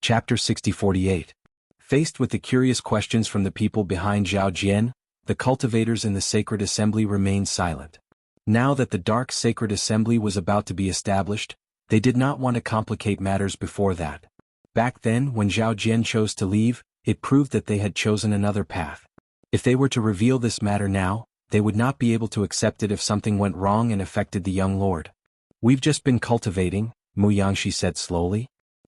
Chapter 60-48. Faced with the curious questions from the people behind Zhao Jian, the cultivators in the sacred assembly remained silent. Now that the dark sacred assembly was about to be established, they did not want to complicate matters before that. Back then, when Zhao Jian chose to leave, it proved that they had chosen another path. If they were to reveal this matter now, they would not be able to accept it if something went wrong and affected the young lord. "We've just been cultivating," Mu Yangshi said slowly.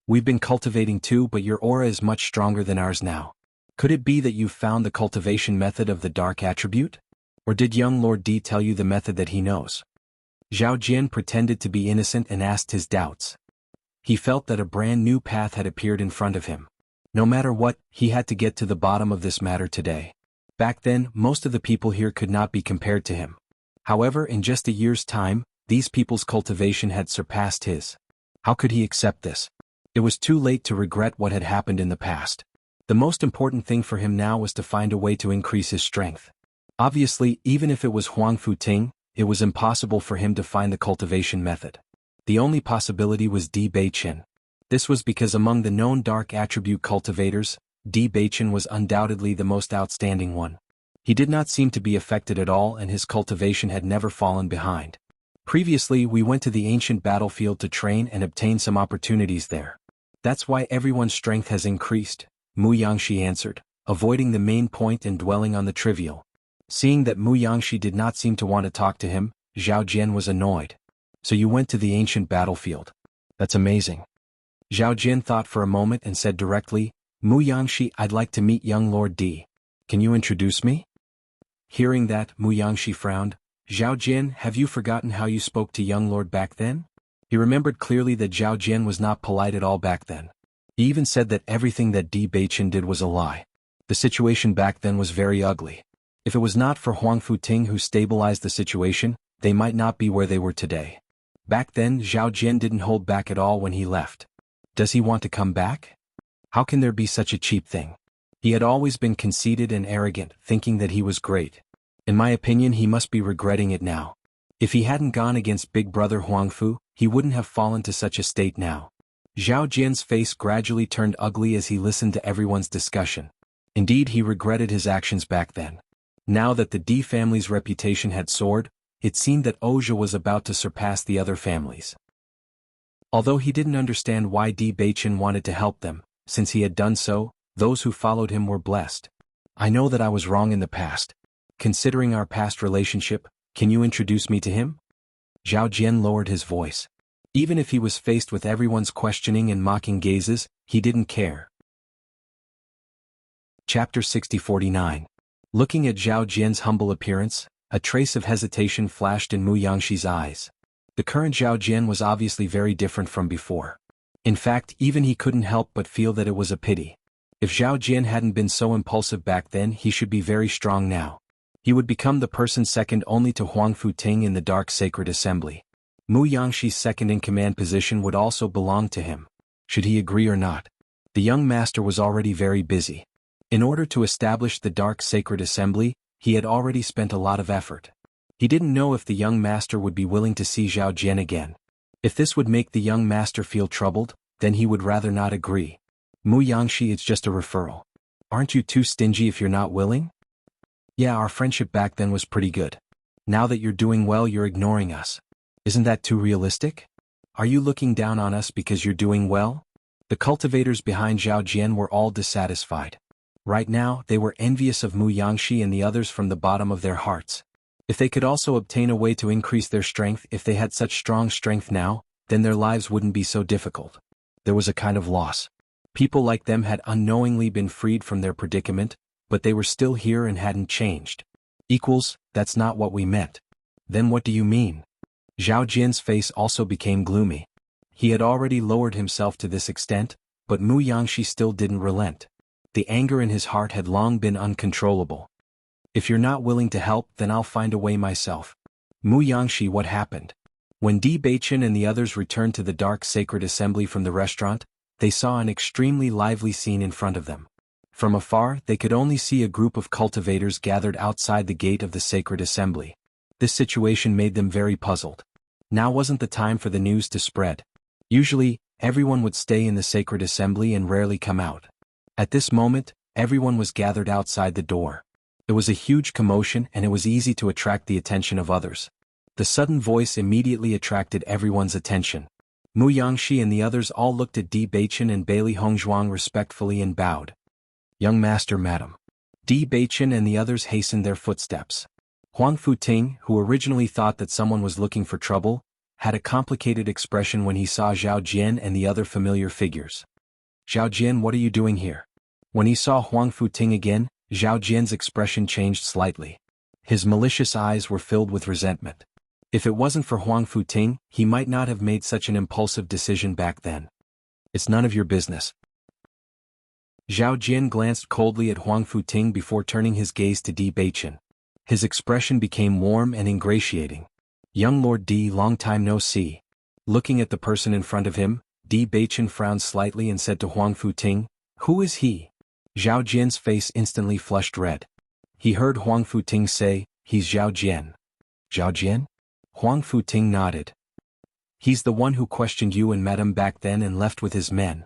"We've been cultivating too, but your aura is much stronger than ours now. Could it be that you've found the cultivation method of the dark attribute? Or did young Lord D tell you the method that he knows?" Zhao Jian pretended to be innocent and asked his doubts. He felt that a brand new path had appeared in front of him. No matter what, he had to get to the bottom of this matter today. Back then, most of the people here could not be compared to him. However, in just a year's time, these people's cultivation had surpassed his. How could he accept this? It was too late to regret what had happened in the past. The most important thing for him now was to find a way to increase his strength. Obviously, even if it was Huang Futing, it was impossible for him to find the cultivation method. The only possibility was Di Beichen. This was because among the known dark attribute cultivators, Di Beichen was undoubtedly the most outstanding one. He did not seem to be affected at all, and his cultivation had never fallen behind. "Previously, we went to the ancient battlefield to train and obtain some opportunities there. That's why everyone's strength has increased," Mu Yangshi answered, avoiding the main point and dwelling on the trivial. Seeing that Mu Yangshi did not seem to want to talk to him, Zhao Jian was annoyed. "So you went to the ancient battlefield. That's amazing." Zhao Jian thought for a moment and said directly, "Mu Yangshi, I'd like to meet young Lord D. Can you introduce me?" Hearing that, Mu Yangshi frowned. "Zhao Jian, have you forgotten how you spoke to young Lord back then?" He remembered clearly that Zhao Jian was not polite at all back then. He even said that everything that Di Beichen did was a lie. The situation back then was very ugly. If it was not for Huang Futing who stabilized the situation, they might not be where they were today. Back then, Zhao Jian didn't hold back at all when he left. Does he want to come back? How can there be such a cheap thing? He had always been conceited and arrogant, thinking that he was great. In my opinion, he must be regretting it now. If he hadn't gone against big brother Huangfu, he wouldn't have fallen to such a state now. Zhao Jian's face gradually turned ugly as he listened to everyone's discussion. Indeed, he regretted his actions back then. Now that the Di family's reputation had soared, it seemed that Wuxia was about to surpass the other families. Although he didn't understand why Di Beichen wanted to help them, since he had done so, those who followed him were blessed. "I know that I was wrong in the past. Considering our past relationship, can you introduce me to him?" Zhao Jian lowered his voice. Even if he was faced with everyone's questioning and mocking gazes, he didn't care. Chapter 60-49. Looking at Zhao Jian's humble appearance, a trace of hesitation flashed in Mu Yangshi's eyes. The current Zhao Jian was obviously very different from before. In fact, even he couldn't help but feel that it was a pity. If Zhao Jian hadn't been so impulsive back then, he should be very strong now. He would become the person second only to Huang Futing in the Dark Sacred Assembly. Mu Yangshi's second-in-command position would also belong to him. Should he agree or not? The young master was already very busy. In order to establish the Dark Sacred Assembly, he had already spent a lot of effort. He didn't know if the young master would be willing to see Zhao Jian again. If this would make the young master feel troubled, then he would rather not agree. "Mu Yangshi, it's just a referral. Aren't you too stingy if you're not willing?" "Yeah, our friendship back then was pretty good. Now that you're doing well, you're ignoring us. Isn't that too realistic? Are you looking down on us because you're doing well?" The cultivators behind Zhao Jian were all dissatisfied. Right now, they were envious of Mu Yangshi and the others from the bottom of their hearts. If they could also obtain a way to increase their strength, if they had such strong strength now, then their lives wouldn't be so difficult. There was a kind of loss. People like them had unknowingly been freed from their predicament, but they were still here and hadn't changed. "Equals, that's not what we meant." "Then what do you mean?" Zhao Jian's face also became gloomy. He had already lowered himself to this extent, but Mu Yangshi still didn't relent. The anger in his heart had long been uncontrollable. "If you're not willing to help, then I'll find a way myself." "Mu Yangshi, what happened?" When Di Beichen and the others returned to the Dark Sacred Assembly from the restaurant, they saw an extremely lively scene in front of them. From afar, they could only see a group of cultivators gathered outside the gate of the Sacred Assembly. This situation made them very puzzled. Now wasn't the time for the news to spread. Usually, everyone would stay in the sacred assembly and rarely come out. At this moment, everyone was gathered outside the door. It was a huge commotion and it was easy to attract the attention of others. The sudden voice immediately attracted everyone's attention. Mu Yangshi and the others all looked at Di Beichen and Bailey Hongzhuang respectfully and bowed. "Young master, madam." Di Beichen and the others hastened their footsteps. Huang Futing, who originally thought that someone was looking for trouble, had a complicated expression when he saw Zhao Jian and the other familiar figures. "Zhao Jian, what are you doing here?" When he saw Huang Futing again, Zhao Jian's expression changed slightly. His malicious eyes were filled with resentment. If it wasn't for Huang Futing, he might not have made such an impulsive decision back then. "It's none of your business." Zhao Jian glanced coldly at Huang Futing before turning his gaze to Di Beichen. His expression became warm and ingratiating. "Young Lord Di, long time no see." Looking at the person in front of him, Di Beichen frowned slightly and said to Huang Futing, "Who is he?" Zhao Jian's face instantly flushed red. He heard Huang Futing say, "He's Zhao Jian." "Zhao Jian?" Huang Futing nodded. "He's the one who questioned you and met him back then and left with his men."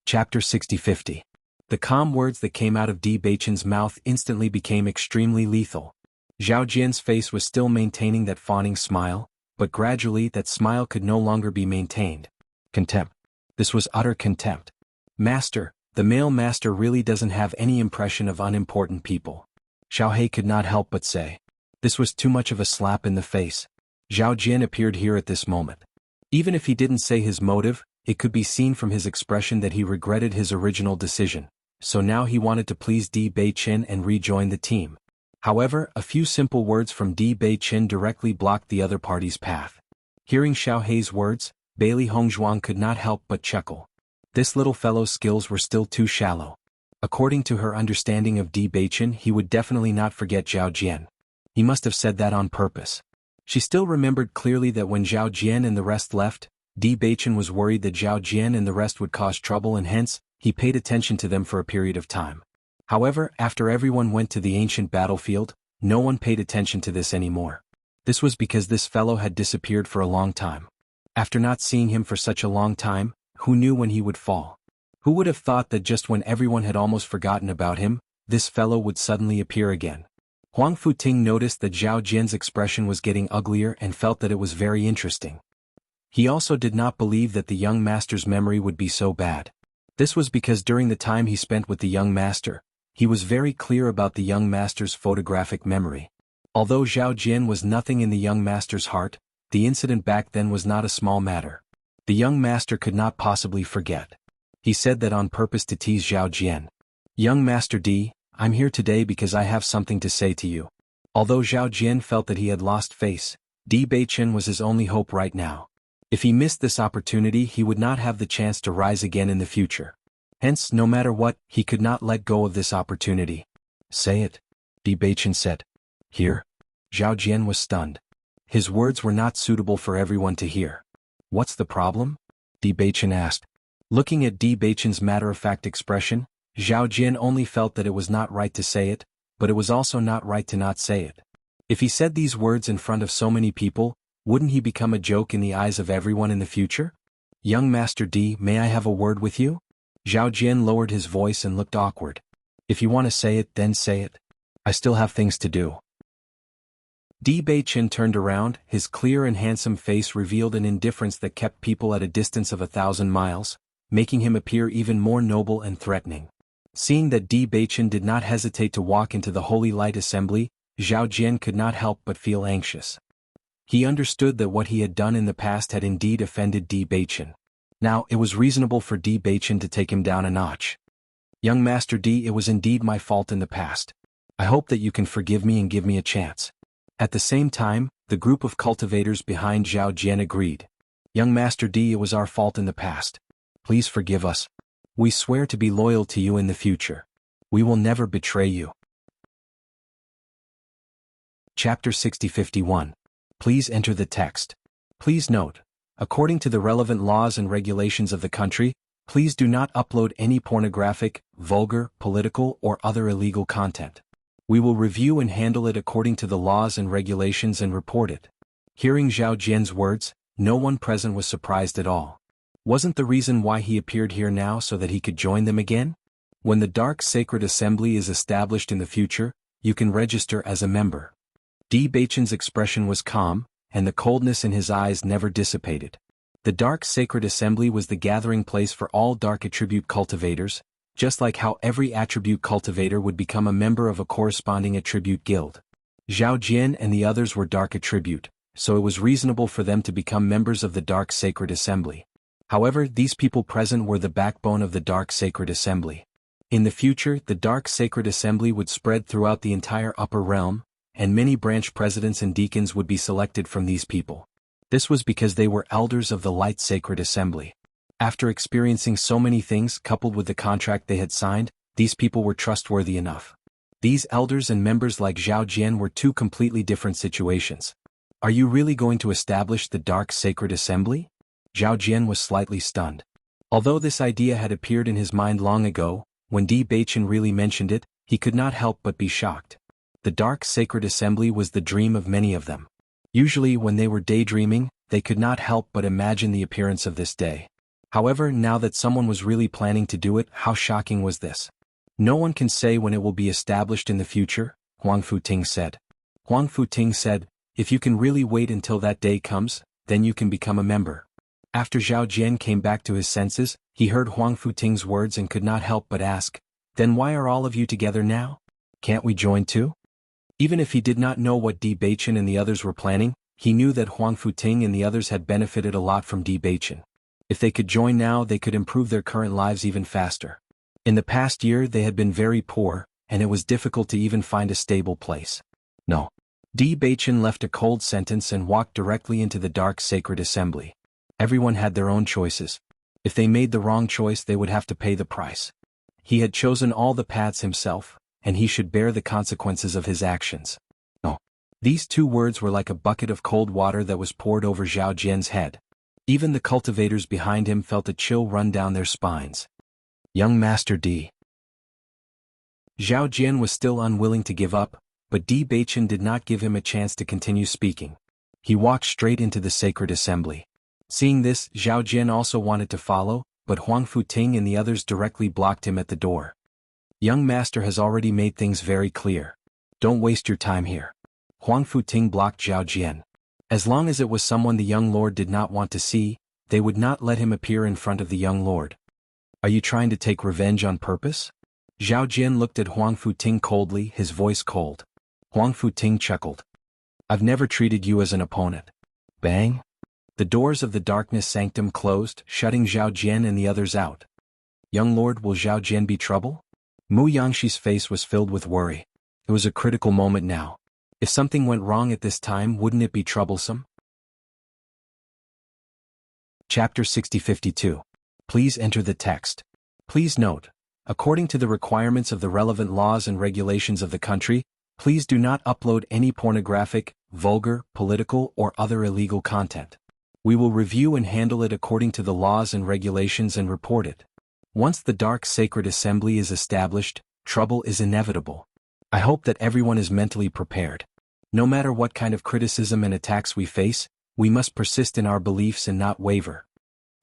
Chapter 60-50. The calm words that came out of Di Beichen's mouth instantly became extremely lethal. Zhao Jian's face was still maintaining that fawning smile, but gradually that smile could no longer be maintained. Contempt. This was utter contempt. "Master, the male master really doesn't have any impression of unimportant people." Xiao He could not help but say. This was too much of a slap in the face. Zhao Jian appeared here at this moment. Even if he didn't say his motive, it could be seen from his expression that he regretted his original decision, so now he wanted to please Di Beichen and rejoin the team. However, a few simple words from Di Beichen directly blocked the other party's path. Hearing Xiao Hei's words, Bailey Hongzhuang could not help but chuckle. This little fellow's skills were still too shallow. According to her understanding of Di Beichen, he would definitely not forget Zhao Jian. He must have said that on purpose. She still remembered clearly that when Zhao Jian and the rest left, Di Beichen was worried that Zhao Jian and the rest would cause trouble and hence, he paid attention to them for a period of time. However, after everyone went to the ancient battlefield, no one paid attention to this anymore. This was because this fellow had disappeared for a long time. After not seeing him for such a long time, who knew when he would fall? Who would have thought that just when everyone had almost forgotten about him, this fellow would suddenly appear again? Huang Futing noticed that Zhao Jian's expression was getting uglier and felt that it was very interesting. He also did not believe that the young master's memory would be so bad. This was because during the time he spent with the young master, he was very clear about the young master's photographic memory. Although Zhao Jian was nothing in the young master's heart, the incident back then was not a small matter. The young master could not possibly forget. He said that on purpose to tease Zhao Jian. "Young Master Di, I'm here today because I have something to say to you." Although Zhao Jian felt that he had lost face, Di Beichen was his only hope right now. If he missed this opportunity, he would not have the chance to rise again in the future. Hence, no matter what, he could not let go of this opportunity. "Say it," Di Beichen said. "Here?" Zhao Jian was stunned. His words were not suitable for everyone to hear. "What's the problem?" Di Beichen asked. Looking at Di Beichen's matter-of-fact expression, Zhao Jian only felt that it was not right to say it, but it was also not right to not say it. If he said these words in front of so many people, wouldn't he become a joke in the eyes of everyone in the future? "Young Master Di, may I have a word with you?" Zhao Jian lowered his voice and looked awkward. "If you want to say it, then say it. I still have things to do." Di Beichen turned around, his clear and handsome face revealed an indifference that kept people at a distance of 1,000 miles, making him appear even more noble and threatening. Seeing that Di Beichen did not hesitate to walk into the Holy Light Assembly, Zhao Jian could not help but feel anxious. He understood that what he had done in the past had indeed offended Di Beichen. Now, it was reasonable for Di Beichen to take him down a notch. "Young Master Di, it was indeed my fault in the past. I hope that you can forgive me and give me a chance." At the same time, the group of cultivators behind Zhao Jian agreed. "Young Master Di, it was our fault in the past. Please forgive us. We swear to be loyal to you in the future. We will never betray you." Chapter 60-51. Please enter the text. Please note, according to the relevant laws and regulations of the country, please do not upload any pornographic, vulgar, political, or other illegal content. We will review and handle it according to the laws and regulations and report it. Hearing Zhao Jian's words, no one present was surprised at all. Wasn't the reason why he appeared here now so that he could join them again? When the Dark Sacred Assembly is established in the future, you can register as a member. Di Beichen's expression was calm, and the coldness in his eyes never dissipated. The Dark Sacred Assembly was the gathering place for all dark attribute cultivators, just like how every attribute cultivator would become a member of a corresponding attribute guild. Zhao Jian and the others were dark attribute, so it was reasonable for them to become members of the Dark Sacred Assembly. However, these people present were the backbone of the Dark Sacred Assembly. In the future, the Dark Sacred Assembly would spread throughout the entire upper realm, and many branch presidents and deacons would be selected from these people. This was because they were elders of the Light Sacred Assembly. After experiencing so many things coupled with the contract they had signed, these people were trustworthy enough. These elders and members like Zhao Jian were two completely different situations. Are you really going to establish the Dark Sacred Assembly? Zhao Jian was slightly stunned. Although this idea had appeared in his mind long ago, when Di Beichen really mentioned it, he could not help but be shocked. The Dark Sacred Assembly was the dream of many of them. Usually when they were daydreaming, they could not help but imagine the appearance of this day. However, now that someone was really planning to do it, how shocking was this? No one can say when it will be established in the future, Huang Futing said. Huang Futing said, if you can really wait until that day comes, then you can become a member. After Zhao Jian came back to his senses, he heard Huang Futing's words and could not help but ask, then why are all of you together now? Can't we join too? Even if he did not know what Di Beichen and the others were planning, he knew that Huang Futing and the others had benefited a lot from Di Beichen. If they could join now, they could improve their current lives even faster. In the past year they had been very poor, and it was difficult to even find a stable place. No. Di Beichen left a cold sentence and walked directly into the Dark Sacred Assembly. Everyone had their own choices. If they made the wrong choice, they would have to pay the price. He had chosen all the paths himself, and he should bear the consequences of his actions. No. These two words were like a bucket of cold water that was poured over Zhao Jian's head. Even the cultivators behind him felt a chill run down their spines. Young Master Di. Zhao Jian was still unwilling to give up, but Di Beichen did not give him a chance to continue speaking. He walked straight into the Sacred Assembly. Seeing this, Zhao Jian also wanted to follow, but Huang Futing and the others directly blocked him at the door. Young Master has already made things very clear. Don't waste your time here. Huang Futing blocked Zhao Jian. As long as it was someone the young lord did not want to see, they would not let him appear in front of the young lord. Are you trying to take revenge on purpose? Zhao Jian looked at Huang Futing coldly, his voice cold. Huang Futing chuckled. I've never treated you as an opponent. Bang! The doors of the darkness sanctum closed, shutting Zhao Jian and the others out. Young lord, will Zhao Jian be trouble? Mu Yangshi's face was filled with worry. It was a critical moment now. If something went wrong at this time, wouldn't it be troublesome? Chapter 6052. Please enter the text. Please note, according to the requirements of the relevant laws and regulations of the country, please do not upload any pornographic, vulgar, political, or other illegal content. We will review and handle it according to the laws and regulations and report it. Once the Dark Sacred Assembly is established, trouble is inevitable. I hope that everyone is mentally prepared. No matter what kind of criticism and attacks we face, we must persist in our beliefs and not waver.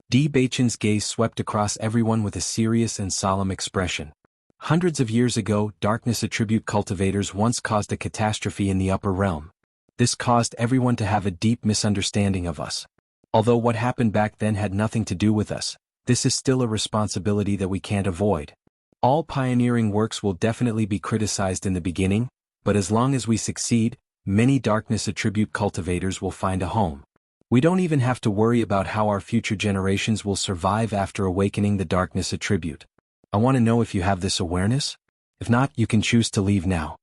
Di Beichen's gaze swept across everyone with a serious and solemn expression. Hundreds of years ago, darkness attribute cultivators once caused a catastrophe in the upper realm. This caused everyone to have a deep misunderstanding of us. Although what happened back then had nothing to do with us, this is still a responsibility that we can't avoid. All pioneering works will definitely be criticized in the beginning, but as long as we succeed, many darkness attribute cultivators will find a home. We don't even have to worry about how our future generations will survive after awakening the darkness attribute. I want to know if you have this awareness? If not, you can choose to leave now.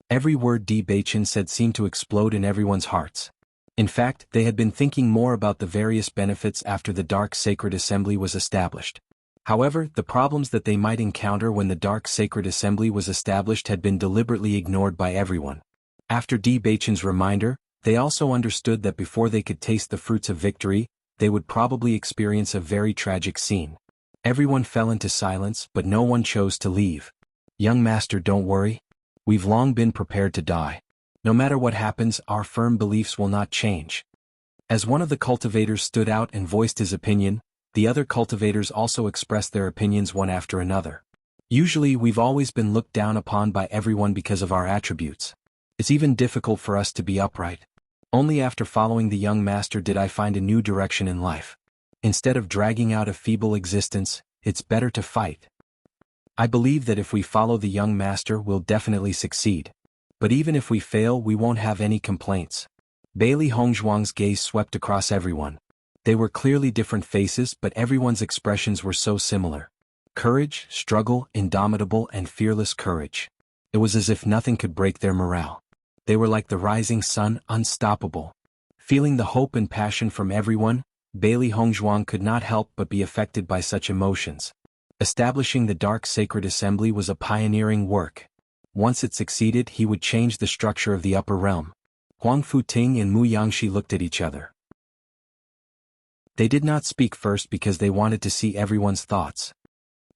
Every word Di Beichen said seemed to explode in everyone's hearts. In fact, they had been thinking more about the various benefits after the Dark Sacred Assembly was established. However, the problems that they might encounter when the Dark Sacred Assembly was established had been deliberately ignored by everyone. After Di Beichen's reminder, they also understood that before they could taste the fruits of victory, they would probably experience a very tragic scene. Everyone fell into silence, but no one chose to leave. Young Master, don't worry. We've long been prepared to die. No matter what happens, our firm beliefs will not change. As one of the cultivators stood out and voiced his opinion, the other cultivators also expressed their opinions one after another. Usually we've always been looked down upon by everyone because of our attributes. It's even difficult for us to be upright. Only after following the young master did I find a new direction in life. Instead of dragging out a feeble existence, it's better to fight. I believe that if we follow the young master, we'll definitely succeed. But even if we fail, we won't have any complaints. Bailey Hongzhuang's gaze swept across everyone. They were clearly different faces, but everyone's expressions were so similar. Courage, struggle, indomitable and fearless courage. It was as if nothing could break their morale. They were like the rising sun, unstoppable. Feeling the hope and passion from everyone, Bailey Hongzhuang could not help but be affected by such emotions. Establishing the Dark Sacred Assembly was a pioneering work. Once it succeeded, he would change the structure of the upper realm. Huang Futing and Mu Yangshi looked at each other. They did not speak first because they wanted to see everyone's thoughts.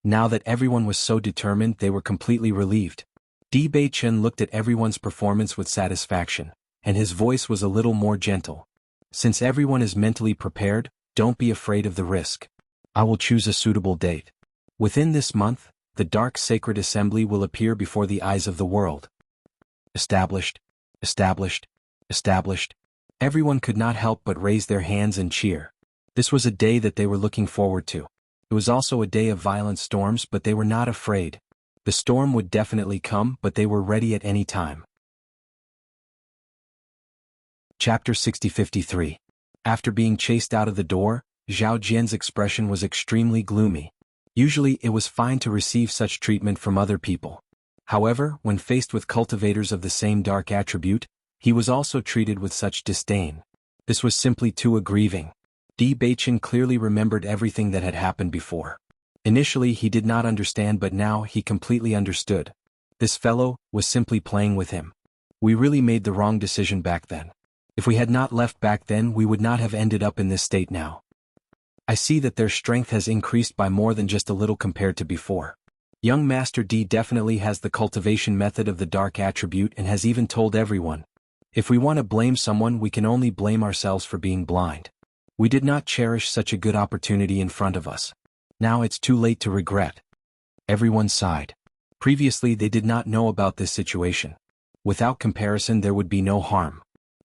Now that everyone was so determined, they were completely relieved. Di Beichen looked at everyone's performance with satisfaction, and his voice was a little more gentle. Since everyone is mentally prepared, don't be afraid of the risk. I will choose a suitable date. Within this month, the Dark Sacred Assembly will appear before the eyes of the world. Established, established, established. Everyone could not help but raise their hands and cheer. This was a day that they were looking forward to. It was also a day of violent storms, but they were not afraid. The storm would definitely come, but they were ready at any time. Chapter 6053. After being chased out of the door, Zhao Jian's expression was extremely gloomy. Usually it was fine to receive such treatment from other people. However, when faced with cultivators of the same dark attribute, he was also treated with such disdain. This was simply too aggrieving. Di Beichen clearly remembered everything that had happened before. Initially he did not understand, but now he completely understood. This fellow was simply playing with him. We really made the wrong decision back then. If we had not left back then, we would not have ended up in this state now. I see that their strength has increased by more than just a little compared to before. Young Master D definitely has the cultivation method of the dark attribute and has even told everyone. If we want to blame someone, we can only blame ourselves for being blind. We did not cherish such a good opportunity in front of us. Now it's too late to regret. Everyone sighed. Previously they did not know about this situation. Without comparison there would be no harm.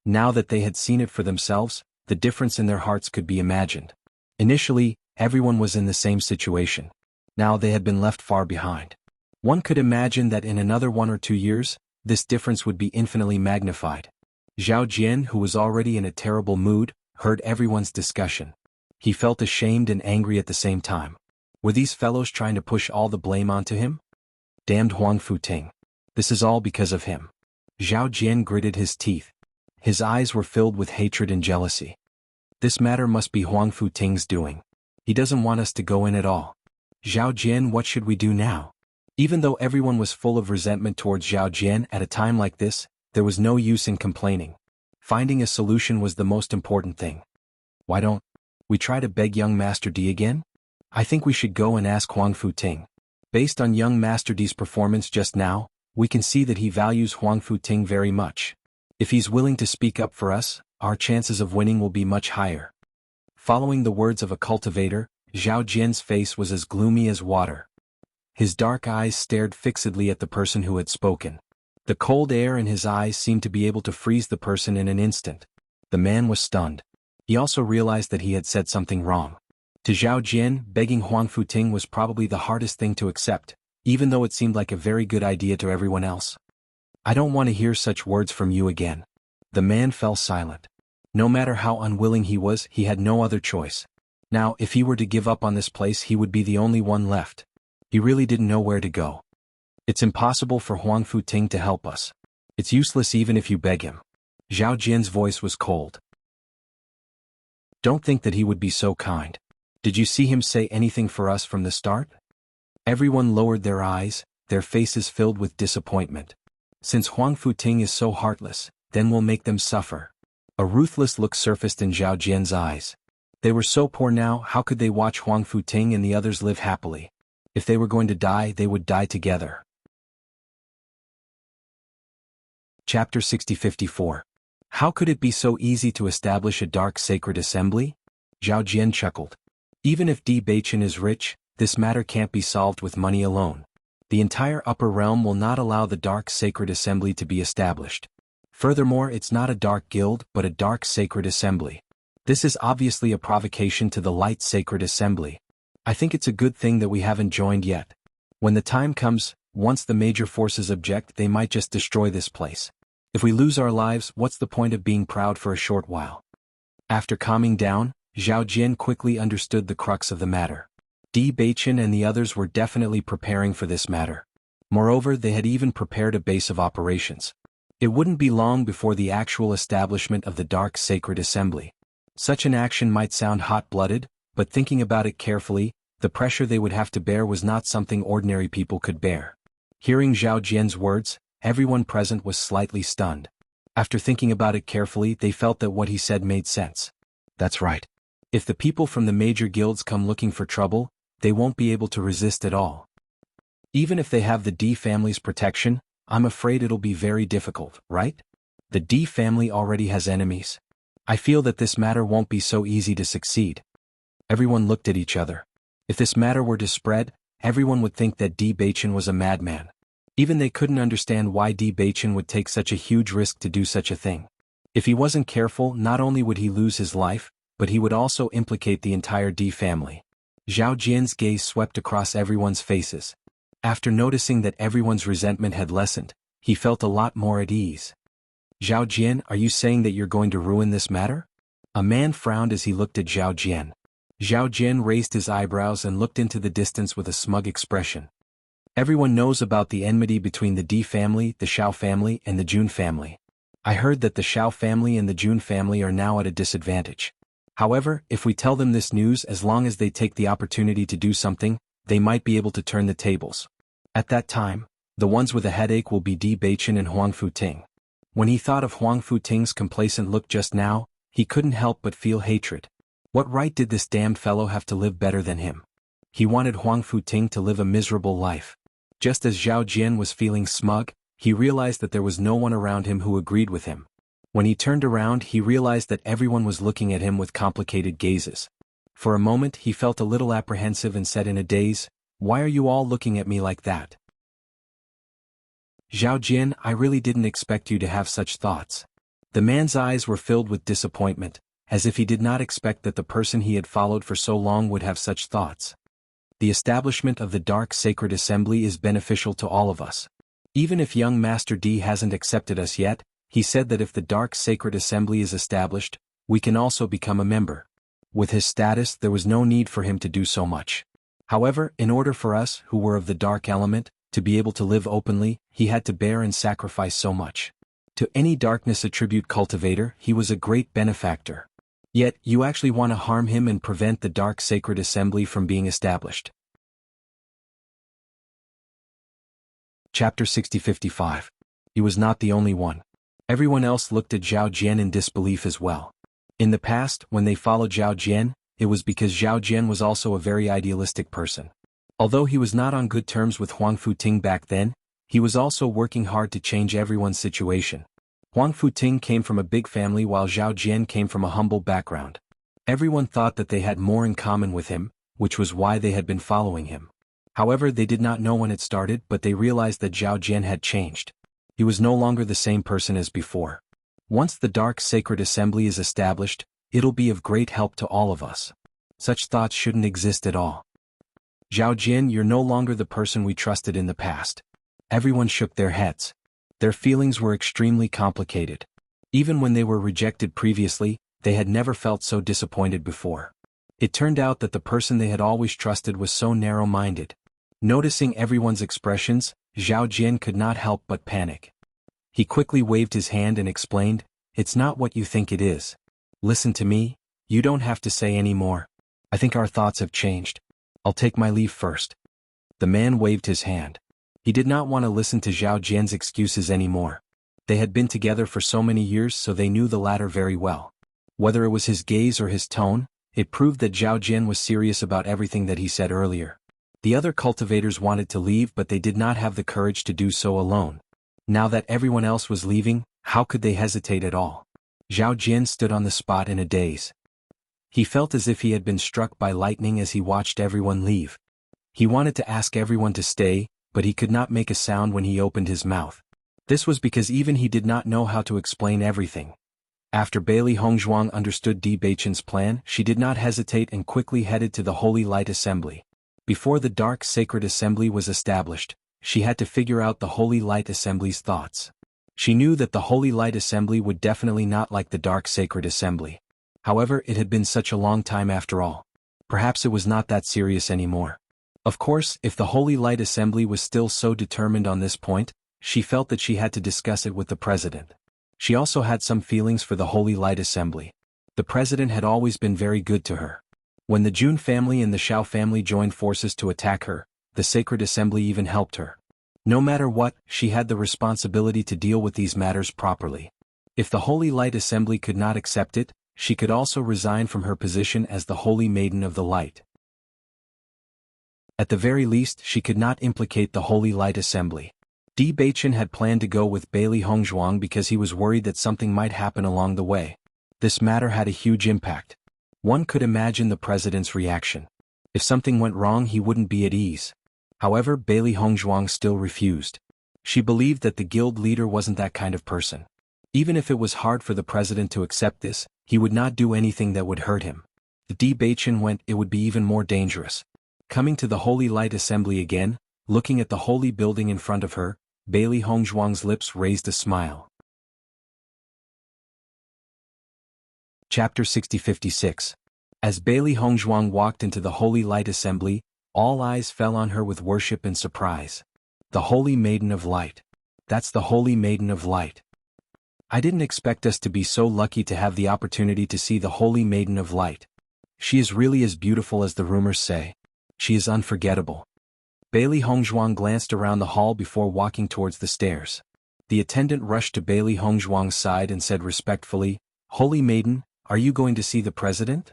Now that they had seen it for themselves, the difference in their hearts could be imagined. Initially, everyone was in the same situation. Now they had been left far behind. One could imagine that in another 1 or 2 years, this difference would be infinitely magnified. Zhao Jian, who was already in a terrible mood, heard everyone's discussion. He felt ashamed and angry at the same time. Were these fellows trying to push all the blame onto him? Damned Huang Futing. This is all because of him. Zhao Jian gritted his teeth. His eyes were filled with hatred and jealousy. This matter must be Huang Futing's doing. He doesn't want us to go in at all. Zhao Jian, what should we do now? Even though everyone was full of resentment towards Zhao Jian at a time like this, there was no use in complaining. Finding a solution was the most important thing. Why don't we try to beg young Master D again? I think we should go and ask Huang Futing. Based on young Master D's performance just now, we can see that he values Huang Futing very much. If he's willing to speak up for us, our chances of winning will be much higher. Following the words of a cultivator, Zhao Jian's face was as gloomy as water. His dark eyes stared fixedly at the person who had spoken. The cold air in his eyes seemed to be able to freeze the person in an instant. The man was stunned. He also realized that he had said something wrong. To Zhao Jian, begging Huang Futing was probably the hardest thing to accept, even though it seemed like a very good idea to everyone else. I don't want to hear such words from you again. The man fell silent. No matter how unwilling he was, he had no other choice. Now, if he were to give up on this place, he would be the only one left. He really didn't know where to go. It's impossible for Huang Futing to help us. It's useless even if you beg him. Zhao Jian's voice was cold. Don't think that he would be so kind. Did you see him say anything for us from the start? Everyone lowered their eyes, their faces filled with disappointment. Since Huang Futing is so heartless, then we'll make them suffer. A ruthless look surfaced in Zhao Jian's eyes. They were so poor now, how could they watch Huang Futing and the others live happily? If they were going to die, they would die together. Chapter 6054. How could it be so easy to establish a dark sacred assembly? Zhao Jian chuckled. Even if Di Baichen is rich, this matter can't be solved with money alone. The entire upper realm will not allow the dark sacred assembly to be established. Furthermore, it's not a dark guild but a dark sacred assembly. This is obviously a provocation to the light sacred assembly. I think it's a good thing that we haven't joined yet. When the time comes, once the major forces object, they might just destroy this place. If we lose our lives, what's the point of being proud for a short while? After calming down, Zhao Jian quickly understood the crux of the matter. Di Baichen and the others were definitely preparing for this matter. Moreover, they had even prepared a base of operations. It wouldn't be long before the actual establishment of the Dark Sacred Assembly. Such an action might sound hot-blooded, but thinking about it carefully, the pressure they would have to bear was not something ordinary people could bear. Hearing Zhao Jian's words, everyone present was slightly stunned. After thinking about it carefully, they felt that what he said made sense. That's right. If the people from the major guilds come looking for trouble, they won't be able to resist at all. Even if they have the D family's protection, I'm afraid it'll be very difficult, right? The D family already has enemies. I feel that this matter won't be so easy to succeed. Everyone looked at each other. If this matter were to spread, everyone would think that Di Baichen was a madman. Even they couldn't understand why Di Baichen would take such a huge risk to do such a thing. If he wasn't careful, not only would he lose his life, but he would also implicate the entire D family. Zhao Jian's gaze swept across everyone's faces. After noticing that everyone's resentment had lessened, he felt a lot more at ease. Zhao Jian, are you saying that you're going to ruin this matter? A man frowned as he looked at Zhao Jian. Zhao Jian raised his eyebrows and looked into the distance with a smug expression. Everyone knows about the enmity between the Di family, the Shao family, and the Jun family. I heard that the Shao family and the Jun family are now at a disadvantage. However, if we tell them this news, as long as they take the opportunity to do something, they might be able to turn the tables. At that time, the ones with a headache will be Di Baichen and Huang Futing. When he thought of Huang Futing's complacent look just now, he couldn't help but feel hatred. What right did this damned fellow have to live better than him? He wanted Huang Futing to live a miserable life. Just as Zhao Jian was feeling smug, he realized that there was no one around him who agreed with him. When he turned around, he realized that everyone was looking at him with complicated gazes. For a moment, he felt a little apprehensive and said in a daze, "Why are you all looking at me like that?" Zhao Jian, I really didn't expect you to have such thoughts. The man's eyes were filled with disappointment, as if he did not expect that the person he had followed for so long would have such thoughts. The establishment of the Dark Sacred Assembly is beneficial to all of us. Even if young Master D hasn't accepted us yet, he said that if the Dark Sacred Assembly is established, we can also become a member. With his status, there was no need for him to do so much. However, in order for us, who were of the dark element, to be able to live openly, he had to bear and sacrifice so much. To any darkness attribute cultivator, he was a great benefactor. Yet, you actually want to harm him and prevent the Dark Sacred Assembly from being established. Chapter 60-55. He was not the only one. Everyone else looked at Zhao Jian in disbelief as well. In the past, when they followed Zhao Jian, it was because Zhao Jian was also a very idealistic person. Although he was not on good terms with Huang Futing back then, he was also working hard to change everyone's situation. Huang Futing came from a big family while Zhao Jian came from a humble background. Everyone thought that they had more in common with him, which was why they had been following him. However, they did not know when it started, but they realized that Zhao Jian had changed. He was no longer the same person as before. Once the Dark Sacred Assembly is established, it'll be of great help to all of us. Such thoughts shouldn't exist at all. Zhao Jian, you're no longer the person we trusted in the past. Everyone shook their heads. Their feelings were extremely complicated. Even when they were rejected previously, they had never felt so disappointed before. It turned out that the person they had always trusted was so narrow-minded. Noticing everyone's expressions, Zhao Jian could not help but panic. He quickly waved his hand and explained, "It's not what you think it is. Listen to me, you don't have to say any more. I think our thoughts have changed. I'll take my leave first." The man waved his hand. He did not want to listen to Zhao Jian's excuses anymore. They had been together for so many years, so they knew the latter very well. Whether it was his gaze or his tone, it proved that Zhao Jian was serious about everything that he said earlier. The other cultivators wanted to leave, but they did not have the courage to do so alone. Now that everyone else was leaving, how could they hesitate at all? Zhao Jian stood on the spot in a daze. He felt as if he had been struck by lightning as he watched everyone leave. He wanted to ask everyone to stay, but he could not make a sound when he opened his mouth. This was because even he did not know how to explain everything. After Bailey Hongzhuang understood Di Beichen's plan, she did not hesitate and quickly headed to the Holy Light Assembly. Before the Dark Sacred Assembly was established, she had to figure out the Holy Light Assembly's thoughts. She knew that the Holy Light Assembly would definitely not like the Dark Sacred Assembly. However, it had been such a long time after all. Perhaps it was not that serious anymore. Of course, if the Holy Light Assembly was still so determined on this point, she felt that she had to discuss it with the president. She also had some feelings for the Holy Light Assembly. The president had always been very good to her. When the Jun family and the Shao family joined forces to attack her, the Sacred Assembly even helped her. No matter what, she had the responsibility to deal with these matters properly. If the Holy Light Assembly could not accept it, she could also resign from her position as the Holy Maiden of the Light. At the very least, she could not implicate the Holy Light Assembly. Di Beichen had planned to go with Bailey Hongzhuang because he was worried that something might happen along the way. This matter had a huge impact. One could imagine the president's reaction. If something went wrong, he wouldn't be at ease. However, Bailey Hongzhuang still refused. She believed that the guild leader wasn't that kind of person. Even if it was hard for the president to accept this, he would not do anything that would hurt him. If Di Beichen went, it would be even more dangerous. Coming to the Holy Light Assembly again, looking at the holy building in front of her, Bailey Hongzhuang's lips raised a smile. Chapter 6056. As Bailey Hongzhuang walked into the Holy Light Assembly, all eyes fell on her with worship and surprise. The Holy Maiden of Light. That's the Holy Maiden of Light. I didn't expect us to be so lucky to have the opportunity to see the Holy Maiden of Light. She is really as beautiful as the rumors say. She is unforgettable. Bailey Hongzhuang glanced around the hall before walking towards the stairs. The attendant rushed to Bailey Hongzhuang's side and said respectfully, "Holy Maiden, are you going to see the president?"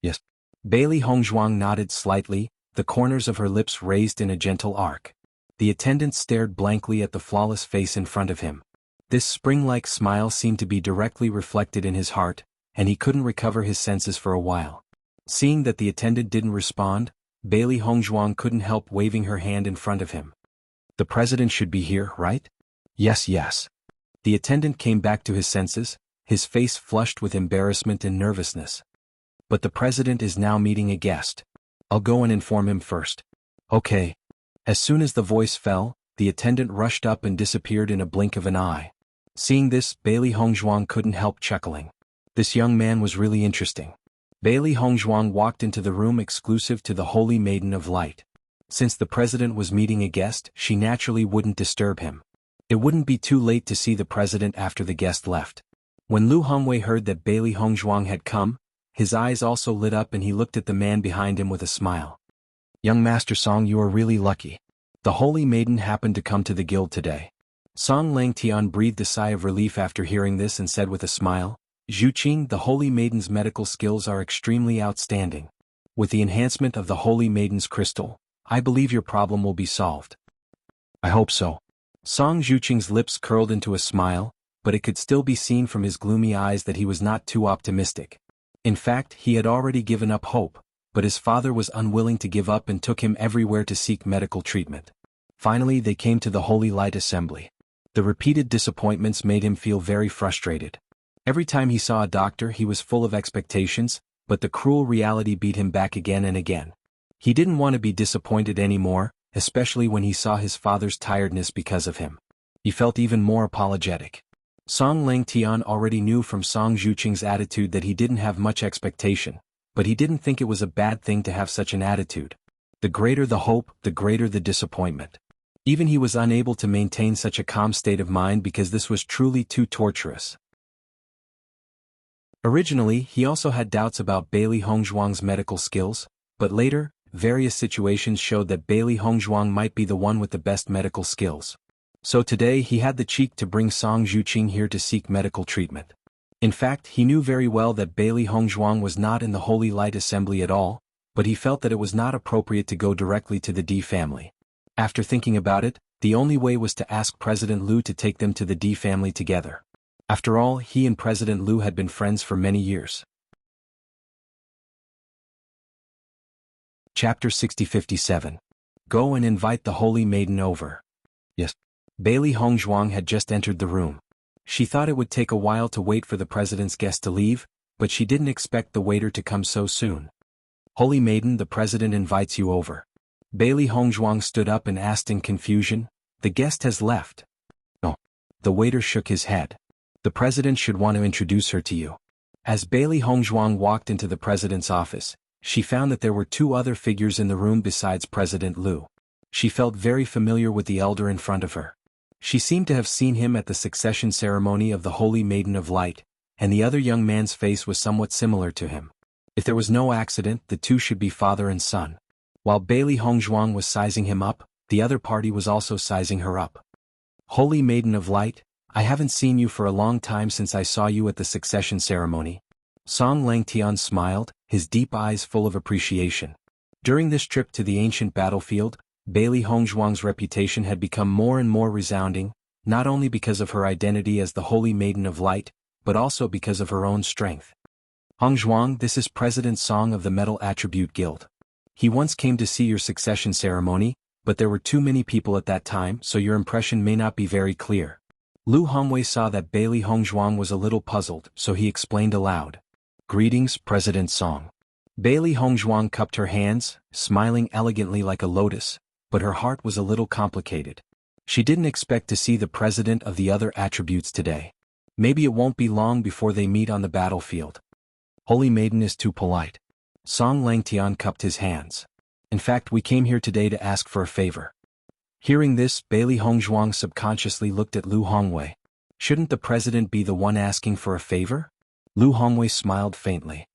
"Yes." Bailey Hongzhuang nodded slightly, the corners of her lips raised in a gentle arc. The attendant stared blankly at the flawless face in front of him. This spring-like smile seemed to be directly reflected in his heart, and he couldn't recover his senses for a while. Seeing that the attendant didn't respond, Bailey Hongzhuang couldn't help waving her hand in front of him. "The president should be here, right?" "Yes, yes." The attendant came back to his senses, his face flushed with embarrassment and nervousness. "But the president is now meeting a guest. I'll go and inform him first." "Okay." As soon as the voice fell, the attendant rushed up and disappeared in a blink of an eye. Seeing this, Bailey Hongzhuang couldn't help chuckling. This young man was really interesting. Bailey Hongzhuang walked into the room exclusive to the Holy Maiden of Light. Since the president was meeting a guest, she naturally wouldn't disturb him. It wouldn't be too late to see the president after the guest left. When Lu Hongwei heard that Bailey Hongzhuang had come, his eyes also lit up and he looked at the man behind him with a smile. "Young Master Song, you are really lucky. The Holy Maiden happened to come to the guild today." Song Langtian breathed a sigh of relief after hearing this and said with a smile, "Zhuqing, the Holy Maiden's medical skills are extremely outstanding. With the enhancement of the Holy Maiden's crystal, I believe your problem will be solved." "I hope so." Song Zhuqing's lips curled into a smile, but it could still be seen from his gloomy eyes that he was not too optimistic. In fact, he had already given up hope, but his father was unwilling to give up and took him everywhere to seek medical treatment. Finally, they came to the Holy Light Assembly. The repeated disappointments made him feel very frustrated. Every time he saw a doctor, he was full of expectations, but the cruel reality beat him back again and again. He didn't want to be disappointed anymore, especially when he saw his father's tiredness because of him. He felt even more apologetic. Song Langtian already knew from Song Zhuqing's attitude that he didn't have much expectation, but he didn't think it was a bad thing to have such an attitude. The greater the hope, the greater the disappointment. Even he was unable to maintain such a calm state of mind because this was truly too torturous. Originally, he also had doubts about Bailey Hongzhuang's medical skills, but later, various situations showed that Bailey Hongzhuang might be the one with the best medical skills. So today he had the cheek to bring Song Zhuqing here to seek medical treatment. In fact, he knew very well that Bailey Hongzhuang was not in the Holy Light Assembly at all, but he felt that it was not appropriate to go directly to the D family. After thinking about it, the only way was to ask President Lu to take them to the D family together. After all, he and President Liu had been friends for many years. Chapter 6057. Go and invite the holy maiden over. Yes. Bailey Hongzhuang had just entered the room. She thought it would take a while to wait for the president's guest to leave, but she didn't expect the waiter to come so soon. Holy maiden, the president invites you over. Bailey Hongzhuang stood up and asked in confusion, the guest has left. No. The waiter shook his head. The president should want to introduce her to you. As Bailey Hongzhuang walked into the president's office, she found that there were two other figures in the room besides President Liu. She felt very familiar with the elder in front of her. She seemed to have seen him at the succession ceremony of the Holy Maiden of Light, and the other young man's face was somewhat similar to him. If there was no accident, the two should be father and son. While Bailey Hongzhuang was sizing him up, the other party was also sizing her up. Holy Maiden of Light, I haven't seen you for a long time since I saw you at the succession ceremony. Song Langtian smiled, his deep eyes full of appreciation. During this trip to the ancient battlefield, Bailey Hongzhuang's reputation had become more and more resounding, not only because of her identity as the Holy Maiden of Light, but also because of her own strength. Hongzhuang, this is President Song of the Metal Attribute Guild. He once came to see your succession ceremony, but there were too many people at that time, so your impression may not be very clear. Lu Hongwei saw that Bailey Hongzhuang was a little puzzled, so he explained aloud. Greetings, President Song. Bailey Hongzhuang cupped her hands, smiling elegantly like a lotus, but her heart was a little complicated. She didn't expect to see the president of the other attributes today. Maybe it won't be long before they meet on the battlefield. Holy Maiden is too polite. Song Langtian cupped his hands. In fact, we came here today to ask for a favor. Hearing this, Bailey Hongzhuang subconsciously looked at Lu Hongwei. Shouldn't the president be the one asking for a favor? Lu Hongwei smiled faintly.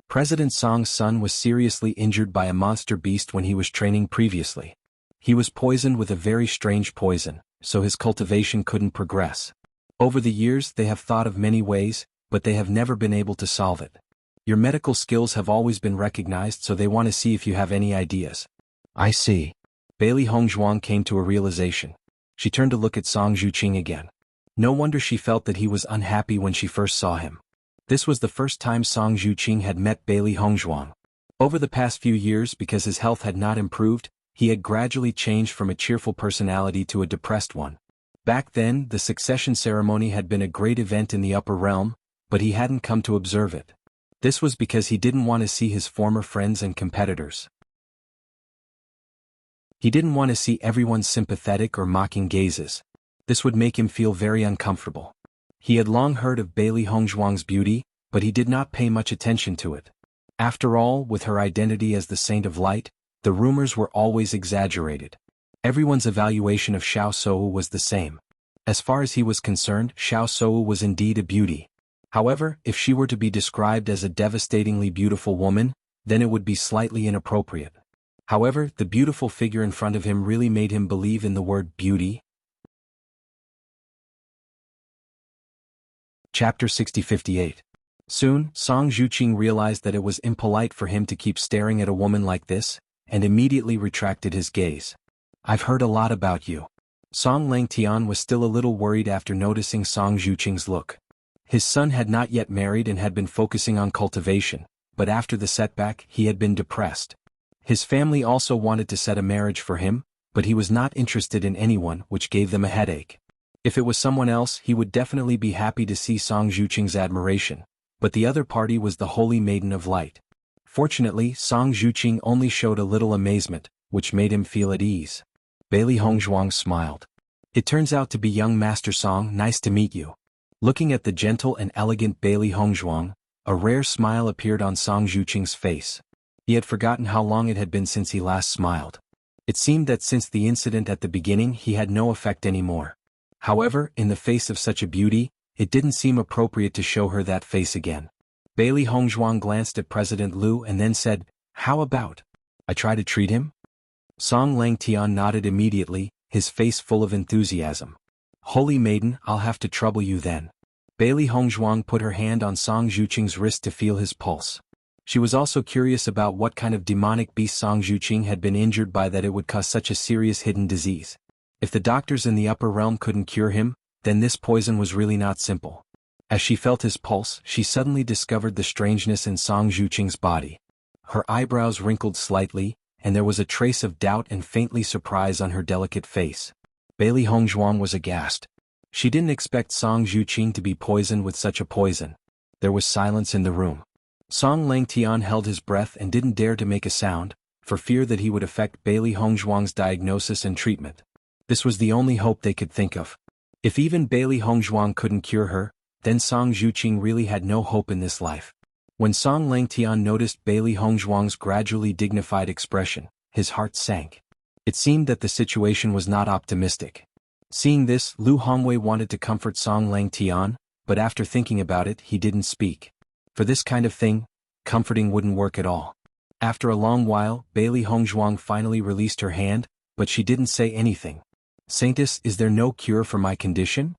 President Song's son was seriously injured by a monster beast when he was training previously. He was poisoned with a very strange poison, so his cultivation couldn't progress. Over the years they have thought of many ways, but they have never been able to solve it. Your medical skills have always been recognized, so they want to see if you have any ideas. I see. Bailey Hongzhuang came to a realization. She turned to look at Song Zhuqing again. No wonder she felt that he was unhappy when she first saw him. This was the first time Song Zhuqing had met Bailey Hongzhuang. Over the past few years, because his health had not improved, he had gradually changed from a cheerful personality to a depressed one. Back then, the succession ceremony had been a great event in the upper realm, but he hadn't come to observe it. This was because he didn't want to see his former friends and competitors. He didn't want to see everyone's sympathetic or mocking gazes. This would make him feel very uncomfortable. He had long heard of Bailey Hongzhuang's beauty, but he did not pay much attention to it. After all, with her identity as the Saint of Light, the rumors were always exaggerated. Everyone's evaluation of Xiao Shou was the same. As far as he was concerned, Xiao Shou was indeed a beauty. However, if she were to be described as a devastatingly beautiful woman, then it would be slightly inappropriate. However, the beautiful figure in front of him really made him believe in the word beauty. Chapter 6058. Soon, Song Zhuqing realized that it was impolite for him to keep staring at a woman like this, and immediately retracted his gaze. I've heard a lot about you. Song Langtian was still a little worried after noticing Song Zhuqing's look. His son had not yet married and had been focusing on cultivation, but after the setback, he had been depressed. His family also wanted to set a marriage for him, but he was not interested in anyone, which gave them a headache. If it was someone else, he would definitely be happy to see Song Zhuqing's admiration, but the other party was the Holy Maiden of Light. Fortunately, Song Zhuqing only showed a little amazement, which made him feel at ease. Bailey Hongzhuang smiled. It turns out to be young Master Song, nice to meet you. Looking at the gentle and elegant Bailey Hongzhuang, a rare smile appeared on Song Zhuqing's face. He had forgotten how long it had been since he last smiled. It seemed that since the incident at the beginning he had no effect anymore. However, in the face of such a beauty, it didn't seem appropriate to show her that face again. Bailey Hongzhuang glanced at President Liu and then said, "How about I try to treat him?" Song Langtian nodded immediately, his face full of enthusiasm. Holy Maiden, I'll have to trouble you then. Bailey Hongzhuang put her hand on Song Zhuqing's wrist to feel his pulse. She was also curious about what kind of demonic beast Song Zhuqing had been injured by that it would cause such a serious hidden disease. If the doctors in the upper realm couldn't cure him, then this poison was really not simple. As she felt his pulse, she suddenly discovered the strangeness in Song Zhuqing's body. Her eyebrows wrinkled slightly, and there was a trace of doubt and faintly surprise on her delicate face. Bailey Hongzhuang was aghast. She didn't expect Song Zhuqing to be poisoned with such a poison. There was silence in the room. Song Langtian held his breath and didn't dare to make a sound, for fear that he would affect Bailey Hongzhuang's diagnosis and treatment. This was the only hope they could think of. If even Bailey Hongzhuang couldn't cure her, then Song Zhuqing really had no hope in this life. When Song Langtian noticed Bailey Hongzhuang's gradually dignified expression, his heart sank. It seemed that the situation was not optimistic. Seeing this, Lu Hongwei wanted to comfort Song Langtian, but after thinking about it, he didn't speak. For this kind of thing, comforting wouldn't work at all. After a long while, Bailey Hongzhuang finally released her hand, but she didn't say anything. "Saintess, is there no cure for my condition?"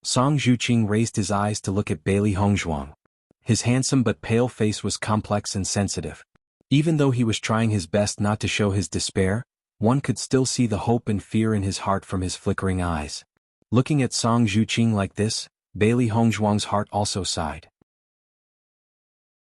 Song Zhuqing raised his eyes to look at Bailey Hongzhuang. His handsome but pale face was complex and sensitive. Even though he was trying his best not to show his despair, one could still see the hope and fear in his heart from his flickering eyes. Looking at Song Zhuqing like this, Bailey Hongzhuang's heart also sighed.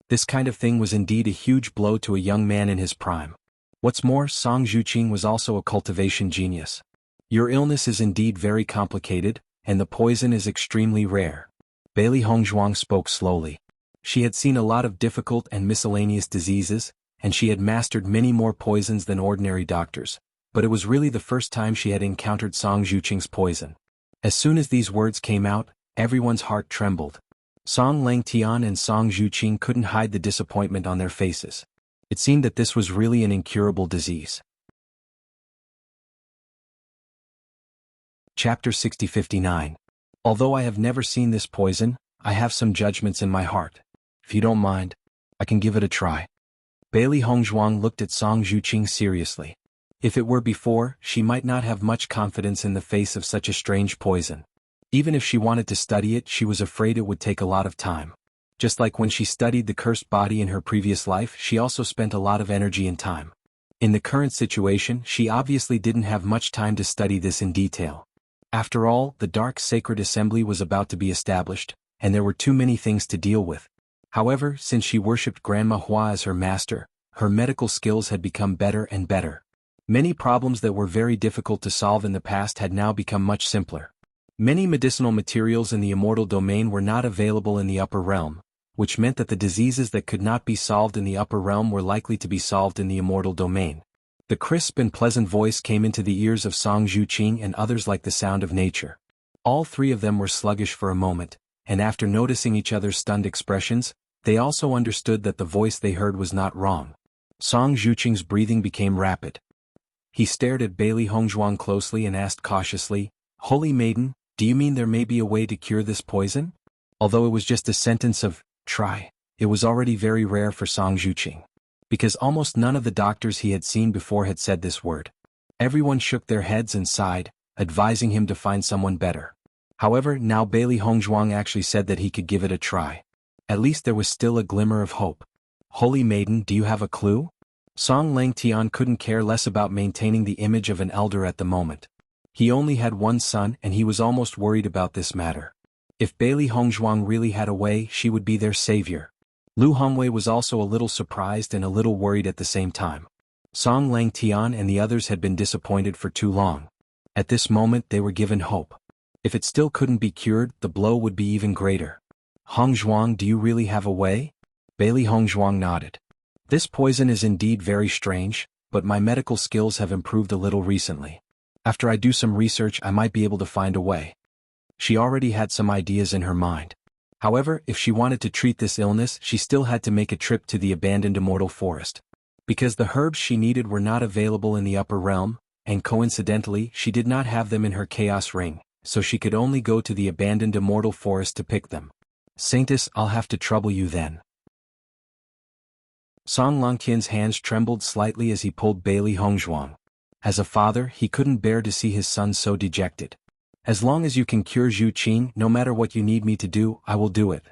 This kind of thing was indeed a huge blow to a young man in his prime. What's more, Song Zhuqing was also a cultivation genius. "Your illness is indeed very complicated, and the poison is extremely rare." Bailey Hongzhuang spoke slowly. She had seen a lot of difficult and miscellaneous diseases, and she had mastered many more poisons than ordinary doctors, but it was really the first time she had encountered Song Zhuqing's poison. As soon as these words came out, everyone's heart trembled. Song Langtian and Song Zhuqing couldn't hide the disappointment on their faces. It seemed that this was really an incurable disease. Chapter 6059. Although I have never seen this poison, I have some judgments in my heart. If you don't mind, I can give it a try. Bailey Hongzhuang looked at Song Zhuqing seriously. If it were before, she might not have much confidence in the face of such a strange poison. Even if she wanted to study it, she was afraid it would take a lot of time. Just like when she studied the cursed body in her previous life, she also spent a lot of energy and time. In the current situation, she obviously didn't have much time to study this in detail. After all, the Dark Sacred Assembly was about to be established, and there were too many things to deal with. However, since she worshipped Grandma Hua as her master, her medical skills had become better and better. Many problems that were very difficult to solve in the past had now become much simpler. Many medicinal materials in the immortal domain were not available in the upper realm, which meant that the diseases that could not be solved in the upper realm were likely to be solved in the immortal domain. The crisp and pleasant voice came into the ears of Song Zhuqing and others like the sound of nature. All three of them were sluggish for a moment, and after noticing each other's stunned expressions, they also understood that the voice they heard was not wrong. Song Zhuqing's breathing became rapid. He stared at Bailey Hongzhuang closely and asked cautiously, "Holy Maiden, do you mean there may be a way to cure this poison?" Although it was just a sentence of "try," it was already very rare for Song Zhuqing, because almost none of the doctors he had seen before had said this word. Everyone shook their heads and sighed, advising him to find someone better. However, now Bailey Hongzhuang actually said that he could give it a try. At least there was still a glimmer of hope. "Holy Maiden, do you have a clue?" Song Langtian couldn't care less about maintaining the image of an elder at the moment. He only had one son and he was almost worried about this matter. If Bailey Hongzhuang really had a way, she would be their savior. Lu Hongwei was also a little surprised and a little worried at the same time. Song Langtian and the others had been disappointed for too long. At this moment they were given hope. If it still couldn't be cured, the blow would be even greater. "Hongzhuang, do you really have a way?" Bailey Hongzhuang nodded. "This poison is indeed very strange, but my medical skills have improved a little recently. After I do some research, I might be able to find a way." She already had some ideas in her mind. However, if she wanted to treat this illness, she still had to make a trip to the abandoned immortal forest. Because the herbs she needed were not available in the upper realm, and coincidentally, she did not have them in her chaos ring, so she could only go to the abandoned immortal forest to pick them. "Saintess, I'll have to trouble you then." Song Langtian's hands trembled slightly as he pulled Bailey Hongzhuang. As a father, he couldn't bear to see his son so dejected. "As long as you can cure Zhu Qing, no matter what you need me to do, I will do it."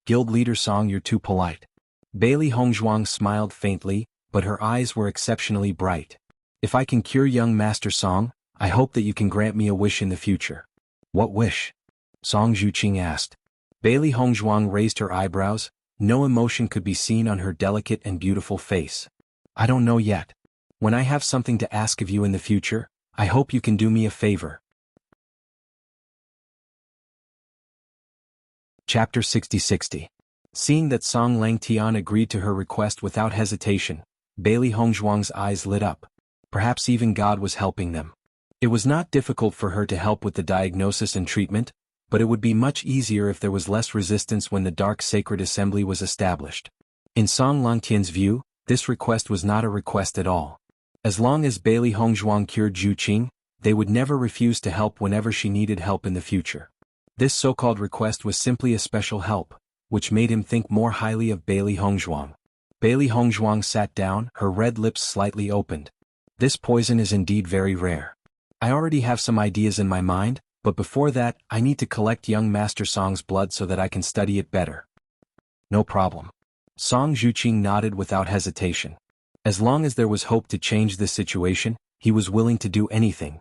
"Guild leader Song, you're too polite." Bailey Hongzhuang smiled faintly, but her eyes were exceptionally bright. "If I can cure young Master Song, I hope that you can grant me a wish in the future." "What wish?" Song Zhuqing asked. Bailey Hongzhuang raised her eyebrows. No emotion could be seen on her delicate and beautiful face. I don't know yet. When I have something to ask of you in the future, I hope you can do me a favor. Chapter 60. Seeing that Song Langtian agreed to her request without hesitation, Bailey Hongzhuang's eyes lit up. Perhaps even God was helping them. It was not difficult for her to help with the diagnosis and treatment, but it would be much easier if there was less resistance when the Dark Sacred Assembly was established. In Song Langtian's view, this request was not a request at all. As long as Bailey Hongzhuang cured Zhu Qing, they would never refuse to help whenever she needed help in the future. This so-called request was simply a special help, which made him think more highly of Bailey Hongzhuang. Bailey Hongzhuang sat down, her red lips slightly opened. This poison is indeed very rare. I already have some ideas in my mind, but before that, I need to collect young Master Song's blood so that I can study it better. No problem. Song Zhuqing nodded without hesitation. As long as there was hope to change this situation, he was willing to do anything.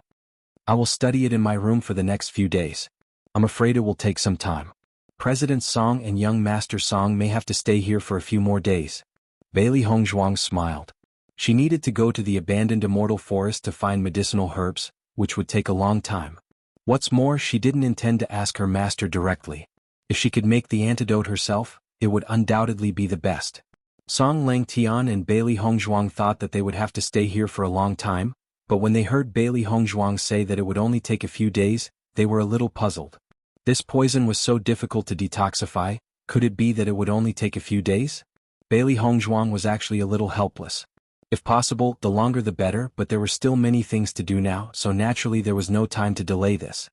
I will study it in my room for the next few days. I'm afraid it will take some time. President Song and young Master Song may have to stay here for a few more days. Bailey Hongzhuang smiled. She needed to go to the abandoned immortal forest to find medicinal herbs, which would take a long time. What's more, she didn't intend to ask her master directly. If she could make the antidote herself, it would undoubtedly be the best. Song Langtian and Bailey Hongzhuang thought that they would have to stay here for a long time, but when they heard Bailey Hongzhuang say that it would only take a few days, they were a little puzzled. This poison was so difficult to detoxify, could it be that it would only take a few days? Bailey Hongzhuang was actually a little helpless. If possible, the longer the better, but there were still many things to do now, so naturally there was no time to delay this.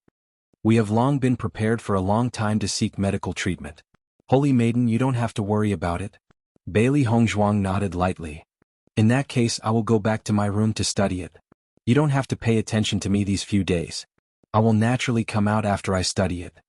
We have long been prepared for a long time to seek medical treatment. Holy Maiden, you don't have to worry about it. Bailey Hongzhuang nodded lightly. In that case, I will go back to my room to study it. You don't have to pay attention to me these few days. I will naturally come out after I study it.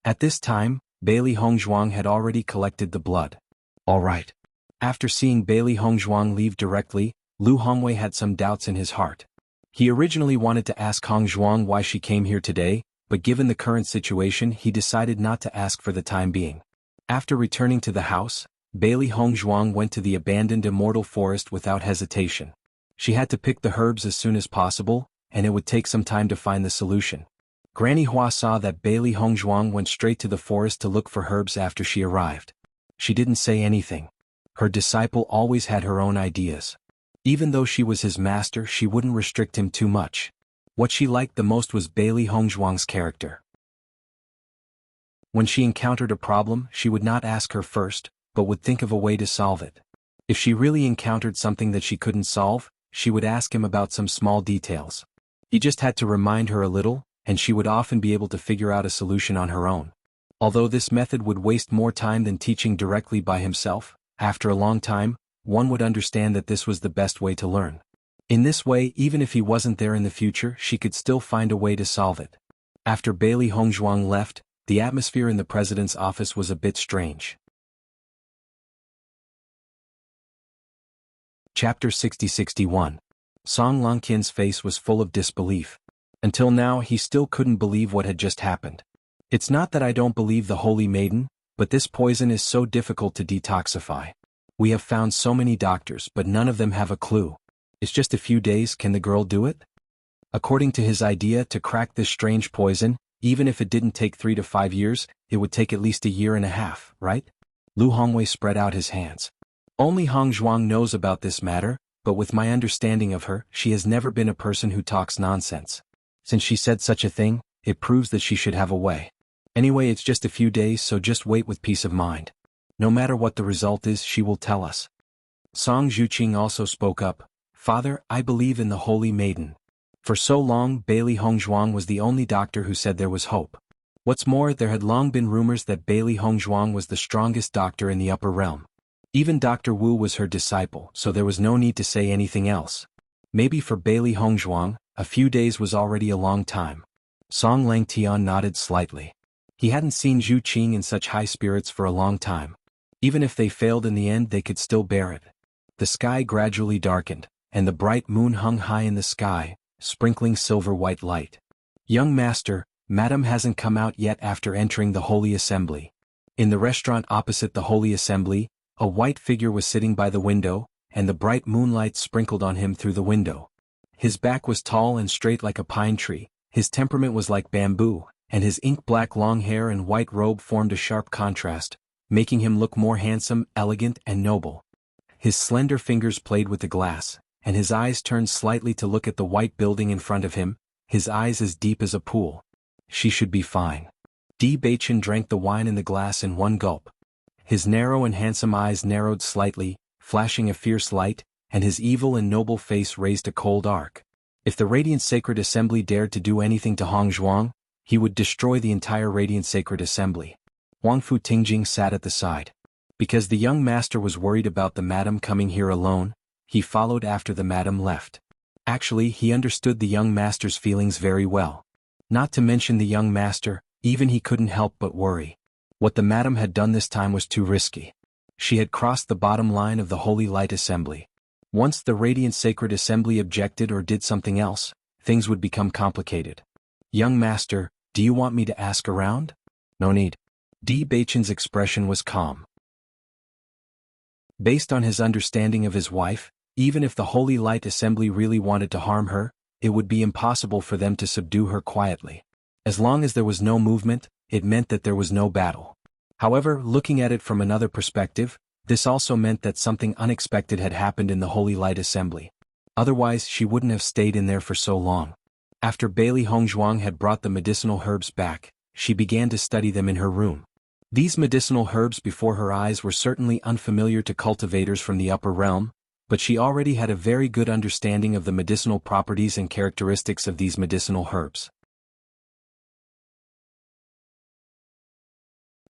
At this time, Bailey Hongzhuang had already collected the blood. All right. After seeing Bailey Hongzhuang leave directly, Lu Hongwei had some doubts in his heart. He originally wanted to ask Hongzhuang why she came here today, but given the current situation he decided not to ask for the time being. After returning to the house, Bailey Hongzhuang went to the abandoned immortal forest without hesitation. She had to pick the herbs as soon as possible, and it would take some time to find the solution. Granny Hua saw that Bailey Hongzhuang went straight to the forest to look for herbs after she arrived. She didn't say anything. Her disciple always had her own ideas. Even though she was his master, she wouldn't restrict him too much. What she liked the most was Bailey Hongzhuang's character. When she encountered a problem, she would not ask her first, but would think of a way to solve it. If she really encountered something that she couldn't solve, she would ask him about some small details. He just had to remind her a little, and she would often be able to figure out a solution on her own. Although this method would waste more time than teaching directly by himself, after a long time, one would understand that this was the best way to learn. In this way, even if he wasn't there in the future, she could still find a way to solve it. After Bailey Hongzhuang left, the atmosphere in the president's office was a bit strange. Chapter 60-61. Song Langtian's face was full of disbelief. Until now, he still couldn't believe what had just happened. It's not that I don't believe the Holy Maiden, but this poison is so difficult to detoxify. We have found so many doctors, but none of them have a clue. It's just a few days, can the girl do it? According to his idea to crack this strange poison, even if it didn't take 3 to 5 years, it would take at least a year and a half, right? Lu Hongwei spread out his hands. Only Hongzhuang knows about this matter, but with my understanding of her, she has never been a person who talks nonsense. Since she said such a thing, it proves that she should have a way. Anyway, it's just a few days, so just wait with peace of mind. No matter what the result is, she will tell us. Song Zhuqing also spoke up. Father, I believe in the Holy Maiden. For so long, Bailey Hongzhuang was the only doctor who said there was hope. What's more, there had long been rumors that Bailey Hongzhuang was the strongest doctor in the upper realm. Even Dr. Wu was her disciple, so there was no need to say anything else. Maybe for Bailey Hongzhuang, a few days was already a long time. Song Langtian nodded slightly. He hadn't seen Zhu Qing in such high spirits for a long time. Even if they failed in the end, they could still bear it. The sky gradually darkened, and the bright moon hung high in the sky, sprinkling silver-white light. Young master, Madam hasn't come out yet after entering the Holy Assembly. In the restaurant opposite the Holy Assembly, a white figure was sitting by the window, and the bright moonlight sprinkled on him through the window. His back was tall and straight like a pine tree, his temperament was like bamboo, and his ink-black long hair and white robe formed a sharp contrast, making him look more handsome, elegant, and noble. His slender fingers played with the glass, and his eyes turned slightly to look at the white building in front of him, his eyes as deep as a pool. She should be fine. Di Baichen drank the wine in the glass in one gulp. His narrow and handsome eyes narrowed slightly, flashing a fierce light, and his evil and noble face raised a cold arc. If the Radiant Sacred Assembly dared to do anything to Hong Zhuang, he would destroy the entire Radiant Sacred Assembly. Wang Fu Tingjing sat at the side. Because the young master was worried about the madam coming here alone, he followed after the madam left. Actually, he understood the young master's feelings very well. Not to mention the young master, even he couldn't help but worry. What the madam had done this time was too risky. She had crossed the bottom line of the Holy Light Assembly. Once the Radiant Sacred Assembly objected or did something else, things would become complicated. Young master, do you want me to ask around? No need. Di Baichen's expression was calm. Based on his understanding of his wife, even if the Holy Light Assembly really wanted to harm her, it would be impossible for them to subdue her quietly. As long as there was no movement, it meant that there was no battle. However, looking at it from another perspective, this also meant that something unexpected had happened in the Holy Light Assembly. Otherwise, she wouldn't have stayed in there for so long. After Bailey Hongzhuang had brought the medicinal herbs back, she began to study them in her room. These medicinal herbs before her eyes were certainly unfamiliar to cultivators from the upper realm, but she already had a very good understanding of the medicinal properties and characteristics of these medicinal herbs.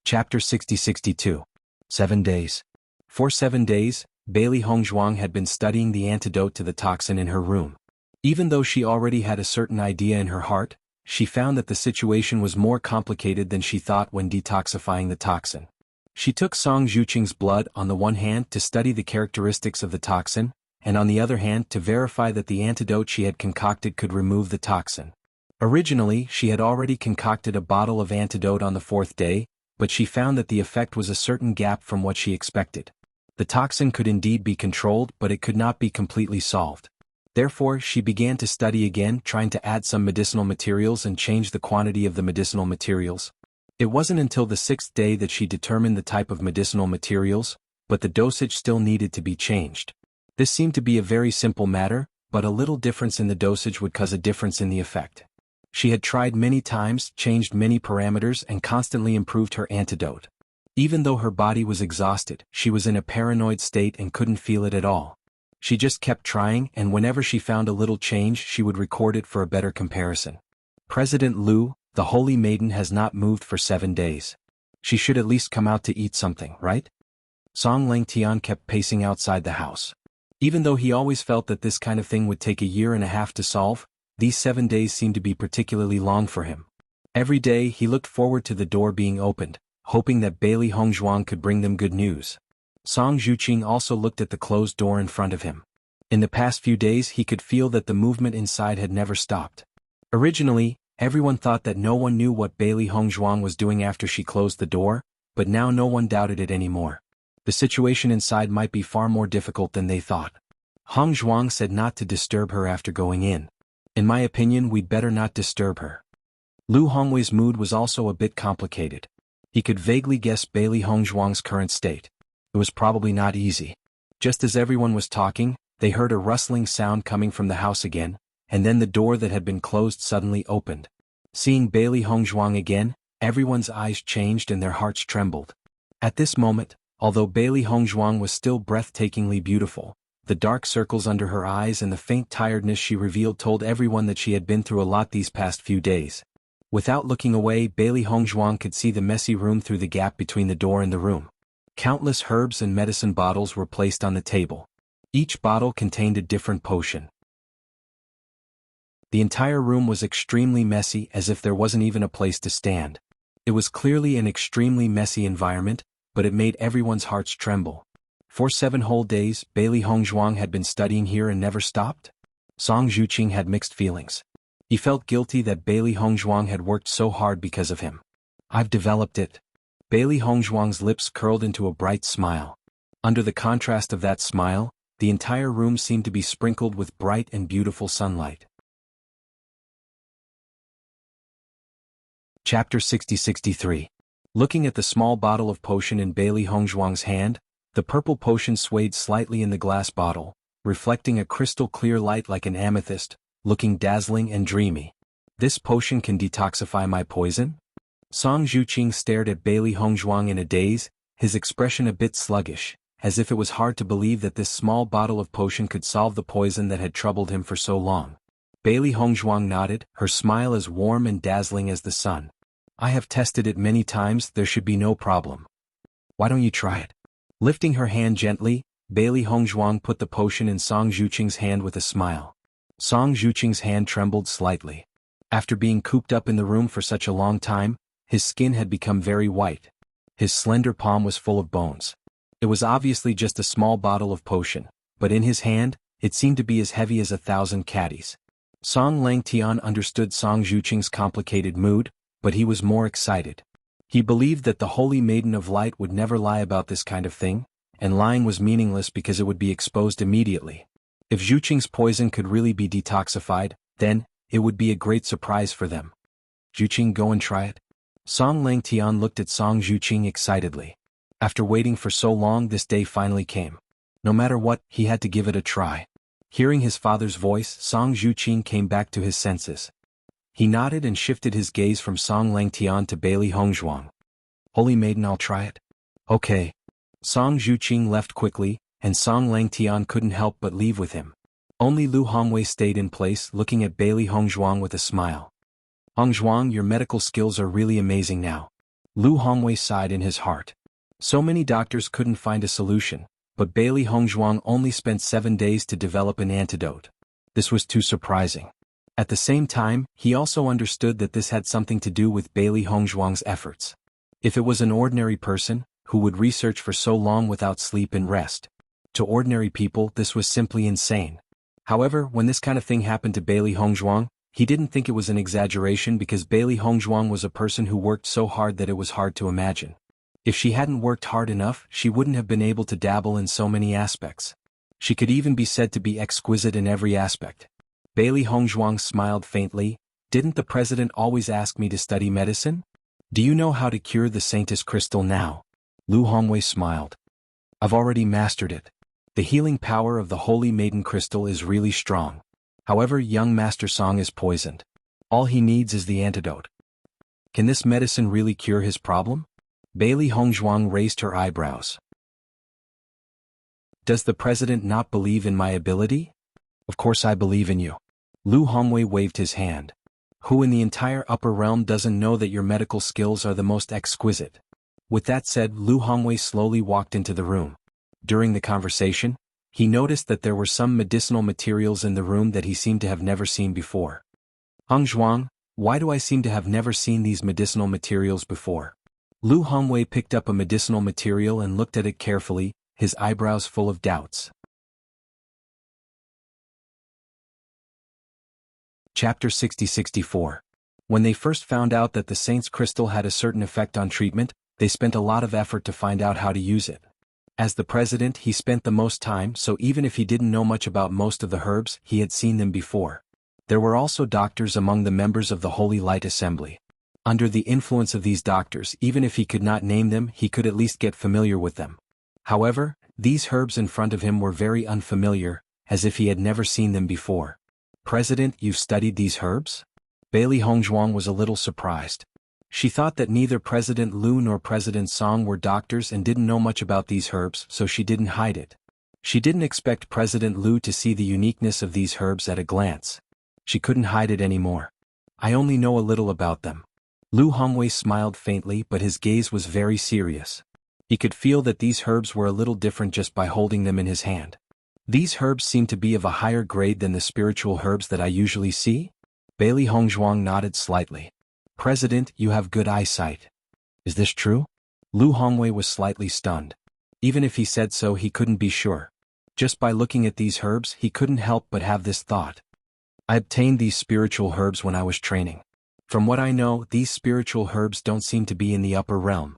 Chapter 60-62. 7 days. For 7 days, Bailey Hongzhuang had been studying the antidote to the toxin in her room. Even though she already had a certain idea in her heart, she found that the situation was more complicated than she thought when detoxifying the toxin. She took Song Zhuqing's blood on the one hand to study the characteristics of the toxin, and on the other hand to verify that the antidote she had concocted could remove the toxin. Originally, she had already concocted a bottle of antidote on the 4th day, but she found that the effect was a certain gap from what she expected. The toxin could indeed be controlled, but it could not be completely solved. Therefore, she began to study again, trying to add some medicinal materials and change the quantity of the medicinal materials. It wasn't until the 6th day that she determined the type of medicinal materials, but the dosage still needed to be changed. This seemed to be a very simple matter, but a little difference in the dosage would cause a difference in the effect. She had tried many times, changed many parameters, and constantly improved her antidote. Even though her body was exhausted, she was in a paranoid state and couldn't feel it at all. She just kept trying, and whenever she found a little change, she would record it for a better comparison. President Liu, the Holy Maiden, has not moved for 7 days. She should at least come out to eat something, right? Song Langtian kept pacing outside the house. Even though he always felt that this kind of thing would take a year and a half to solve, these 7 days seemed to be particularly long for him. Every day he looked forward to the door being opened, hoping that Bailey Hongzhuang could bring them good news. Song Zhuqing also looked at the closed door in front of him. In the past few days he could feel that the movement inside had never stopped. Originally, everyone thought that no one knew what Bailey Hongzhuang was doing after she closed the door, but now no one doubted it anymore. The situation inside might be far more difficult than they thought. Hongzhuang said not to disturb her after going in. In my opinion, we'd better not disturb her. Lu Hongwei's mood was also a bit complicated. He could vaguely guess Bailey Hongzhuang's current state. It was probably not easy. Just as everyone was talking, they heard a rustling sound coming from the house again, and then the door that had been closed suddenly opened. Seeing Bailey Hongzhuang again, everyone's eyes changed and their hearts trembled. At this moment, although Bailey Hongzhuang was still breathtakingly beautiful, the dark circles under her eyes and the faint tiredness she revealed told everyone that she had been through a lot these past few days. Without looking away, Bailey Hongzhuang could see the messy room through the gap between the door and the room. Countless herbs and medicine bottles were placed on the table. Each bottle contained a different potion. The entire room was extremely messy, as if there wasn't even a place to stand. It was clearly an extremely messy environment, but it made everyone's hearts tremble. For 7 whole days, Bailey Hongzhuang had been studying here and never stopped? Song Zhuqing had mixed feelings. He felt guilty that Bailey Hongzhuang had worked so hard because of him. I've developed it. Bailey Hongzhuang's lips curled into a bright smile. Under the contrast of that smile, the entire room seemed to be sprinkled with bright and beautiful sunlight. Chapter 60-63. Looking at the small bottle of potion in Bailey Hongzhuang's hand, the purple potion swayed slightly in the glass bottle, reflecting a crystal-clear light like an amethyst, looking dazzling and dreamy. This potion can detoxify my poison? Song Zhuqing stared at Bailey Hongzhuang in a daze, his expression a bit sluggish, as if it was hard to believe that this small bottle of potion could solve the poison that had troubled him for so long. Bailey Hongzhuang nodded, her smile as warm and dazzling as the sun. I have tested it many times, there should be no problem. Why don't you try it? Lifting her hand gently, Bailey Hongzhuang put the potion in Song Zhuqing's hand with a smile. Song Zhuqing's hand trembled slightly. After being cooped up in the room for such a long time, his skin had become very white. His slender palm was full of bones. It was obviously just a small bottle of potion, but in his hand, it seemed to be as heavy as 1,000 caddies. Song Langtian understood Song Zhuqing's complicated mood, but he was more excited. He believed that the Holy Maiden of Light would never lie about this kind of thing, and lying was meaningless because it would be exposed immediately. If Zhuqing's poison could really be detoxified, then, it would be a great surprise for them. Zhuqing, go and try it. Song Langtian looked at Song Zhuqing excitedly. After waiting for so long, this day finally came. No matter what, he had to give it a try. Hearing his father's voice, Song Zhuqing came back to his senses. He nodded and shifted his gaze from Song Langtian to Bailey Hongzhuang. Holy Maiden, I'll try it. Okay. Song Zhuqing left quickly, and Song Langtian couldn't help but leave with him. Only Lu Hongwei stayed in place, looking at Bailey Hongzhuang with a smile. Hongzhuang, your medical skills are really amazing now. Lu Hongwei sighed in his heart. So many doctors couldn't find a solution, but Bailey Hongzhuang only spent 7 days to develop an antidote. This was too surprising. At the same time, he also understood that this had something to do with Bailey Hongzhuang's efforts. If it was an ordinary person, who would research for so long without sleep and rest? To ordinary people, this was simply insane. However, when this kind of thing happened to Bailey Hongzhuang, he didn't think it was an exaggeration because Bailey Hongzhuang was a person who worked so hard that it was hard to imagine. If she hadn't worked hard enough, she wouldn't have been able to dabble in so many aspects. She could even be said to be exquisite in every aspect. Bailey Hongzhuang smiled faintly. Didn't the president always ask me to study medicine? Do you know how to cure the Saintess crystal now? Lu Hongwei smiled. I've already mastered it. The healing power of the Holy Maiden crystal is really strong. However, young Master Song is poisoned. All he needs is the antidote. Can this medicine really cure his problem? Bailey Hongzhuang raised her eyebrows. Does the president not believe in my ability? Of course I believe in you. Lu Hongwei waved his hand. Who in the entire upper realm doesn't know that your medical skills are the most exquisite? With that said, Lu Hongwei slowly walked into the room. During the conversation, he noticed that there were some medicinal materials in the room that he seemed to have never seen before. Hongzhuang, why do I seem to have never seen these medicinal materials before? Lu Hongwei picked up a medicinal material and looked at it carefully, his eyebrows full of doubts. Chapter 60-64. When they first found out that the Saint's crystal had a certain effect on treatment, they spent a lot of effort to find out how to use it. As the president, he spent the most time, so even if he didn't know much about most of the herbs, he had seen them before. There were also doctors among the members of the Holy Light Assembly. Under the influence of these doctors, even if he could not name them, he could at least get familiar with them. However, these herbs in front of him were very unfamiliar, as if he had never seen them before. President, you've studied these herbs? Bailey Hongzhuang was a little surprised. She thought that neither President Lu nor President Song were doctors and didn't know much about these herbs, so she didn't hide it. She didn't expect President Lu to see the uniqueness of these herbs at a glance. She couldn't hide it anymore. I only know a little about them. Lu Hongwei smiled faintly, but his gaze was very serious. He could feel that these herbs were a little different just by holding them in his hand. These herbs seem to be of a higher grade than the spiritual herbs that I usually see? Bailey Hongzhuang nodded slightly. President, you have good eyesight. Is this true? Lu Hongwei was slightly stunned. Even if he said so, he couldn't be sure. Just by looking at these herbs, he couldn't help but have this thought. I obtained these spiritual herbs when I was training. From what I know, these spiritual herbs don't seem to be in the upper realm.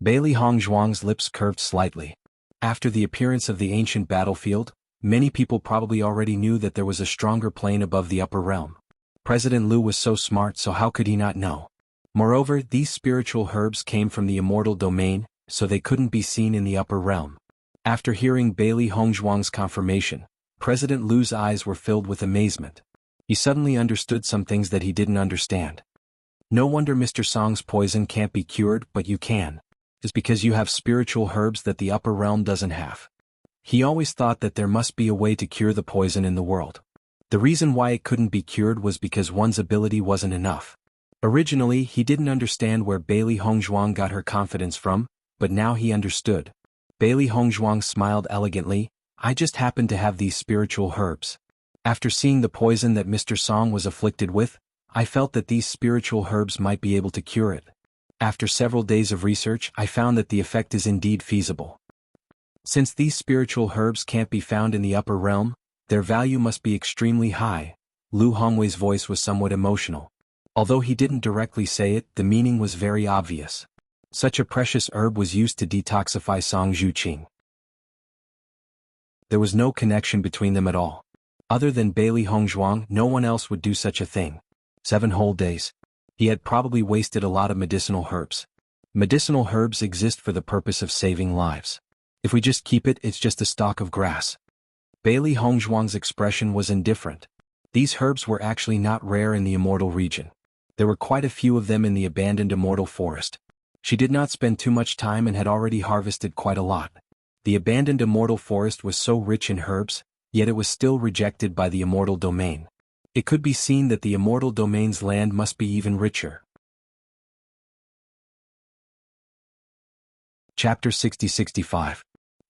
Bailey Hongzhuang's lips curved slightly. After the appearance of the ancient battlefield, many people probably already knew that there was a stronger plane above the upper realm. President Liu was so smart, so how could he not know? Moreover, these spiritual herbs came from the immortal domain, so they couldn't be seen in the upper realm. After hearing Bailey Hongzhuang's confirmation, President Liu's eyes were filled with amazement. He suddenly understood some things that he didn't understand. No wonder Mr. Song's poison can't be cured, but you can. It's because you have spiritual herbs that the upper realm doesn't have. He always thought that there must be a way to cure the poison in the world. The reason why it couldn't be cured was because one's ability wasn't enough. Originally, he didn't understand where Bailey Hongzhuang got her confidence from, but now he understood. Bailey Hongzhuang smiled elegantly. I just happen to have these spiritual herbs. After seeing the poison that Mr. Song was afflicted with, I felt that these spiritual herbs might be able to cure it. After several days of research, I found that the effect is indeed feasible. Since these spiritual herbs can't be found in the upper realm, their value must be extremely high. Liu Hongwei's voice was somewhat emotional. Although he didn't directly say it, the meaning was very obvious. Such a precious herb was used to detoxify Song Zhuqing. There was no connection between them at all. Other than Bailey Hongzhuang, no one else would do such a thing. 7 whole days. He had probably wasted a lot of medicinal herbs. Medicinal herbs exist for the purpose of saving lives. If we just keep it, it's just a stalk of grass. Bailey Hongzhuang's expression was indifferent. These herbs were actually not rare in the immortal region. There were quite a few of them in the abandoned immortal forest. She did not spend too much time and had already harvested quite a lot. The abandoned immortal forest was so rich in herbs, yet it was still rejected by the immortal domain. It could be seen that the immortal domain's land must be even richer. Chapter 60-65.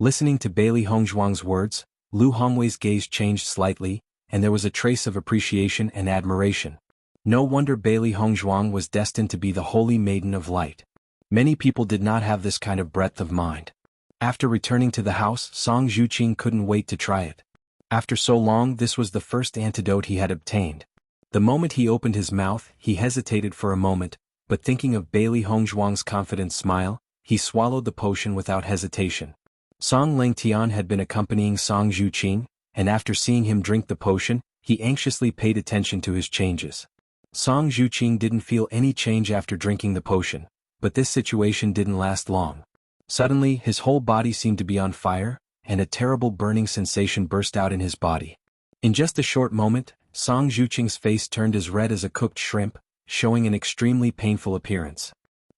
Listening to Bailey Hongzhuang's words, Liu Hongwei's gaze changed slightly, and there was a trace of appreciation and admiration. No wonder Bailey Hongzhuang was destined to be the holy maiden of light. Many people did not have this kind of breadth of mind. After returning to the house, Song Zhuqing couldn't wait to try it. After so long, this was the first antidote he had obtained. The moment he opened his mouth, he hesitated for a moment, but thinking of Bailey Hongzhuang's confident smile, he swallowed the potion without hesitation. Song Langtian had been accompanying Song Zhuqing, and after seeing him drink the potion, he anxiously paid attention to his changes. Song Zhuqing didn't feel any change after drinking the potion, but this situation didn't last long. Suddenly, his whole body seemed to be on fire, and a terrible burning sensation burst out in his body. In just a short moment, Song Zhuqing's face turned as red as a cooked shrimp, showing an extremely painful appearance.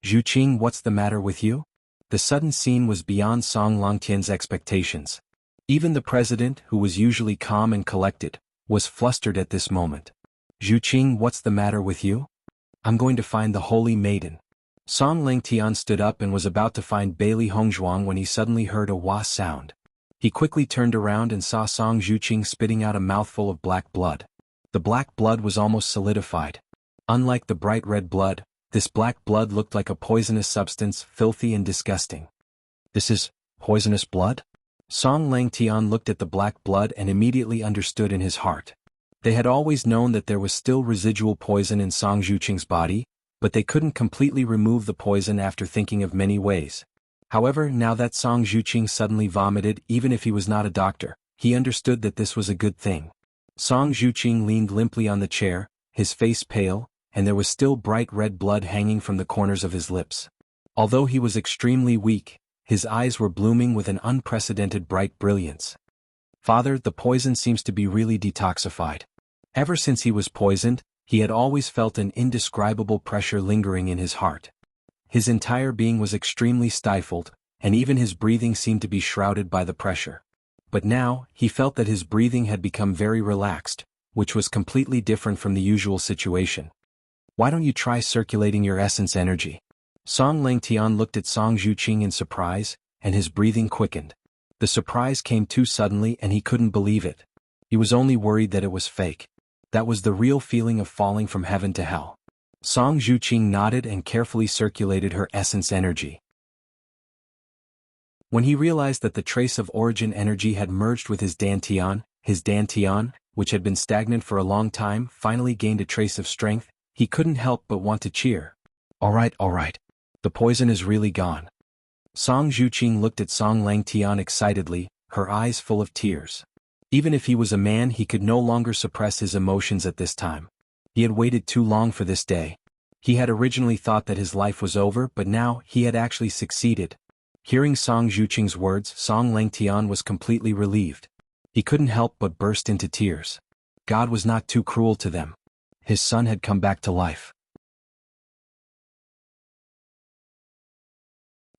Zhuqing, what's the matter with you? The sudden scene was beyond Song Langtian's expectations. Even the president, who was usually calm and collected, was flustered at this moment. Zhuqing, what's the matter with you? I'm going to find the holy maiden. Song Langtian stood up and was about to find Bailey Hongzhuang when he suddenly heard a wah sound. He quickly turned around and saw Song Zhuqing spitting out a mouthful of black blood. The black blood was almost solidified. Unlike the bright red blood, this black blood looked like a poisonous substance, filthy and disgusting. This is poisonous blood? Song Langtian looked at the black blood and immediately understood in his heart. They had always known that there was still residual poison in Song Zhuqing's body, but they couldn't completely remove the poison after thinking of many ways. However, now that Song Zhuqing suddenly vomited, even if he was not a doctor, he understood that this was a good thing. Song Zhuqing leaned limply on the chair, his face pale, and there was still bright red blood hanging from the corners of his lips. Although he was extremely weak, his eyes were blooming with an unprecedented bright brilliance. Father, the poison seems to be really detoxified. Ever since he was poisoned, he had always felt an indescribable pressure lingering in his heart. His entire being was extremely stifled, and even his breathing seemed to be shrouded by the pressure. But now, he felt that his breathing had become very relaxed, which was completely different from the usual situation. Why don't you try circulating your essence energy? Song Langtian looked at Song Zhuqing in surprise, and his breathing quickened. The surprise came too suddenly and he couldn't believe it. He was only worried that it was fake. That was the real feeling of falling from heaven to hell. Song Zhuqing nodded and carefully circulated her essence energy. When he realized that the trace of origin energy had merged with his dantian, which had been stagnant for a long time, finally gained a trace of strength, he couldn't help but want to cheer. All right. The poison is really gone. Song Zhuqing looked at Song Langtian excitedly, her eyes full of tears. Even if he was a man, he could no longer suppress his emotions at this time. He had waited too long for this day. He had originally thought that his life was over, but now he had actually succeeded. Hearing Song Zhuqing's words, Song Langtian was completely relieved. He couldn't help but burst into tears. God was not too cruel to them. His son had come back to life.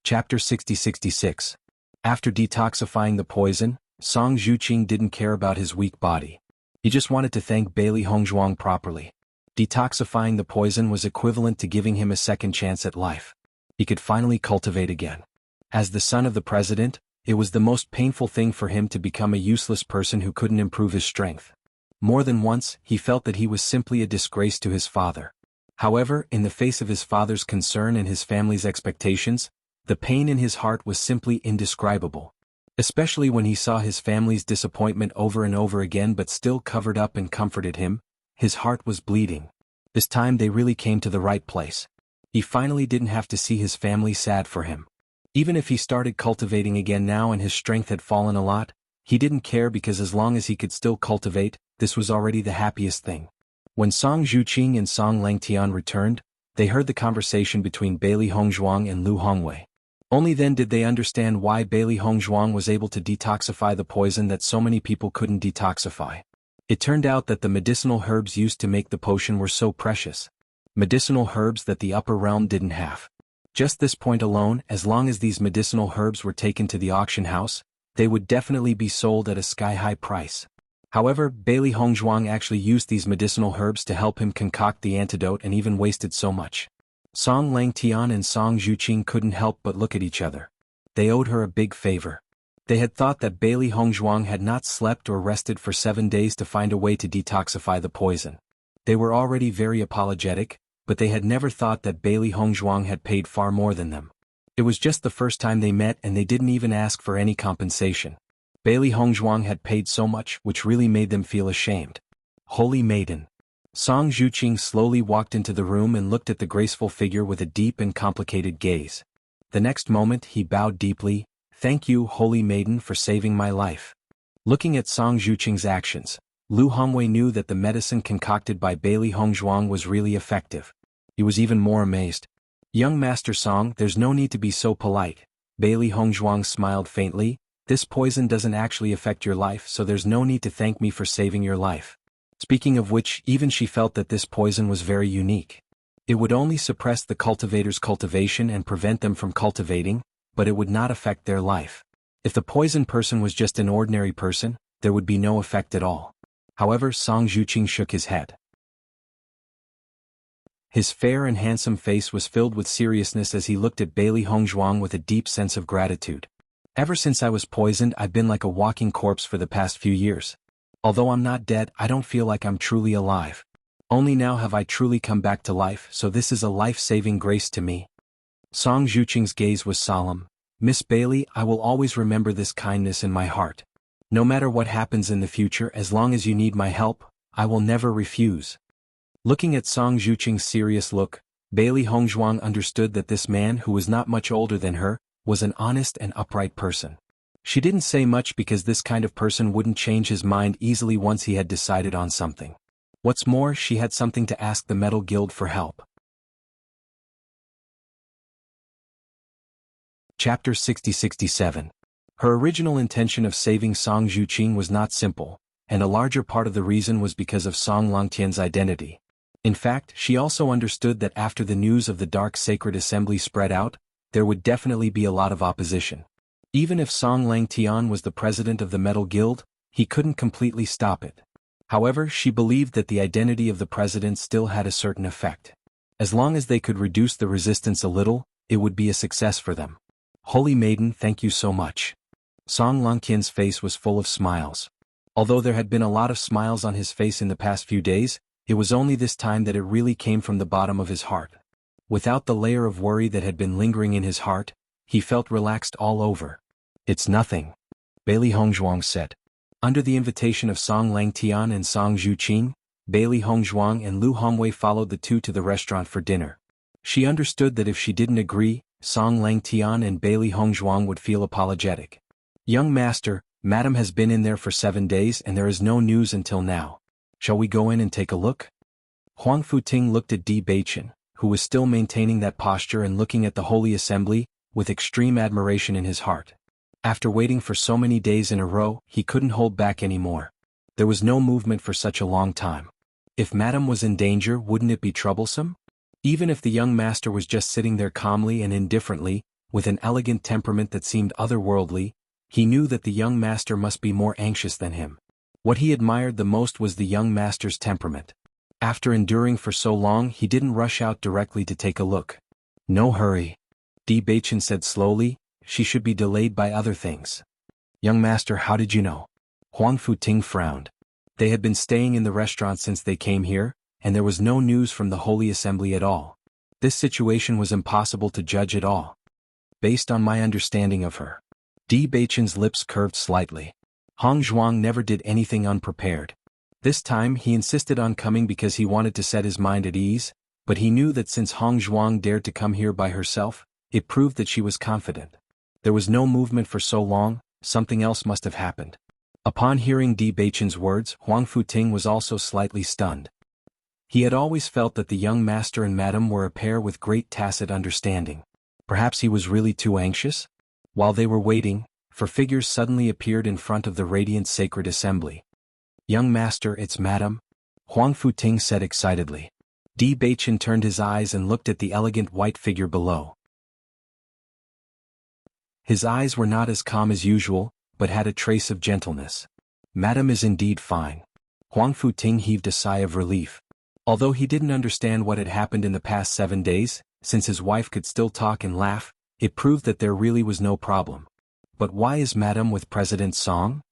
Chapter 60-66. After detoxifying the poison, Song Zhuqing didn't care about his weak body. He just wanted to thank Bailey Hongzhuang properly. Detoxifying the poison was equivalent to giving him a second chance at life. He could finally cultivate again. As the son of the president, it was the most painful thing for him to become a useless person who couldn't improve his strength. More than once, he felt that he was simply a disgrace to his father. However, in the face of his father's concern and his family's expectations, the pain in his heart was simply indescribable. Especially when he saw his family's disappointment over and over again but still covered up and comforted him, his heart was bleeding. This time they really came to the right place. He finally didn't have to see his family sad for him. Even if he started cultivating again now and his strength had fallen a lot, he didn't care because as long as he could still cultivate, this was already the happiest thing. When Song Zhuqing and Song Langtian returned, they heard the conversation between Bailey Hongzhuang and Lu Hongwei. Only then did they understand why Bailey Hongzhuang was able to detoxify the poison that so many people couldn't detoxify. It turned out that the medicinal herbs used to make the potion were so precious. Medicinal herbs that the upper realm didn't have. Just this point alone, as long as these medicinal herbs were taken to the auction house, they would definitely be sold at a sky-high price. However, Bailey Hongzhuang actually used these medicinal herbs to help him concoct the antidote and even wasted so much. Song Langtian and Song Zhuqing couldn't help but look at each other. They owed her a big favor. They had thought that Bailey Hongzhuang had not slept or rested for 7 days to find a way to detoxify the poison. They were already very apologetic, but they had never thought that Bailey Hongzhuang had paid far more than them. It was just the first time they met and they didn't even ask for any compensation. Bailey Hongzhuang had paid so much, which really made them feel ashamed. Holy Maiden. Song Zhuqing slowly walked into the room and looked at the graceful figure with a deep and complicated gaze. The next moment he bowed deeply, "Thank you, Holy Maiden, for saving my life." Looking at Song Zhuqing's actions, Lu Hongwei knew that the medicine concocted by Bailey Hongzhuang was really effective. He was even more amazed. "Young Master Song, there's no need to be so polite." Bailey Hongzhuang smiled faintly. "This poison doesn't actually affect your life, so there's no need to thank me for saving your life." Speaking of which, even she felt that this poison was very unique. It would only suppress the cultivator's cultivation and prevent them from cultivating, but it would not affect their life. If the poisoned person was just an ordinary person, there would be no effect at all. However, Song Zhuqing shook his head. His fair and handsome face was filled with seriousness as he looked at Bailey Hongzhuang with a deep sense of gratitude. "Ever since I was poisoned, I've been like a walking corpse for the past few years. Although I'm not dead, I don't feel like I'm truly alive. Only now have I truly come back to life, so this is a life-saving grace to me." Song Zhuqing's gaze was solemn. "Miss Bailey, I will always remember this kindness in my heart. No matter what happens in the future, as long as you need my help, I will never refuse." Looking at Song Zhuqing's serious look, Bailey Hongzhuang understood that this man, who was not much older than her, was an honest and upright person. She didn't say much because this kind of person wouldn't change his mind easily once he had decided on something. What's more, she had something to ask the Metal Guild for help. Chapter 60-67. Her original intention of saving Song Zhuqing was not simple, and a larger part of the reason was because of Song Langtian's identity. In fact, she also understood that after the news of the Dark Sacred Assembly spread out, there would definitely be a lot of opposition. Even if Song Langtian was the president of the Metal Guild, he couldn't completely stop it. However, she believed that the identity of the president still had a certain effect. As long as they could reduce the resistance a little, it would be a success for them. "Holy Maiden, thank you so much." Song Langtian's face was full of smiles. Although there had been a lot of smiles on his face in the past few days, it was only this time that it really came from the bottom of his heart. Without the layer of worry that had been lingering in his heart, he felt relaxed all over. "It's nothing," Bailey Hongzhuang said. Under the invitation of Song Langtian and Song Zhuqing, Bailey Hongzhuang and Lu Hongwei followed the two to the restaurant for dinner. She understood that if she didn't agree, Song Langtian and Bailey Hongzhuang would feel apologetic. Young master, madam has been in there for 7 days and there is no news until now. Shall we go in and take a look? Huang Futing looked at Di Beichen, who was still maintaining that posture and looking at the holy assembly, with extreme admiration in his heart. After waiting for so many days in a row, he couldn't hold back anymore. There was no movement for such a long time. If madam was in danger, wouldn't it be troublesome? Even if the young master was just sitting there calmly and indifferently, with an elegant temperament that seemed otherworldly, he knew that the young master must be more anxious than him. What he admired the most was the young master's temperament. After enduring for so long, he didn't rush out directly to take a look. No hurry. Di Beichen said slowly, she should be delayed by other things. Young master, how did you know? Huang Futing frowned. They had been staying in the restaurant since they came here, and there was no news from the Holy Assembly at all. This situation was impossible to judge at all. Based on my understanding of her. Di Beichen's lips curved slightly. Hongzhuang never did anything unprepared. This time he insisted on coming because he wanted to set his mind at ease, but he knew that since Hongzhuang dared to come here by herself, it proved that she was confident. There was no movement for so long, something else must have happened. Upon hearing Di Beichen's words, Huang Futing was also slightly stunned. He had always felt that the young master and madam were a pair with great tacit understanding. Perhaps he was really too anxious? While they were waiting, four figures suddenly appeared in front of the radiant sacred assembly. Young master, it's madam, Huang Futing said excitedly. Di Beichen turned his eyes and looked at the elegant white figure below. His eyes were not as calm as usual, but had a trace of gentleness. Madam is indeed fine. Huang Futing heaved a sigh of relief. Although he didn't understand what had happened in the past 7 days, since his wife could still talk and laugh, it proved that there really was no problem. But why is madam with President Song?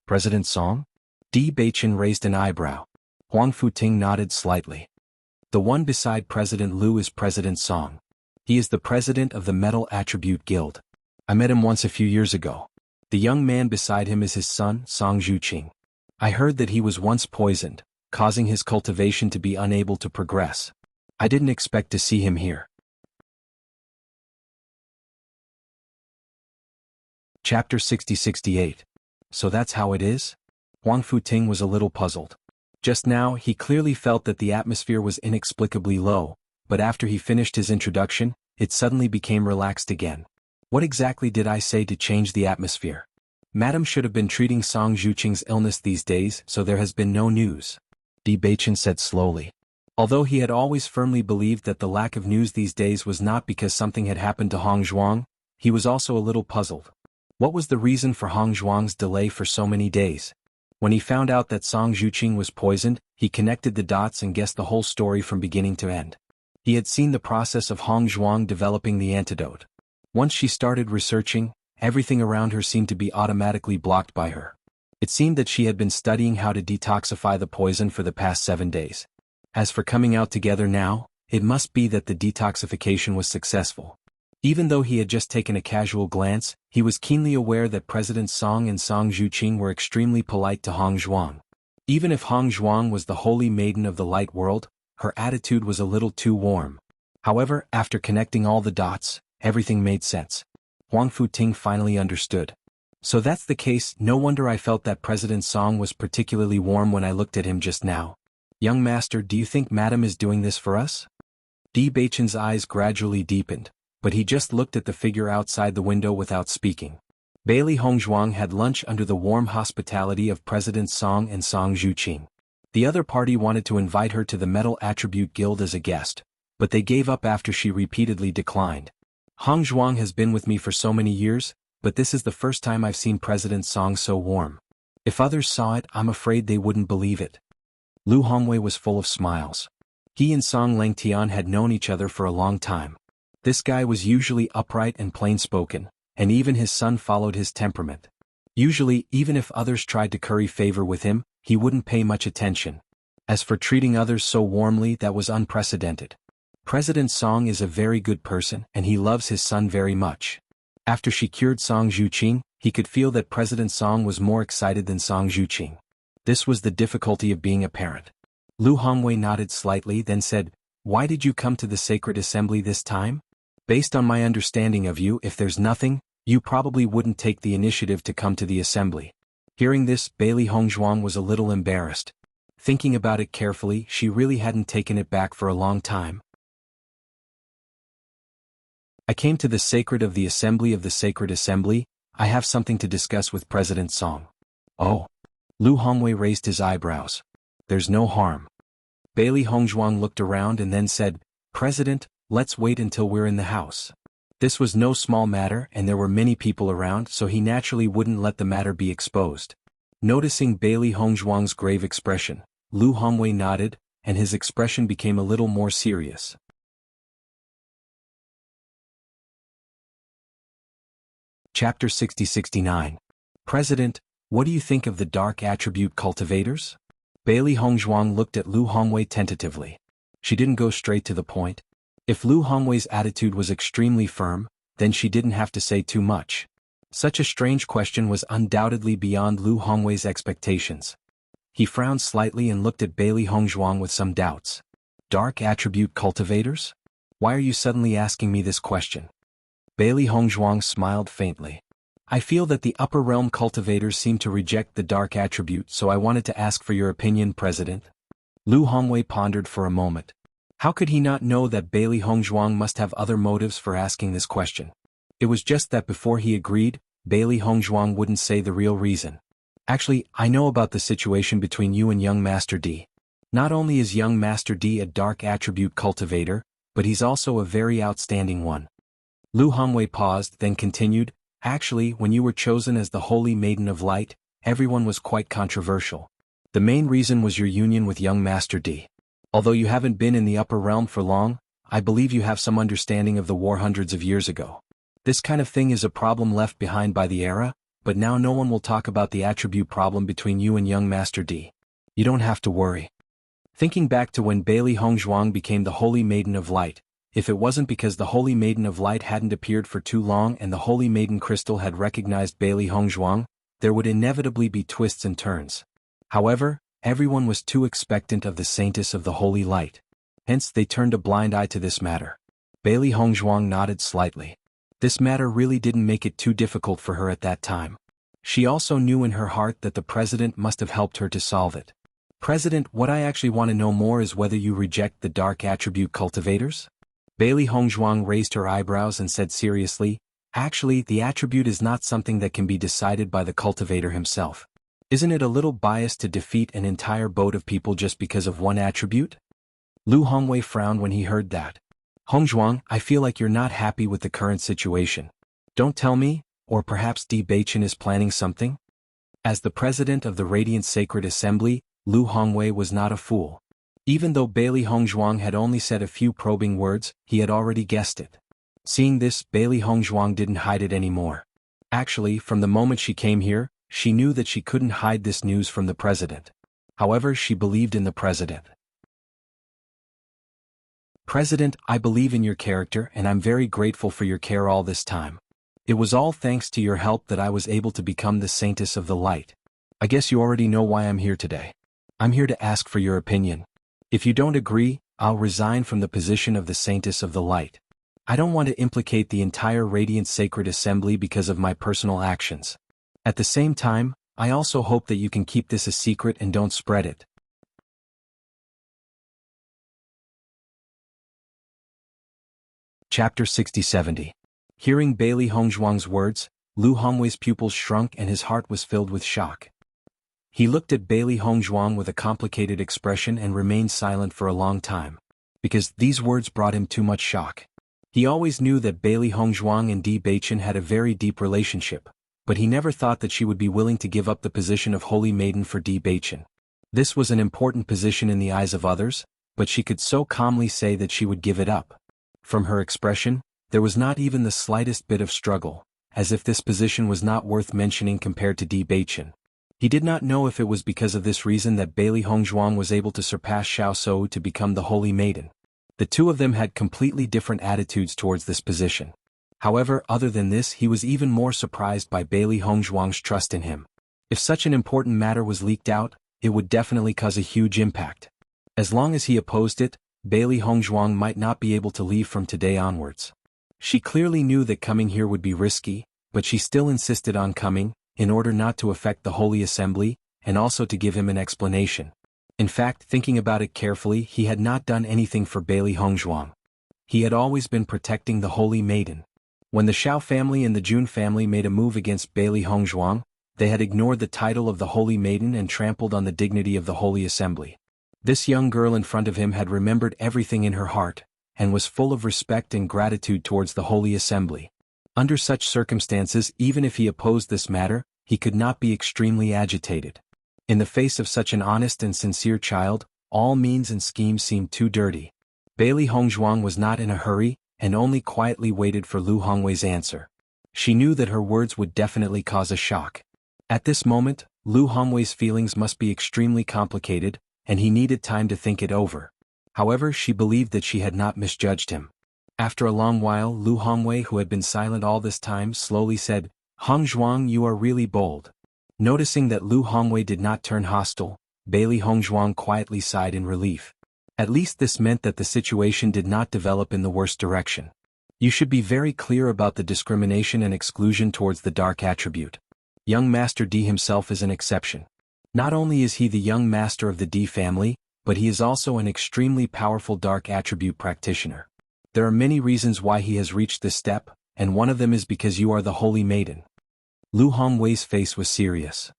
President Song? Di Beichen raised an eyebrow. Huang Futing nodded slightly. The one beside President Liu is President Song. He is the president of the Metal Attribute Guild. I met him once a few years ago. The young man beside him is his son, Song Zhuqing. I heard that he was once poisoned, causing his cultivation to be unable to progress. I didn't expect to see him here. Chapter 60-68. So that's how it is? Huang Futing was a little puzzled. Just now, he clearly felt that the atmosphere was inexplicably low, but after he finished his introduction, it suddenly became relaxed again. What exactly did I say to change the atmosphere? Madam should have been treating Song Zhuqing's illness these days, so there has been no news. Di Beichen said slowly. Although he had always firmly believed that the lack of news these days was not because something had happened to Hongzhuang, he was also a little puzzled. What was the reason for Hongzhuang's delay for so many days? When he found out that Song Zhuqing was poisoned, he connected the dots and guessed the whole story from beginning to end. He had seen the process of Hongzhuang developing the antidote. Once she started researching, everything around her seemed to be automatically blocked by her. It seemed that she had been studying how to detoxify the poison for the past 7 days. As for coming out together now, it must be that the detoxification was successful. Even though he had just taken a casual glance, he was keenly aware that President Song and Song Zhuqing were extremely polite to Hongzhuang. Even if Hongzhuang was the holy maiden of the light world, her attitude was a little too warm. However, after connecting all the dots, everything made sense. Huang Futing finally understood. So that's the case, no wonder I felt that President Song was particularly warm when I looked at him just now. Young master, do you think madam is doing this for us? Di Beichen's eyes gradually deepened, but he just looked at the figure outside the window without speaking. Bailey Hongzhuang had lunch under the warm hospitality of President Song and Song Zhuqing. The other party wanted to invite her to the Metal Attribute Guild as a guest, but they gave up after she repeatedly declined. Hongzhuang has been with me for so many years, but this is the first time I've seen President Song so warm. If others saw it, I'm afraid they wouldn't believe it. Lu Hongwei was full of smiles. He and Song Langtian had known each other for a long time. This guy was usually upright and plain-spoken, and even his son followed his temperament. Usually, even if others tried to curry favor with him, he wouldn't pay much attention. As for treating others so warmly, that was unprecedented. President Song is a very good person and he loves his son very much. After she cured Song Zhuqing, he could feel that President Song was more excited than Song Zhuqing. This was the difficulty of being a parent. Lu Hongwei nodded slightly then said, "Why did you come to the sacred assembly this time?" Based on my understanding of you, if there's nothing, you probably wouldn't take the initiative to come to the assembly. Hearing this, Bailey Hongzhuang was a little embarrassed. Thinking about it carefully, she really hadn't taken it back for a long time. I came to the sacred of the sacred assembly. I have something to discuss with President Song. Oh. Lu Hongwei raised his eyebrows. There's no harm. Bailey Hongzhuang looked around and then said, President, let's wait until we're in the house. This was no small matter and there were many people around, so he naturally wouldn't let the matter be exposed. Noticing Bailey Hongzhuang's grave expression, Lu Hongwei nodded, and his expression became a little more serious. Chapter 60-69. President, what do you think of the dark attribute cultivators? Bailey Hongzhuang looked at Lu Hongwei tentatively. She didn't go straight to the point. If Lu Hongwei's attitude was extremely firm, then she didn't have to say too much. Such a strange question was undoubtedly beyond Lu Hongwei's expectations. He frowned slightly and looked at Bailey Hongzhuang with some doubts. Dark attribute cultivators? Why are you suddenly asking me this question? Bailey Hongzhuang smiled faintly. I feel that the upper realm cultivators seem to reject the dark attribute, so I wanted to ask for your opinion, President. Lu Hongwei pondered for a moment. How could he not know that Bailey Hongzhuang must have other motives for asking this question? It was just that before he agreed, Bailey Hongzhuang wouldn't say the real reason. Actually, I know about the situation between you and young Master D. Not only is young Master D a dark attribute cultivator, but he's also a very outstanding one. Lu Hongwei paused, then continued, Actually, when you were chosen as the Holy Maiden of Light, everyone was quite controversial. The main reason was your union with young Master D. Although you haven't been in the upper realm for long, I believe you have some understanding of the war hundreds of years ago. This kind of thing is a problem left behind by the era, but now no one will talk about the attribute problem between you and young Master D. You don't have to worry. Thinking back to when Bailey Hongzhuang became the Holy Maiden of Light, if it wasn't because the Holy Maiden of Light hadn't appeared for too long and the Holy Maiden Crystal had recognized Bailey Hongzhuang, there would inevitably be twists and turns. However, everyone was too expectant of the saintess of the Holy Light. Hence they turned a blind eye to this matter. Bailey Hongzhuang nodded slightly. This matter really didn't make it too difficult for her at that time. She also knew in her heart that the president must have helped her to solve it. President, what I actually want to know more is whether you reject the dark attribute cultivators? Bailey Hongzhuang raised her eyebrows and said seriously, Actually, the attribute is not something that can be decided by the cultivator himself. Isn't it a little biased to defeat an entire boat of people just because of one attribute? Lu Hongwei frowned when he heard that. Hongzhuang, I feel like you're not happy with the current situation. Don't tell me, or perhaps Di Beichen is planning something? As the president of the Radiant Sacred Assembly, Lu Hongwei was not a fool. Even though Bailey Hongzhuang had only said a few probing words, he had already guessed it. Seeing this, Bailey Hongzhuang didn't hide it anymore. Actually, from the moment she came here, she knew that she couldn't hide this news from the president. However, she believed in the president. President, I believe in your character and I'm very grateful for your care all this time. It was all thanks to your help that I was able to become the Saintess of the Light. I guess you already know why I'm here today. I'm here to ask for your opinion. If you don't agree, I'll resign from the position of the Saintess of the Light. I don't want to implicate the entire Radiant Sacred Assembly because of my personal actions. At the same time, I also hope that you can keep this a secret and don't spread it. Chapter 60-70. Hearing Bailey Hongzhuang's words, Lu Hongwei's pupils shrunk and his heart was filled with shock. He looked at Bailey Hongzhuang with a complicated expression and remained silent for a long time. Because these words brought him too much shock. He always knew that Bailey Hongzhuang and Di Beichen had a very deep relationship, but he never thought that she would be willing to give up the position of Holy Maiden for Di Beichen. This was an important position in the eyes of others, but she could so calmly say that she would give it up. From her expression, there was not even the slightest bit of struggle, as if this position was not worth mentioning compared to Di Beichen. He did not know if it was because of this reason that Bailey Hongzhuang was able to surpass Xiao Shou to become the Holy Maiden. The two of them had completely different attitudes towards this position. However, other than this, he was even more surprised by Bailey Hongzhuang's trust in him. If such an important matter was leaked out, it would definitely cause a huge impact. As long as he opposed it, Bailey Hongzhuang might not be able to leave from today onwards. She clearly knew that coming here would be risky, but she still insisted on coming, in order not to affect the Holy Assembly, and also to give him an explanation. In fact, thinking about it carefully, he had not done anything for Bailey Hongzhuang. He had always been protecting the Holy Maiden. When the Xiao family and the Jun family made a move against Bailey Hongzhuang, they had ignored the title of the Holy Maiden and trampled on the dignity of the Holy Assembly. This young girl in front of him had remembered everything in her heart, and was full of respect and gratitude towards the Holy Assembly. Under such circumstances, even if he opposed this matter, he could not be extremely agitated. In the face of such an honest and sincere child, all means and schemes seemed too dirty. Bailey Hongzhuang was not in a hurry, and only quietly waited for Lu Hongwei's answer. She knew that her words would definitely cause a shock. At this moment, Lu Hongwei's feelings must be extremely complicated, and he needed time to think it over. However, she believed that she had not misjudged him. After a long while, Lu Hongwei, who had been silent all this time, slowly said, "Hongzhuang, you are really bold." Noticing that Lu Hongwei did not turn hostile, Bailey Hongzhuang quietly sighed in relief. At least this meant that the situation did not develop in the worst direction. You should be very clear about the discrimination and exclusion towards the dark attribute. Young Master D himself is an exception. Not only is he the young master of the D family, but he is also an extremely powerful dark attribute practitioner. There are many reasons why he has reached this step, and one of them is because you are the Holy Maiden. Lu Hongwei's face was serious.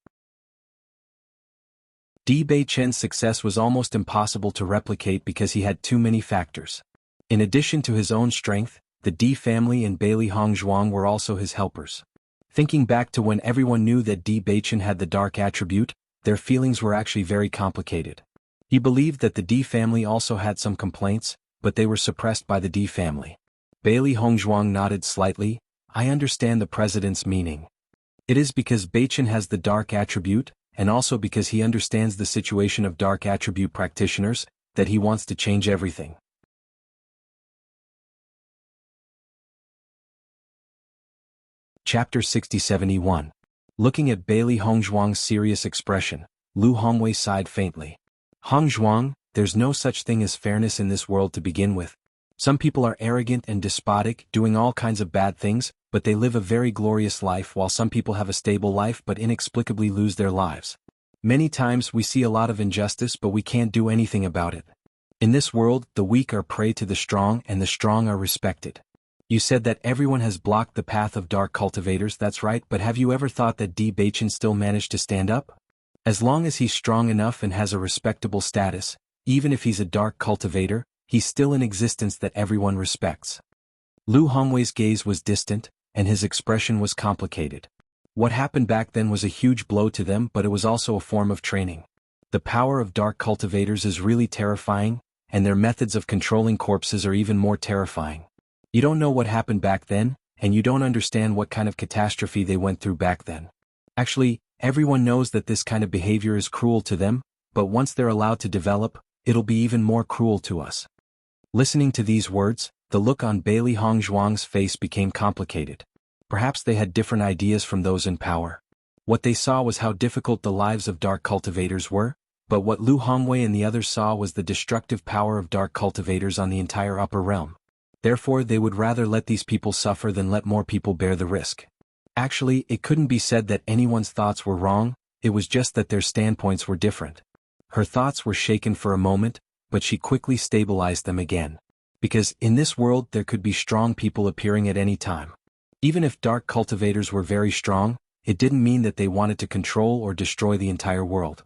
Di Beichen's success was almost impossible to replicate because he had too many factors. In addition to his own strength, the Di family and Bailey Hongzhuang were also his helpers. Thinking back to when everyone knew that Di Beichen had the dark attribute, their feelings were actually very complicated. He believed that the Di family also had some complaints, but they were suppressed by the Di family. Bailey Hongzhuang nodded slightly. "I understand the president's meaning. It is because Beichen has the dark attribute, and also because he understands the situation of dark attribute practitioners, that he wants to change everything." Chapter 6071. Looking at Bailey Hongzhuang's serious expression, Lu Hongwei sighed faintly. "Hongzhuang, there's no such thing as fairness in this world to begin with. Some people are arrogant and despotic, doing all kinds of bad things, but they live a very glorious life, while some people have a stable life but inexplicably lose their lives. Many times we see a lot of injustice, but we can't do anything about it. In this world, the weak are prey to the strong and the strong are respected. You said that everyone has blocked the path of dark cultivators, that's right, but have you ever thought that Di Beichen still managed to stand up? As long as he's strong enough and has a respectable status, even if he's a dark cultivator, he's still in existence that everyone respects." Lu Hongwei's gaze was distant, and his expression was complicated. What happened back then was a huge blow to them, but it was also a form of training. The power of dark cultivators is really terrifying, and their methods of controlling corpses are even more terrifying. You don't know what happened back then, and you don't understand what kind of catastrophe they went through back then. Actually, everyone knows that this kind of behavior is cruel to them, but once they're allowed to develop, it'll be even more cruel to us. Listening to these words, the look on Bailey Hongzhuang's face became complicated. Perhaps they had different ideas from those in power. What they saw was how difficult the lives of dark cultivators were, but what Lu Hongwei and the others saw was the destructive power of dark cultivators on the entire upper realm. Therefore, they would rather let these people suffer than let more people bear the risk. Actually, it couldn't be said that anyone's thoughts were wrong, it was just that their standpoints were different. Her thoughts were shaken for a moment, but she quickly stabilized them again. Because, in this world, there could be strong people appearing at any time. Even if dark cultivators were very strong, it didn't mean that they wanted to control or destroy the entire world.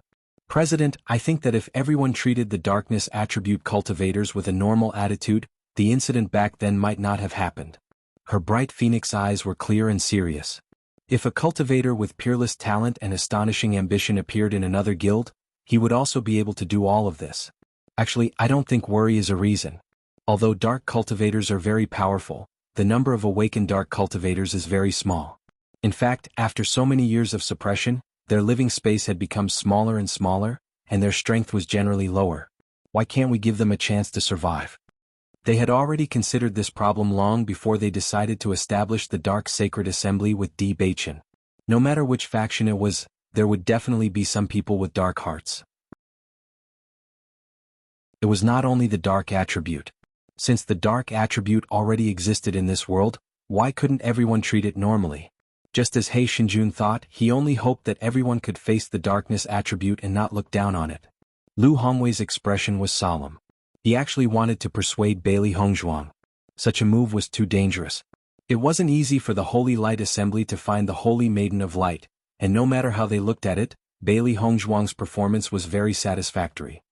"President, I think that if everyone treated the darkness attribute cultivators with a normal attitude, the incident back then might not have happened." Her bright phoenix eyes were clear and serious. If a cultivator with peerless talent and astonishing ambition appeared in another guild, he would also be able to do all of this. Actually, I don't think worry is a reason. Although dark cultivators are very powerful, the number of awakened dark cultivators is very small. In fact, after so many years of suppression, their living space had become smaller and smaller, and their strength was generally lower. Why can't we give them a chance to survive? They had already considered this problem long before they decided to establish the Dark Sacred Assembly with Di Beichen. No matter which faction it was, there would definitely be some people with dark hearts. It was not only the dark attribute. Since the dark attribute already existed in this world, why couldn't everyone treat it normally? Just as He Shinjun thought, he only hoped that everyone could face the darkness attribute and not look down on it. Lu Hongwei's expression was solemn. He actually wanted to persuade Bailey Hongzhuang. Such a move was too dangerous. It wasn't easy for the Holy Light Assembly to find the Holy Maiden of Light, and no matter how they looked at it, Bailey Hongzhuang's performance was very satisfactory.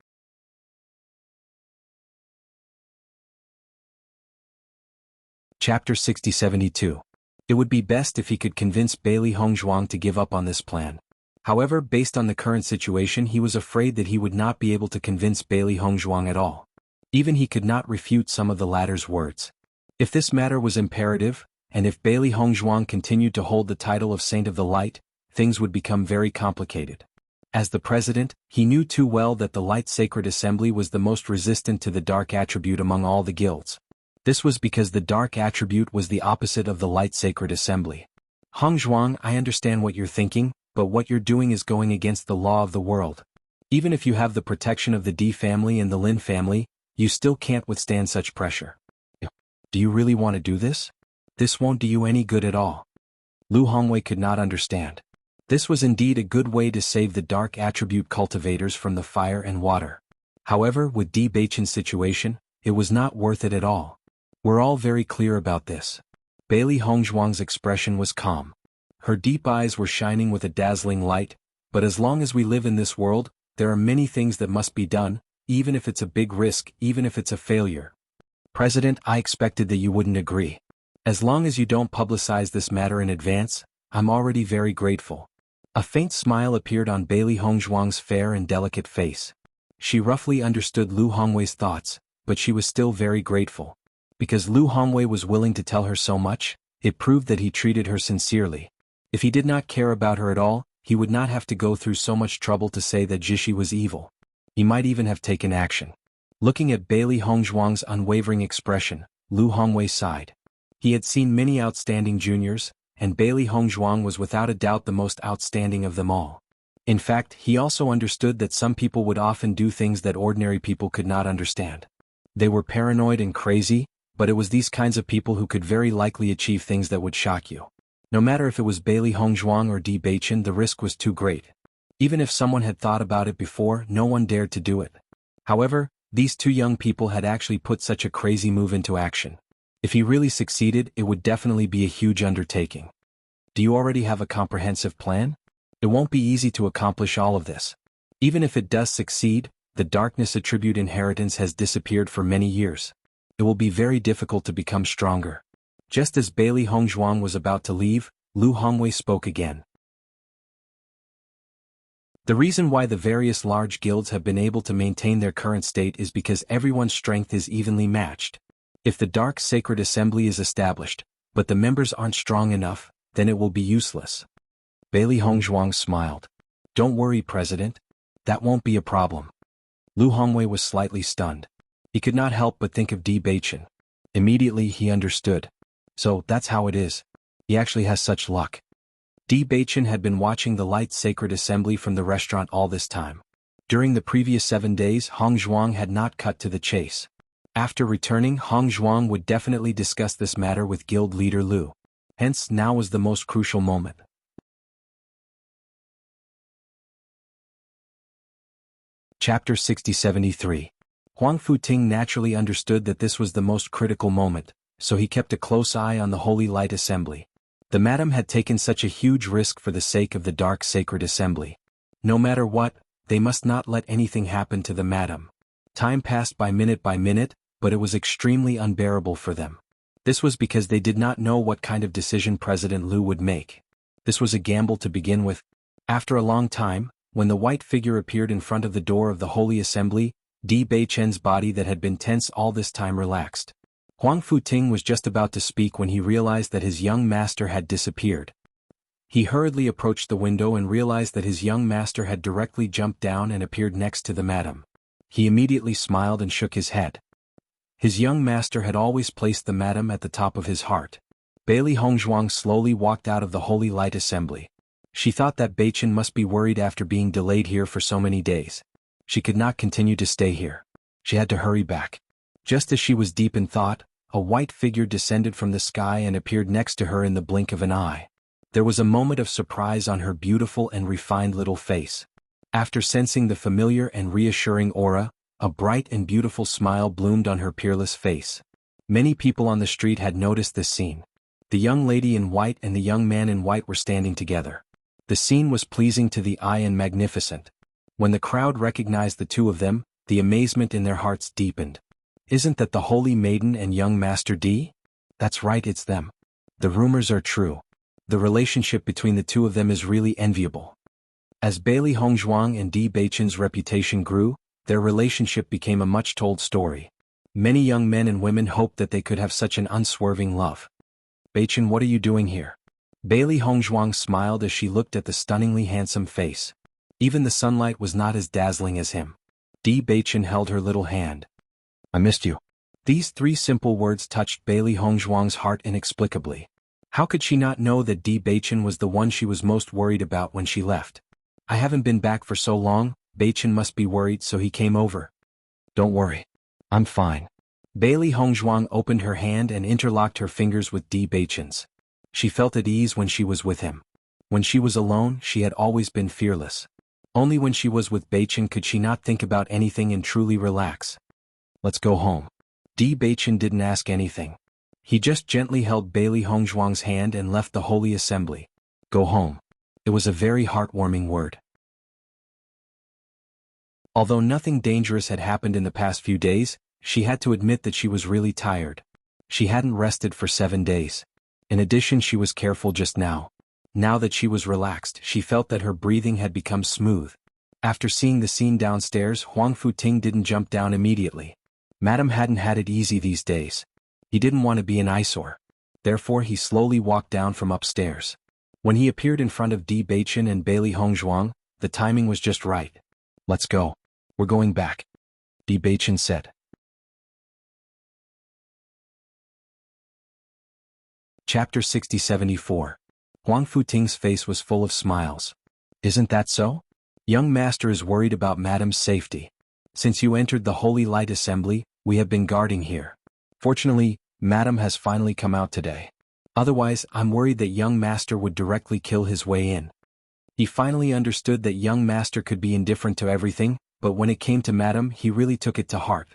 Chapter 6072. It would be best if he could convince Bailey Hongzhuang to give up on this plan. However, based on the current situation, he was afraid that he would not be able to convince Bailey Hongzhuang at all. Even he could not refute some of the latter's words. If this matter was imperative, and if Bailey Hongzhuang continued to hold the title of Saint of the Light, things would become very complicated. As the president, he knew too well that the Light Sacred Assembly was the most resistant to the dark attribute among all the guilds. This was because the dark attribute was the opposite of the Light Sacred Assembly. Hongzhuang, I understand what you're thinking, but what you're doing is going against the law of the world. Even if you have the protection of the D family and the Lin family, you still can't withstand such pressure. Do you really want to do this? This won't do you any good at all. Lu Hongwei could not understand. This was indeed a good way to save the dark attribute cultivators from the fire and water. However, with Di Beichen's situation, it was not worth it at all. We're all very clear about this. Bailey Hongzhuang's expression was calm. Her deep eyes were shining with a dazzling light, but as long as we live in this world, there are many things that must be done, even if it's a big risk, even if it's a failure. President, I expected that you wouldn't agree. As long as you don't publicize this matter in advance, I'm already very grateful. A faint smile appeared on Bailey Hongzhuang's fair and delicate face. She roughly understood Lu Hongwei's thoughts, but she was still very grateful. Because Lu Hongwei was willing to tell her so much, it proved that he treated her sincerely. If he did not care about her at all, he would not have to go through so much trouble to say that Jishi was evil. He might even have taken action. Looking at Bailey Hongzhuang's unwavering expression, Lu Hongwei sighed. He had seen many outstanding juniors, and Bailey Hongzhuang was without a doubt the most outstanding of them all. In fact, he also understood that some people would often do things that ordinary people could not understand. They were paranoid and crazy, but it was these kinds of people who could very likely achieve things that would shock you. No matter if it was Bailey Hongzhuang or Di Beichen, the risk was too great. Even if someone had thought about it before, no one dared to do it. However, these two young people had actually put such a crazy move into action. If he really succeeded, it would definitely be a huge undertaking. Do you already have a comprehensive plan? It won't be easy to accomplish all of this. Even if it does succeed, the darkness attribute inheritance has disappeared for many years. It will be very difficult to become stronger. Just as Bailey Hongzhuang was about to leave, Lu Hongwei spoke again. The reason why the various large guilds have been able to maintain their current state is because everyone's strength is evenly matched. If the Dark Sacred Assembly is established, but the members aren't strong enough, then it will be useless. Bailey Hongzhuang smiled. Don't worry, President. That won't be a problem. Lu Hongwei was slightly stunned. He could not help but think of Di Beichen. Immediately he understood. So, that's how it is. He actually has such luck. Di Beichen had been watching the Light Sacred Assembly from the restaurant all this time. During the previous 7 days, Hongzhuang had not cut to the chase. After returning, Hongzhuang would definitely discuss this matter with guild leader Lu. Hence, now was the most crucial moment. Chapter 6073. Huang Futing naturally understood that this was the most critical moment, so he kept a close eye on the Holy Light Assembly. The madam had taken such a huge risk for the sake of the Dark Sacred Assembly. No matter what, they must not let anything happen to the madam. Time passed by minute, but it was extremely unbearable for them. This was because they did not know what kind of decision President Lu would make. This was a gamble to begin with. After a long time, when the white figure appeared in front of the door of the Holy Assembly, Di Beichen's body that had been tense all this time relaxed. Huang Futing was just about to speak when he realized that his young master had disappeared. He hurriedly approached the window and realized that his young master had directly jumped down and appeared next to the madam. He immediately smiled and shook his head. His young master had always placed the madam at the top of his heart. Bailey Hongzhuang slowly walked out of the Holy Light Assembly. She thought that Beichen must be worried after being delayed here for so many days. She could not continue to stay here. She had to hurry back. Just as she was deep in thought, a white figure descended from the sky and appeared next to her in the blink of an eye. There was a moment of surprise on her beautiful and refined little face. After sensing the familiar and reassuring aura, a bright and beautiful smile bloomed on her peerless face. Many people on the street had noticed this scene. The young lady in white and the young man in white were standing together. The scene was pleasing to the eye and magnificent. When the crowd recognized the two of them, the amazement in their hearts deepened. Isn't that the Holy Maiden and young Master D? That's right, it's them. The rumors are true. The relationship between the two of them is really enviable. As Bailey Hongzhuang and Di Beichen's reputation grew, their relationship became a much-told story. Many young men and women hoped that they could have such an unswerving love. Beichen, what are you doing here? Bailey Hongzhuang smiled as she looked at the stunningly handsome face. Even the sunlight was not as dazzling as him. Di Beichen held her little hand. I missed you. These three simple words touched Bailey Hongzhuang's heart inexplicably. How could she not know that Di Beichen was the one she was most worried about when she left? I haven't been back for so long, Beichen must be worried, so he came over. Don't worry. I'm fine. Bailey Hongzhuang opened her hand and interlocked her fingers with Di Beichen's. She felt at ease when she was with him. When she was alone, she had always been fearless. Only when she was with Beichen could she not think about anything and truly relax. Let's go home. Di Beichen didn't ask anything. He just gently held Bailey Hongzhuang's hand and left the holy assembly. Go home. It was a very heartwarming word. Although nothing dangerous had happened in the past few days, she had to admit that she was really tired. She hadn't rested for 7 days. In addition, she was careful just now. Now that she was relaxed, she felt that her breathing had become smooth. After seeing the scene downstairs, Huang Futing didn't jump down immediately. Madam hadn't had it easy these days. He didn't want to be an eyesore. Therefore, he slowly walked down from upstairs. When he appeared in front of Di Beichen and Bailey Hongzhuang, the timing was just right. Let's go. We're going back, Di Beichen said. Chapter 6074. Huang Futing's face was full of smiles. Isn't that so? Young master is worried about Madam's safety. Since you entered the Holy Light Assembly, we have been guarding here. Fortunately, Madam has finally come out today. Otherwise, I'm worried that young master would directly kill his way in. He finally understood that young master could be indifferent to everything, but when it came to Madam, he really took it to heart.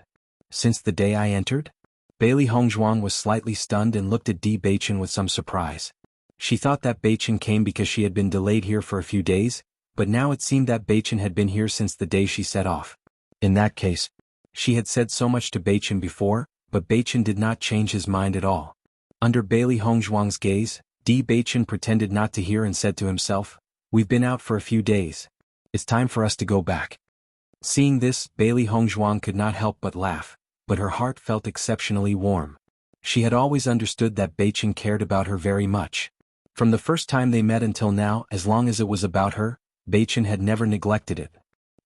Since the day I entered? Bailey Hongzhuang was slightly stunned and looked at Di Beichen with some surprise. She thought that Beichen came because she had been delayed here for a few days, but now it seemed that Beichen had been here since the day she set off. In that case, she had said so much to Beichen before, but Beichen did not change his mind at all. Under Bailey Hongzhuang's gaze, Di Beichen pretended not to hear and said to himself, "We've been out for a few days. It's time for us to go back." Seeing this, Bailey Hongzhuang could not help but laugh, but her heart felt exceptionally warm. She had always understood that Beichen cared about her very much. From the first time they met until now, as long as it was about her, Beichen had never neglected it.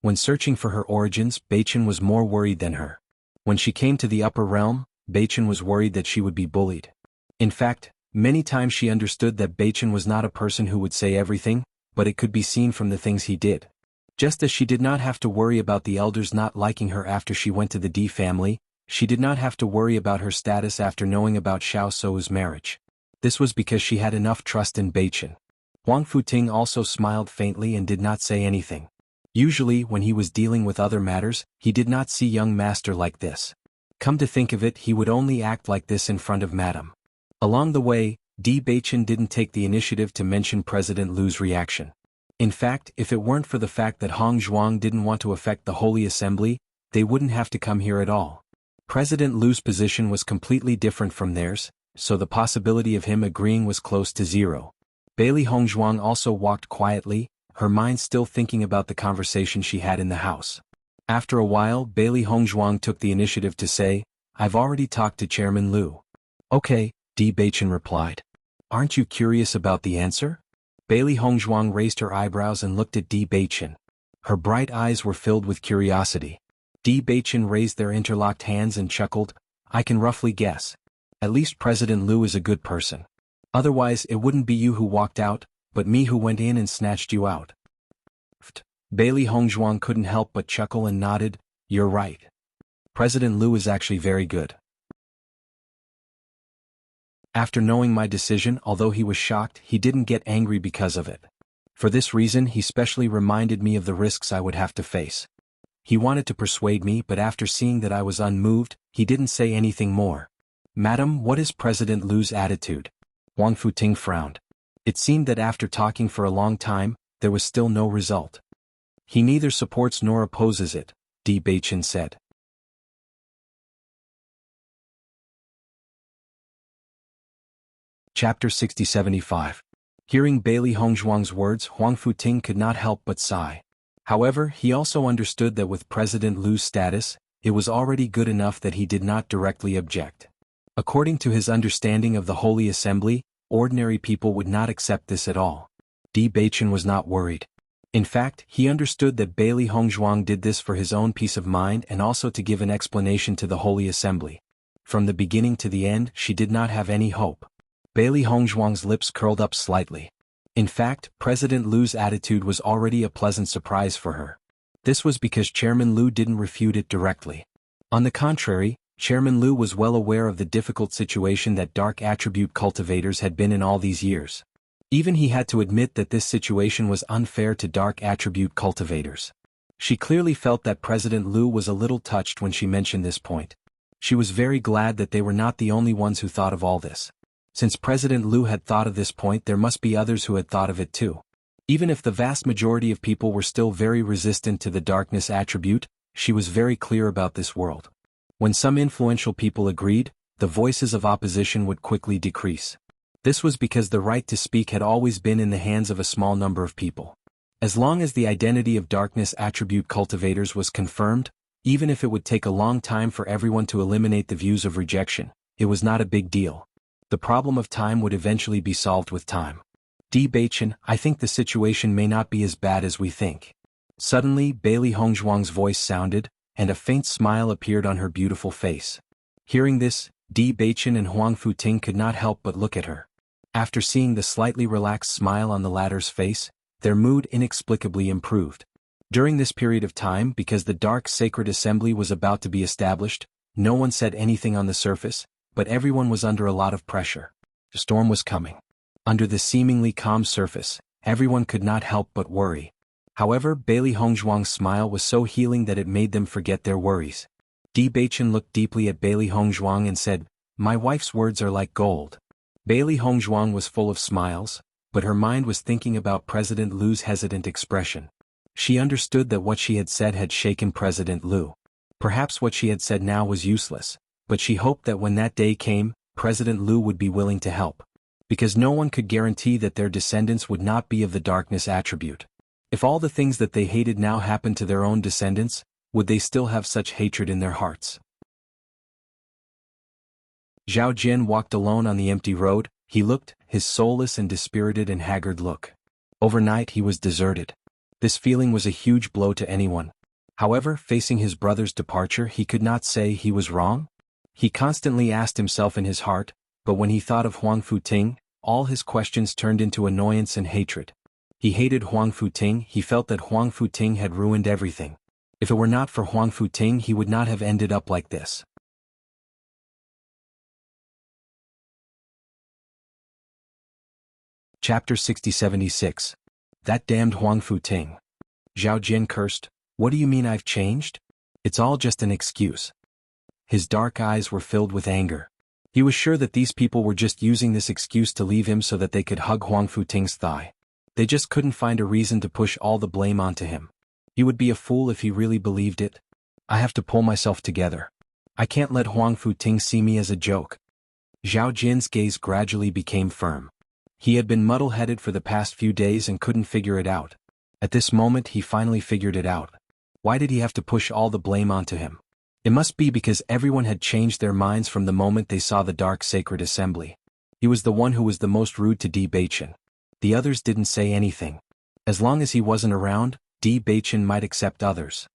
When searching for her origins, Beichen was more worried than her. When she came to the upper realm, Beichen was worried that she would be bullied. In fact, many times she understood that Beichen was not a person who would say everything, but it could be seen from the things he did. Just as she did not have to worry about the elders not liking her after she went to the D family, she did not have to worry about her status after knowing about Xiao Sou's marriage. This was because she had enough trust in Beichen. Huang Futing also smiled faintly and did not say anything. Usually, when he was dealing with other matters, he did not see young master like this. Come to think of it, he would only act like this in front of Madam. Along the way, Di Beichen didn't take the initiative to mention President Lu's reaction. In fact, if it weren't for the fact that Hongzhuang didn't want to affect the Holy Assembly, they wouldn't have to come here at all. President Lu's position was completely different from theirs, so the possibility of him agreeing was close to zero. Bailey Hongzhuang also walked quietly, her mind still thinking about the conversation she had in the house. After a while, Bailey Hongzhuang took the initiative to say, "I've already talked to Chairman Lu." "Okay," Di Beichen replied. "Aren't you curious about the answer?" Bailey Hongzhuang raised her eyebrows and looked at Di Beichen. Her bright eyes were filled with curiosity. Di Beichen raised their interlocked hands and chuckled, "I can roughly guess. At least President Lu is a good person. Otherwise it wouldn't be you who walked out, but me who went in and snatched you out." Bailey Hongzhuang couldn't help but chuckle and nodded, "You're right. President Liu is actually very good. After knowing my decision, although he was shocked, he didn't get angry because of it. For this reason, he specially reminded me of the risks I would have to face. He wanted to persuade me, but after seeing that I was unmoved, he didn't say anything more. Madam, what is President Liu's attitude? Huang Futing frowned. It seemed that after talking for a long time, there was still no result. He neither supports nor opposes it, Di Beichen said. Chapter 6075. Hearing Bailey Hongzhuang's words, Huang Futing could not help but sigh. However, he also understood that with President Liu's status, it was already good enough that he did not directly object. According to his understanding of the Holy Assembly, ordinary people would not accept this at all. Di Beichen was not worried. In fact, he understood that Bailey Hongzhuang did this for his own peace of mind and also to give an explanation to the Holy Assembly. From the beginning to the end, she did not have any hope. Bailey Hongzhuang's lips curled up slightly. In fact, President Liu's attitude was already a pleasant surprise for her. This was because Chairman Liu didn't refute it directly. On the contrary, Chairman Liu was well aware of the difficult situation that dark attribute cultivators had been in all these years. Even he had to admit that this situation was unfair to dark attribute cultivators. She clearly felt that President Liu was a little touched when she mentioned this point. She was very glad that they were not the only ones who thought of all this. Since President Liu had thought of this point, there must be others who had thought of it too. Even if the vast majority of people were still very resistant to the darkness attribute, she was very clear about this world. When some influential people agreed, the voices of opposition would quickly decrease. This was because the right to speak had always been in the hands of a small number of people. As long as the identity of darkness attribute cultivators was confirmed, even if it would take a long time for everyone to eliminate the views of rejection, it was not a big deal. The problem of time would eventually be solved with time. Di Beichen, I think the situation may not be as bad as we think. Suddenly, Bailey Hongzhuang's voice sounded, and a faint smile appeared on her beautiful face. Hearing this, Di Beichen and Huang Futing could not help but look at her. After seeing the slightly relaxed smile on the latter's face, their mood inexplicably improved. During this period of time, because the dark sacred assembly was about to be established, no one said anything on the surface, but everyone was under a lot of pressure. The storm was coming. Under the seemingly calm surface, everyone could not help but worry. However, Bailey Hongzhuang's smile was so healing that it made them forget their worries. Di Beichen looked deeply at Bailey Hongzhuang and said, "My wife's words are like gold." Bailey Hongzhuang was full of smiles, but her mind was thinking about President Liu's hesitant expression. She understood that what she had said had shaken President Liu. Perhaps what she had said now was useless, but she hoped that when that day came, President Liu would be willing to help. Because no one could guarantee that their descendants would not be of the darkness attribute. If all the things that they hated now happened to their own descendants, would they still have such hatred in their hearts? Zhao Jian walked alone on the empty road. He looked, his soulless and dispirited and haggard look. Overnight he was deserted. This feeling was a huge blow to anyone. However, facing his brother's departure, he could not say he was wrong. He constantly asked himself in his heart, but when he thought of Huang Futing, all his questions turned into annoyance and hatred. He hated Huang Futing. He felt that Huang Futing had ruined everything. If it were not for Huang Futing, he would not have ended up like this. Chapter 6076. That damned Huang Futing. Zhao Jian cursed. What do you mean I've changed? It's all just an excuse. His dark eyes were filled with anger. He was sure that these people were just using this excuse to leave him so that they could hug Huang Futing's thigh. They just couldn't find a reason to push all the blame onto him. He would be a fool if he really believed it. I have to pull myself together. I can't let Huang Futing see me as a joke. Zhao Jin's gaze gradually became firm. He had been muddle-headed for the past few days and couldn't figure it out. At this moment he finally figured it out. Why did he have to push all the blame onto him? It must be because everyone had changed their minds from the moment they saw the dark sacred assembly. He was the one who was the most rude to Di Beichen. The others didn't say anything. As long as he wasn't around, Di Beichen might accept others.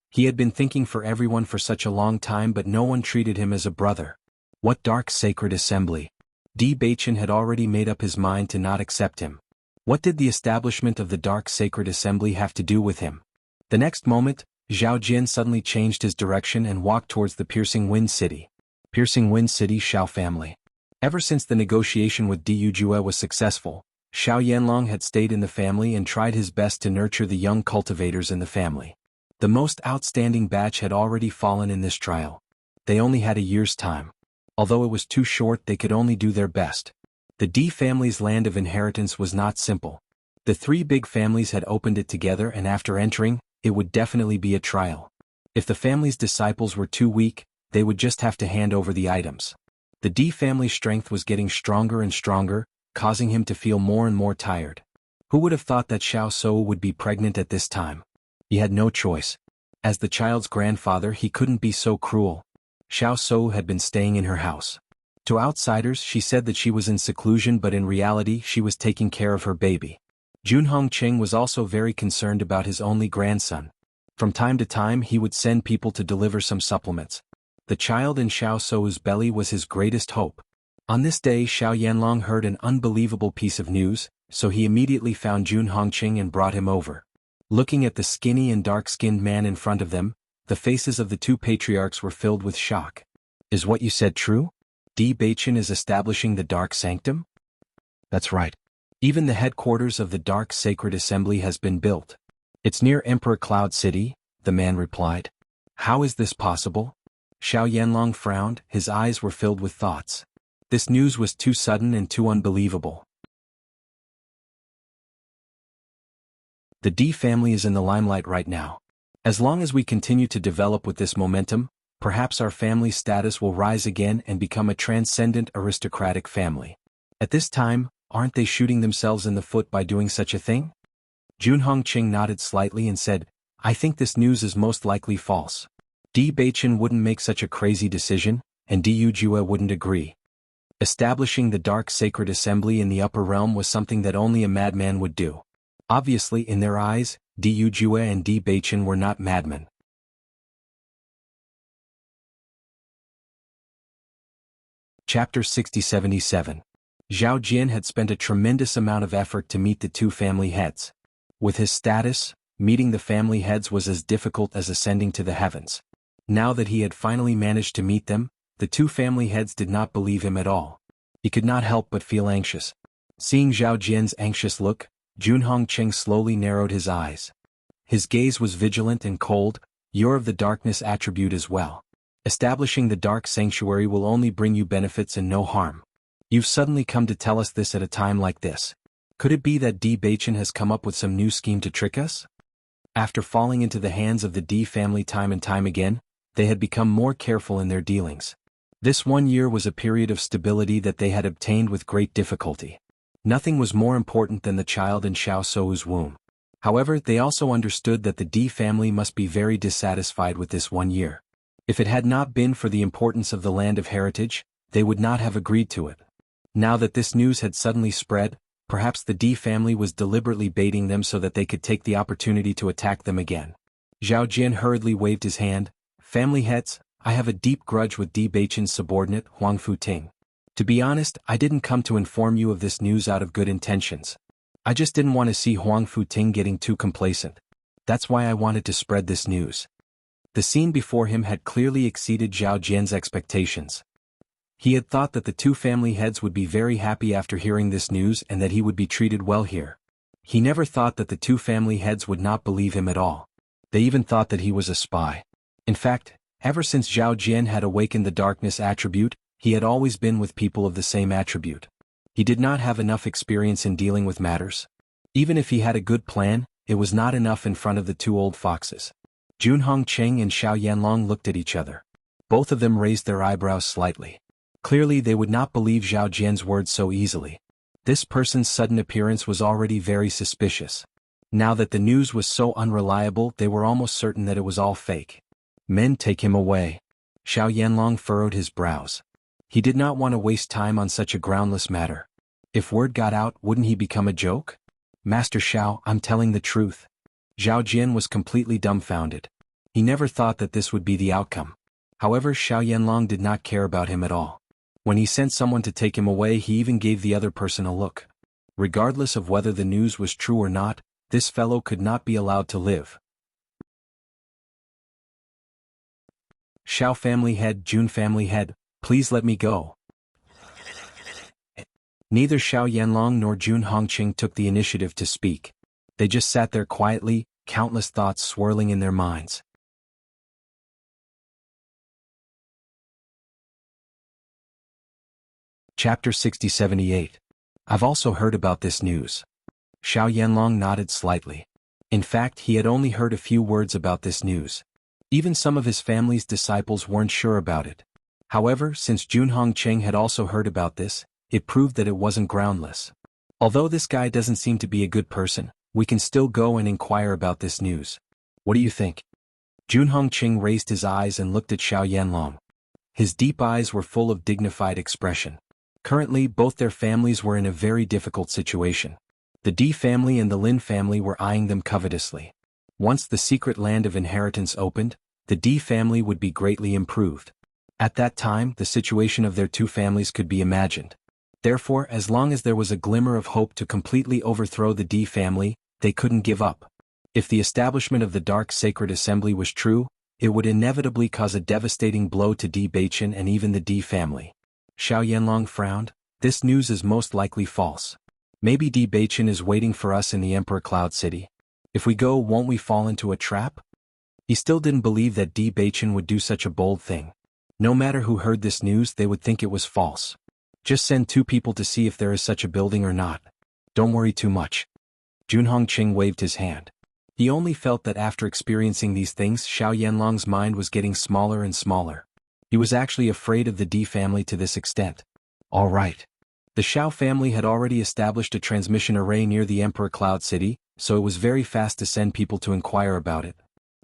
He had been thinking for everyone for such a long time, but no one treated him as a brother. What dark sacred assembly? Di Beichen had already made up his mind to not accept him. What did the establishment of the dark sacred assembly have to do with him? The next moment, Zhao Jian suddenly changed his direction and walked towards the Piercing Wind City. Piercing Wind City Xiao family. Ever since the negotiation with Diyu Jue was successful, Xiao Yanlong had stayed in the family and tried his best to nurture the young cultivators in the family. The most outstanding batch had already fallen in this trial. They only had a year's time. Although it was too short, they could only do their best. The D family's land of inheritance was not simple. The three big families had opened it together, and after entering, it would definitely be a trial. If the family's disciples were too weak, they would just have to hand over the items. The D family's strength was getting stronger and stronger, causing him to feel more and more tired. Who would have thought that Xiao Shou would be pregnant at this time? He had no choice. As the child's grandfather, he couldn't be so cruel. Xiao Shou had been staying in her house. To outsiders, she said that she was in seclusion, but in reality she was taking care of her baby. Junhong Qing was also very concerned about his only grandson. From time to time he would send people to deliver some supplements. The child in Xiao Shou's belly was his greatest hope. On this day Xiao Yanlong heard an unbelievable piece of news, so he immediately found Junhong Qing and brought him over. Looking at the skinny and dark-skinned man in front of them, the faces of the two patriarchs were filled with shock. Is what you said true? Di Beichen is establishing the Dark Sanctum? That's right. Even the headquarters of the Dark Sacred Assembly has been built. It's near Emperor Cloud City, the man replied. How is this possible? Xiao Yanlong frowned, his eyes were filled with thoughts. This news was too sudden and too unbelievable. The D family is in the limelight right now. As long as we continue to develop with this momentum, perhaps our family's status will rise again and become a transcendent aristocratic family. At this time, aren't they shooting themselves in the foot by doing such a thing? Junhong Qing nodded slightly and said, I think this news is most likely false. Di Beichen wouldn't make such a crazy decision, and Diyu Jue wouldn't agree. Establishing the Dark Sacred Assembly in the upper realm was something that only a madman would do. Obviously, in their eyes, Diyu Jue and Di Beichen were not madmen. Chapter 6077. Zhao Jian had spent a tremendous amount of effort to meet the two family heads. With his status, meeting the family heads was as difficult as ascending to the heavens. Now that he had finally managed to meet them, the two family heads did not believe him at all. He could not help but feel anxious. Seeing Zhao Jian's anxious look, Junhong Qing slowly narrowed his eyes. His gaze was vigilant and cold. You're of the darkness attribute as well. Establishing the Dark Sanctuary will only bring you benefits and no harm. You've suddenly come to tell us this at a time like this. Could it be that Di Beichen has come up with some new scheme to trick us? After falling into the hands of the Di family time and time again, they had become more careful in their dealings. This 1 year was a period of stability that they had obtained with great difficulty. Nothing was more important than the child in Xiao Shou's womb. However, they also understood that the Di family must be very dissatisfied with this 1 year. If it had not been for the importance of the land of heritage, they would not have agreed to it. Now that this news had suddenly spread, perhaps the Di family was deliberately baiting them so that they could take the opportunity to attack them again. Zhao Jian hurriedly waved his hand. Family heads, I have a deep grudge with Di Beichen's subordinate, Huang Futing. To be honest, I didn't come to inform you of this news out of good intentions. I just didn't want to see Huang Futing getting too complacent. That's why I wanted to spread this news. The scene before him had clearly exceeded Zhao Jian's expectations. He had thought that the two family heads would be very happy after hearing this news and that he would be treated well here. He never thought that the two family heads would not believe him at all. They even thought that he was a spy. In fact, ever since Zhao Jian had awakened the darkness attribute, he had always been with people of the same attribute. He did not have enough experience in dealing with matters. Even if he had a good plan, it was not enough in front of the two old foxes. Junhong Qing and Xiao Yanlong looked at each other. Both of them raised their eyebrows slightly. Clearly they would not believe Zhao Jian's words so easily. This person's sudden appearance was already very suspicious. Now that the news was so unreliable, they were almost certain that it was all fake. Men, take him away. Xiao Yanlong furrowed his brows. He did not want to waste time on such a groundless matter. If word got out, wouldn't he become a joke? Master Xiao, I'm telling the truth. Zhao Jian was completely dumbfounded. He never thought that this would be the outcome. However, Xiao Yanlong did not care about him at all. When he sent someone to take him away, he even gave the other person a look. Regardless of whether the news was true or not, this fellow could not be allowed to live. Xiao family head, Jun family head, please let me go. Neither Xiao Yanlong nor Jun Hongqing took the initiative to speak. They just sat there quietly, countless thoughts swirling in their minds. Chapter 6078. I've also heard about this news. Xiao Yanlong nodded slightly. In fact, he had only heard a few words about this news. Even some of his family's disciples weren't sure about it. However, since Jun Hongqing had also heard about this, it proved that it wasn't groundless. Although this guy doesn't seem to be a good person, we can still go and inquire about this news. What do you think? Jun Hongqing raised his eyes and looked at Xiao Yanlong. His deep eyes were full of dignified expression. Currently, both their families were in a very difficult situation. The Di family and the Lin family were eyeing them covetously. Once the secret land of inheritance opened, the Di family would be greatly improved. At that time, the situation of their two families could be imagined. Therefore, as long as there was a glimmer of hope to completely overthrow the Di family, they couldn't give up. If the establishment of the Dark Sacred Assembly was true, it would inevitably cause a devastating blow to Di Baichen and even the Di family. Xiao Yanlong frowned. This news is most likely false. Maybe Di Baichen is waiting for us in the Emperor Cloud City. If we go, won't we fall into a trap? He still didn't believe that Di Baichen would do such a bold thing. No matter who heard this news, they would think it was false. Just send 2 people to see if there is such a building or not. Don't worry too much. Jun Hongqing waved his hand. He only felt that after experiencing these things, Xiao Yanlong's mind was getting smaller and smaller. He was actually afraid of the Di family to this extent. All right. The Xiao family had already established a transmission array near the Emperor Cloud City, so it was very fast to send people to inquire about it.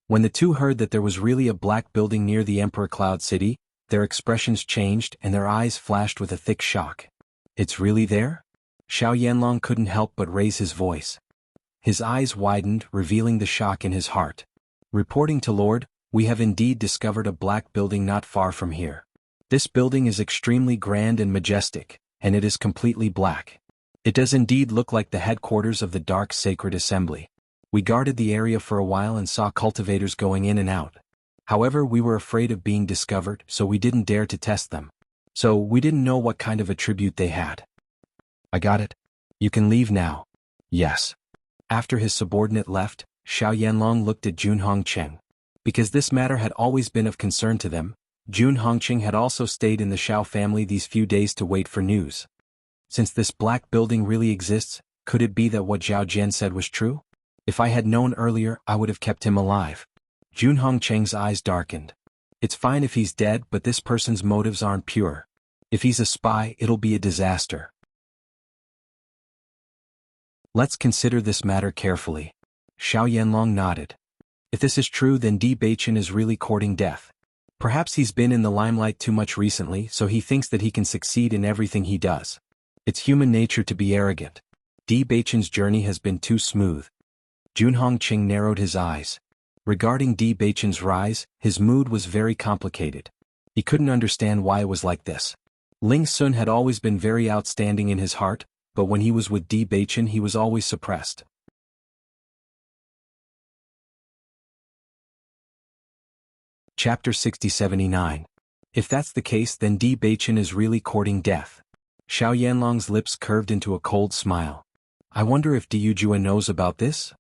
When the two heard that there was really a black building near the Emperor Cloud City, their expressions changed and their eyes flashed with a thick shock. It's really there? Xiao Yanlong couldn't help but raise his voice. His eyes widened, revealing the shock in his heart. Reporting to Lord, we have indeed discovered a black building not far from here. This building is extremely grand and majestic, and it is completely black. It does indeed look like the headquarters of the Dark Sacred Assembly. We guarded the area for a while and saw cultivators going in and out. However, we were afraid of being discovered, so we didn't dare to test them. So, we didn't know what kind of attribute they had. I got it. You can leave now. Yes. After his subordinate left, Xiao Yanlong looked at Jun Hongqing. Because this matter had always been of concern to them, Jun Hongqing had also stayed in the Xiao family these few days to wait for news. Since this black building really exists, could it be that what Zhao Jian said was true? If I had known earlier, I would have kept him alive. Jun Hongqing's eyes darkened. It's fine if he's dead, but this person's motives aren't pure. If he's a spy, it'll be a disaster. Let's consider this matter carefully. Xiao Yanlong nodded. If this is true, then Di Baichen is really courting death. Perhaps he's been in the limelight too much recently, so he thinks that he can succeed in everything he does. It's human nature to be arrogant. Di Baichen's journey has been too smooth. Jun Hongqing narrowed his eyes. Regarding Di Baichen's rise, his mood was very complicated. He couldn't understand why it was like this. Ling Sun had always been very outstanding in his heart, but when he was with Di Baichen he was always suppressed. Chapter 6079. If that's the case, then Di Baichen is really courting death. Xiao Yanlong's lips curved into a cold smile. I wonder if Di Yujue knows about this?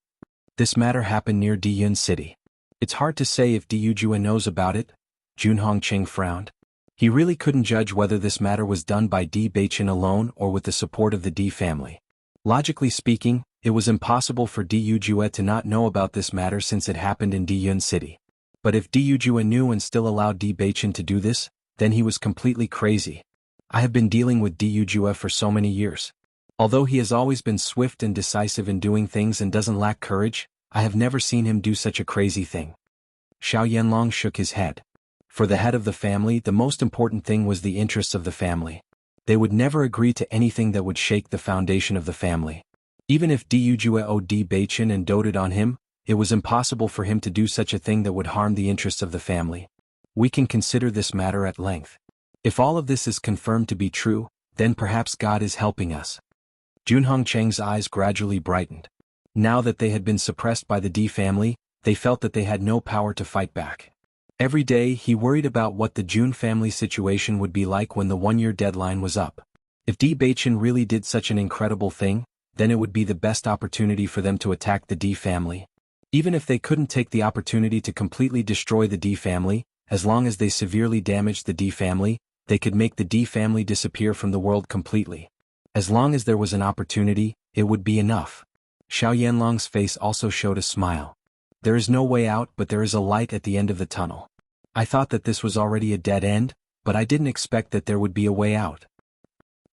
This matter happened near Diyun City. It's hard to say if Di Yujue knows about it. Jun Hongqing frowned. He really couldn't judge whether this matter was done by Di Baichen alone or with the support of the Di family. Logically speaking, it was impossible for Di Yujue to not know about this matter since it happened in Diyun City. But if Di Yujue knew and still allowed Di Baichen to do this, then he was completely crazy. I have been dealing with Di Yujue for so many years. Although he has always been swift and decisive in doing things and doesn't lack courage, I have never seen him do such a crazy thing. Xiao Yanlong shook his head. For the head of the family, the most important thing was the interests of the family. They would never agree to anything that would shake the foundation of the family. Even if Di Yujue owed Di Baichen and doted on him, it was impossible for him to do such a thing that would harm the interests of the family. We can consider this matter at length. If all of this is confirmed to be true, then perhaps God is helping us. Jun Hongqing's eyes gradually brightened. Now that they had been suppressed by the Di family, they felt that they had no power to fight back. Every day he worried about what the Jun family situation would be like when the one-year deadline was up. If Di Baichen really did such an incredible thing, then it would be the best opportunity for them to attack the Di family. Even if they couldn't take the opportunity to completely destroy the Di family, as long as they severely damaged the Di family, they could make the Di family disappear from the world completely. As long as there was an opportunity, it would be enough. Xiao Yanlong's face also showed a smile. There is no way out, but there is a light at the end of the tunnel. I thought that this was already a dead end, but I didn't expect that there would be a way out.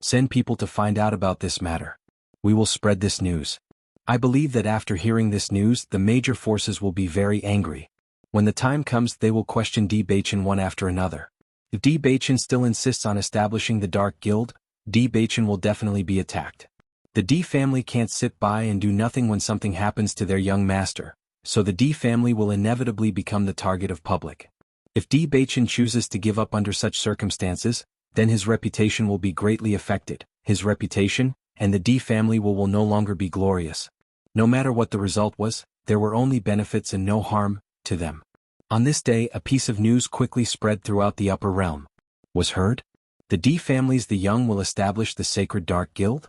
Send people to find out about this matter. We will spread this news. I believe that after hearing this news, the major forces will be very angry. When the time comes, they will question Di Baichen one after another. If Di Baichen still insists on establishing the Dark Guild, Di Baichen will definitely be attacked. The Di family can't sit by and do nothing when something happens to their young master, so the Di family will inevitably become the target of public. If Di Baichen chooses to give up under such circumstances, then his reputation will be greatly affected. His reputation, and the Di family will no longer be glorious. No matter what the result was, there were only benefits and no harm to them. On this day, a piece of news quickly spread throughout the upper realm. Was heard? The Di families the young will establish the Sacred Dark Guild?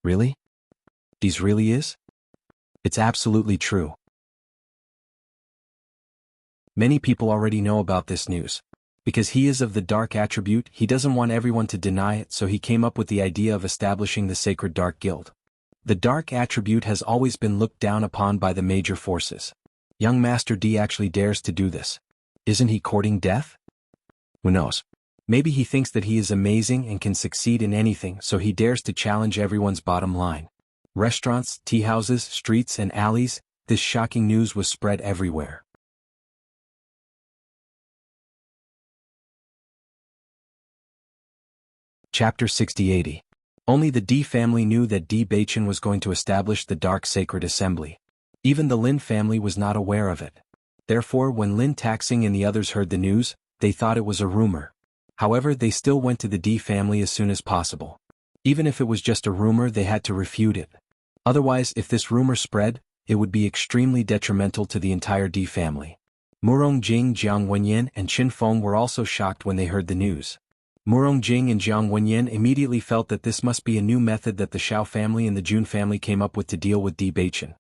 Really? These really is? It's absolutely true. Many people already know about this news. Because he is of the dark attribute, he doesn't want everyone to deny it, so he came up with the idea of establishing the Sacred Dark Guild. The dark attribute has always been looked down upon by the major forces. Young Master Di actually dares to do this. Isn't he courting death? Who knows? Maybe he thinks that he is amazing and can succeed in anything, so he dares to challenge everyone's bottom line. Restaurants, tea houses, streets and alleys, this shocking news was spread everywhere. Chapter 60-80. Only the Di family knew that Di Baichen was going to establish the Dark Sacred Assembly. Even the Lin family was not aware of it. Therefore, when Lin Taxing and the others heard the news, they thought it was a rumor. However, they still went to the Di family as soon as possible. Even if it was just a rumor, they had to refute it. Otherwise, if this rumor spread, it would be extremely detrimental to the entire Di family. Murong Jing, Jiang Wenyan, and Qin Feng were also shocked when they heard the news. Murong Jing and Jiang Wenyan immediately felt that this must be a new method that the Xiao family and the Jun family came up with to deal with Di Baichen.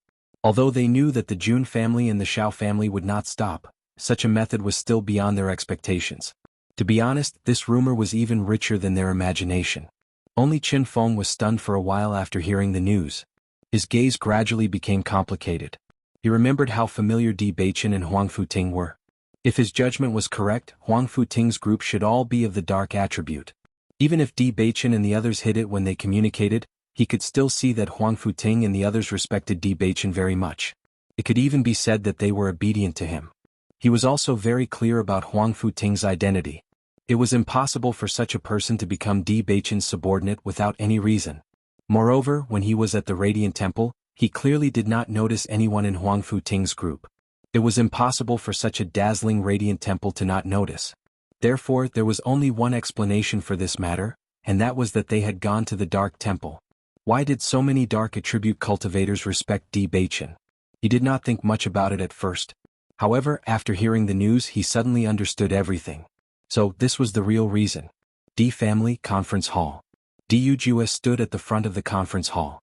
Although they knew that the Jun family and the Xiao family would not stop, such a method was still beyond their expectations. To be honest, this rumor was even richer than their imagination. Only Qin Feng was stunned for a while after hearing the news. His gaze gradually became complicated. He remembered how familiar Di Baichen and Huang Futing were. If his judgment was correct, Huang Futing's group should all be of the dark attribute. Even if Di Baichen and the others hid it when they communicated, he could still see that Huang Futing and the others respected Di Baichen very much. It could even be said that they were obedient to him. He was also very clear about Huang Futing's identity. It was impossible for such a person to become Di Baichen's subordinate without any reason. Moreover, when he was at the Radiant Temple, he clearly did not notice anyone in Huang Futing's group. It was impossible for such a dazzling Radiant Temple to not notice. Therefore, there was only one explanation for this matter, and that was that they had gone to the Dark Temple. Why did so many Dark Attribute cultivators respect Di Baichen? He did not think much about it at first. However, after hearing the news, he suddenly understood everything. So, this was the real reason. Di Family Conference Hall. Di Yujue stood at the front of the conference hall.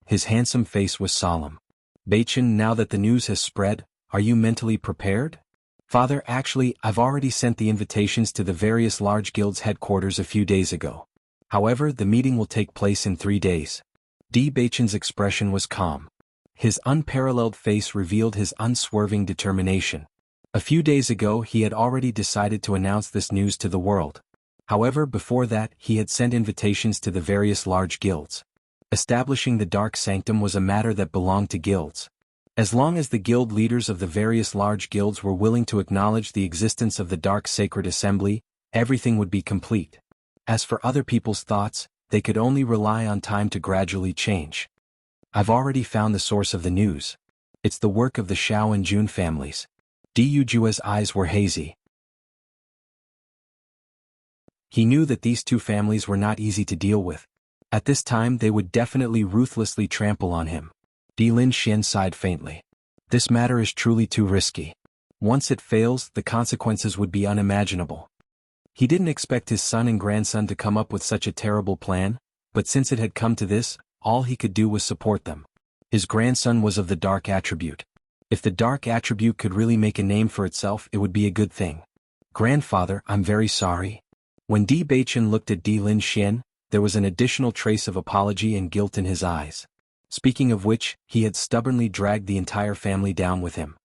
His handsome face was solemn. Baichen, now that the news has spread, are you mentally prepared? Father, actually, I've already sent the invitations to the various large guilds' headquarters a few days ago. However, the meeting will take place in 3 days. Di Baichen's expression was calm. His unparalleled face revealed his unswerving determination. A few days ago he had already decided to announce this news to the world. However, before that, he had sent invitations to the various large guilds. Establishing the Dark Sanctum was a matter that belonged to guilds. As long as the guild leaders of the various large guilds were willing to acknowledge the existence of the Dark Sacred Assembly, everything would be complete. As for other people's thoughts, they could only rely on time to gradually change. I've already found the source of the news. It's the work of the Xiao and Jun families. Di Yujue's eyes were hazy. He knew that these two families were not easy to deal with. At this time they would definitely ruthlessly trample on him. Di Lin Xian sighed faintly. This matter is truly too risky. Once it fails, the consequences would be unimaginable. He didn't expect his son and grandson to come up with such a terrible plan, but since it had come to this, all he could do was support them. His grandson was of the dark attribute. If the dark attribute could really make a name for itself, it would be a good thing. Grandfather, I'm very sorry. When Di Beichen looked at Di Linxian, there was an additional trace of apology and guilt in his eyes. Speaking of which, he had stubbornly dragged the entire family down with him.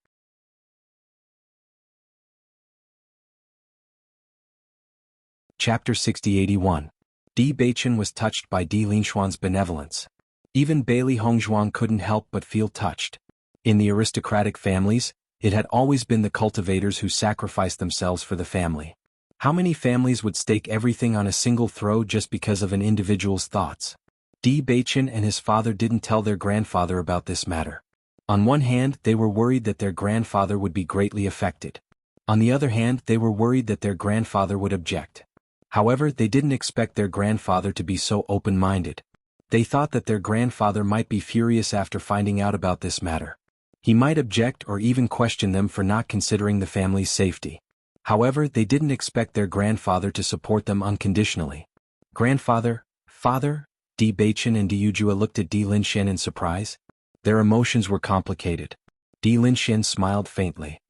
Chapter 6081. Di Beichen was touched by Di Linxuan's benevolence. Even Bailey Hongzhuang couldn't help but feel touched. In the aristocratic families, it had always been the cultivators who sacrificed themselves for the family. How many families would stake everything on a single throw just because of an individual's thoughts? Di Beichen and his father didn't tell their grandfather about this matter. On one hand, they were worried that their grandfather would be greatly affected. On the other hand, they were worried that their grandfather would object. However, they didn't expect their grandfather to be so open-minded. They thought that their grandfather might be furious after finding out about this matter. He might object or even question them for not considering the family's safety. However, they didn't expect their grandfather to support them unconditionally. Grandfather, father, Di Beichen and Di Yujua looked at Di Linxian in surprise. Their emotions were complicated. Di Linxian smiled faintly.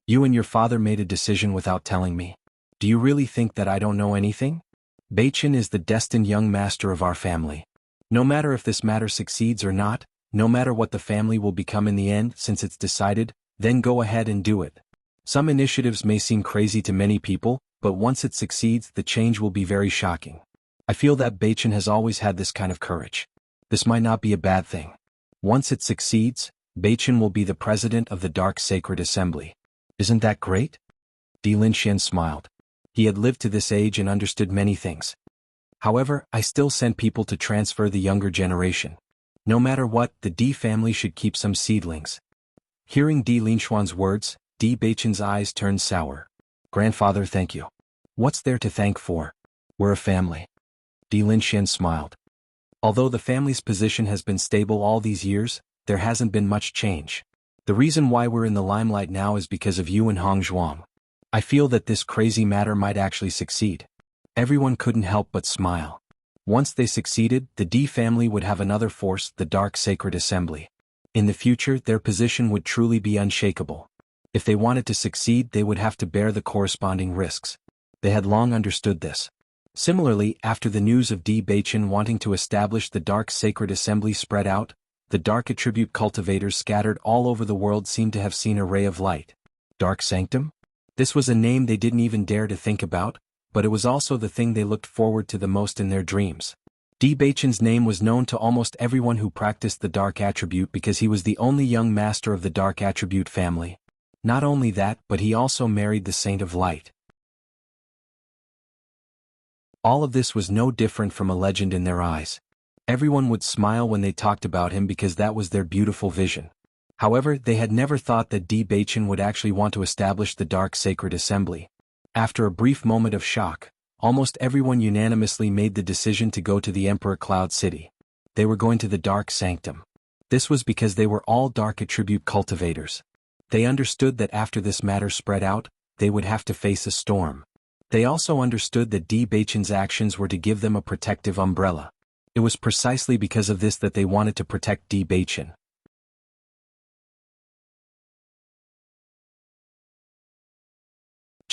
You and your father made a decision without telling me. Do you really think that I don't know anything? Beichen is the destined young master of our family. No matter if this matter succeeds or not, no matter what the family will become in the end, since it's decided, then go ahead and do it. Some initiatives may seem crazy to many people, but once it succeeds, the change will be very shocking. I feel that Beichen has always had this kind of courage. This might not be a bad thing. Once it succeeds, Beichen will be the president of the Dark Sacred Assembly. Isn't that great? Di Linxian smiled. He had lived to this age and understood many things. However, I still send people to transfer the younger generation. No matter what, the Di family should keep some seedlings. Hearing Di Linxuan's words, Di Beichen's eyes turned sour. Grandfather, thank you. What's there to thank for? We're a family. Di Linxian smiled. Although the family's position has been stable all these years, there hasn't been much change. The reason why we're in the limelight now is because of you and Hongzhuang. I feel that this crazy matter might actually succeed. Everyone couldn't help but smile. Once they succeeded, the Di family would have another force, the Dark Sacred Assembly. In the future, their position would truly be unshakable. If they wanted to succeed, they would have to bear the corresponding risks. They had long understood this. Similarly, after the news of Di Beichen wanting to establish the Dark Sacred Assembly spread out, the Dark Attribute cultivators scattered all over the world seemed to have seen a ray of light. Dark Sanctum? This was a name they didn't even dare to think about, but it was also the thing they looked forward to the most in their dreams. Di Beichen's name was known to almost everyone who practiced the Dark Attribute because he was the only young master of the Dark Attribute family. Not only that, but he also married the Saint of Light. All of this was no different from a legend in their eyes. Everyone would smile when they talked about him because that was their beautiful vision. However, they had never thought that Di Beichen would actually want to establish the Dark Sacred Assembly. After a brief moment of shock, almost everyone unanimously made the decision to go to the Emperor Cloud City. They were going to the Dark Sanctum. This was because they were all Dark Attribute cultivators. They understood that after this matter spread out, they would have to face a storm. They also understood that Di Beichen's actions were to give them a protective umbrella. It was precisely because of this that they wanted to protect Di Beichen.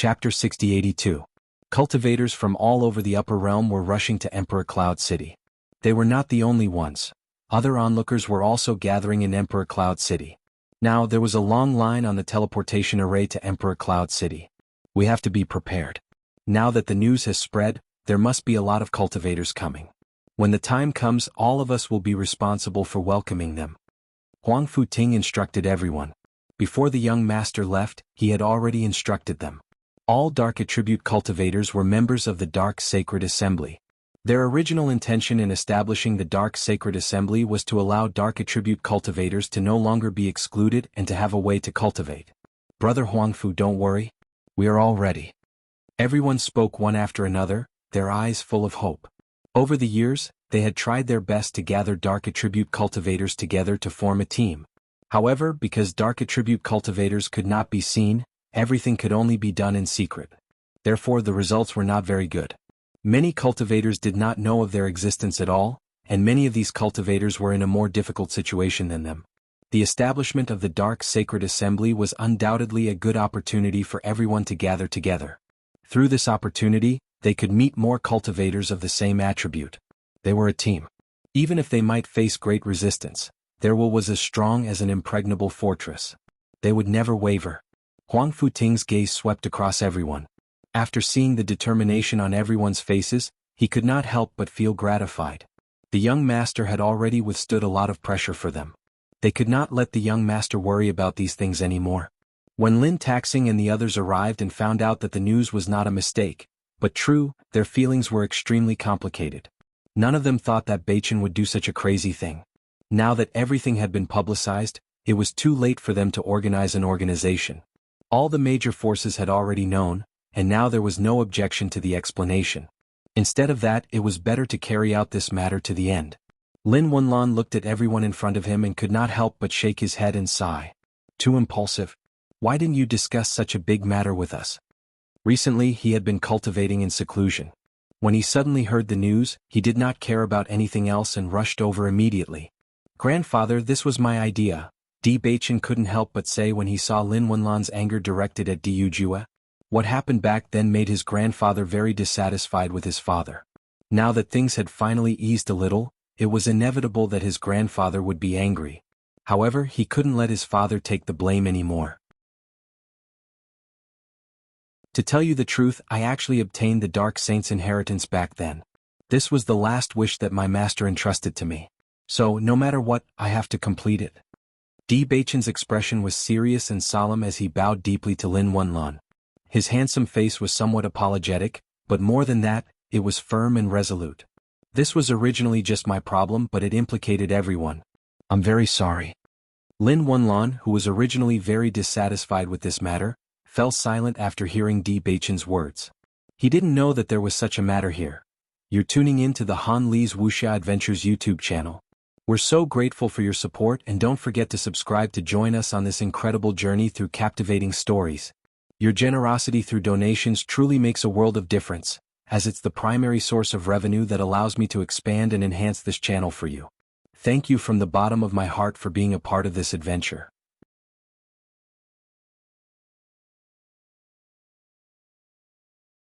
Chapter 6082. Cultivators from all over the upper realm were rushing to Emperor Cloud City. They were not the only ones. Other onlookers were also gathering in Emperor Cloud City. Now there was a long line on the teleportation array to Emperor Cloud City. We have to be prepared. Now that the news has spread, there must be a lot of cultivators coming. When the time comes, all of us will be responsible for welcoming them. Huang Futing instructed everyone. Before the young master left, he had already instructed them. All Dark Attribute cultivators were members of the Dark Sacred Assembly. Their original intention in establishing the Dark Sacred Assembly was to allow Dark Attribute cultivators to no longer be excluded and to have a way to cultivate. Brother Huangfu, don't worry. We are all ready. Everyone spoke one after another, their eyes full of hope. Over the years, they had tried their best to gather Dark Attribute cultivators together to form a team. However, because Dark Attribute cultivators could not be seen, everything could only be done in secret. Therefore the results were not very good. Many cultivators did not know of their existence at all, and many of these cultivators were in a more difficult situation than them. The establishment of the Dark Sacred Assembly was undoubtedly a good opportunity for everyone to gather together. Through this opportunity, they could meet more cultivators of the same attribute. They were a team. Even if they might face great resistance, their will was as strong as an impregnable fortress. They would never waver. Huang Futing's gaze swept across everyone. After seeing the determination on everyone's faces, he could not help but feel gratified. The young master had already withstood a lot of pressure for them. They could not let the young master worry about these things anymore. When Lin Taxing and the others arrived and found out that the news was not a mistake, but true, their feelings were extremely complicated. None of them thought that Beichen would do such a crazy thing. Now that everything had been publicized, it was too late for them to organize an organization. All the major forces had already known, and now there was no objection to the explanation. Instead of that, it was better to carry out this matter to the end. Lin Wenlan looked at everyone in front of him and could not help but shake his head and sigh. Too impulsive. Why didn't you discuss such a big matter with us? Recently he had been cultivating in seclusion. When he suddenly heard the news, he did not care about anything else and rushed over immediately. Grandfather, this was my idea, Di Beichen couldn't help but say when he saw Lin Wenlan's anger directed at Di Yujue. What happened back then made his grandfather very dissatisfied with his father. Now that things had finally eased a little, it was inevitable that his grandfather would be angry. However, he couldn't let his father take the blame anymore. To tell you the truth, I actually obtained the Dark Saint's inheritance back then. This was the last wish that my master entrusted to me. So, no matter what, I have to complete it. Di Beichen's expression was serious and solemn as he bowed deeply to Lin Wenlan. His handsome face was somewhat apologetic, but more than that, it was firm and resolute. This was originally just my problem, but it implicated everyone. I'm very sorry. Lin Wenlan, who was originally very dissatisfied with this matter, fell silent after hearing Di Beichen's words. He didn't know that there was such a matter here. You're tuning in to the Han Li's Wuxia Adventures YouTube channel. We're so grateful for your support, and don't forget to subscribe to join us on this incredible journey through captivating stories. Your generosity through donations truly makes a world of difference, as it's the primary source of revenue that allows me to expand and enhance this channel for you. Thank you from the bottom of my heart for being a part of this adventure.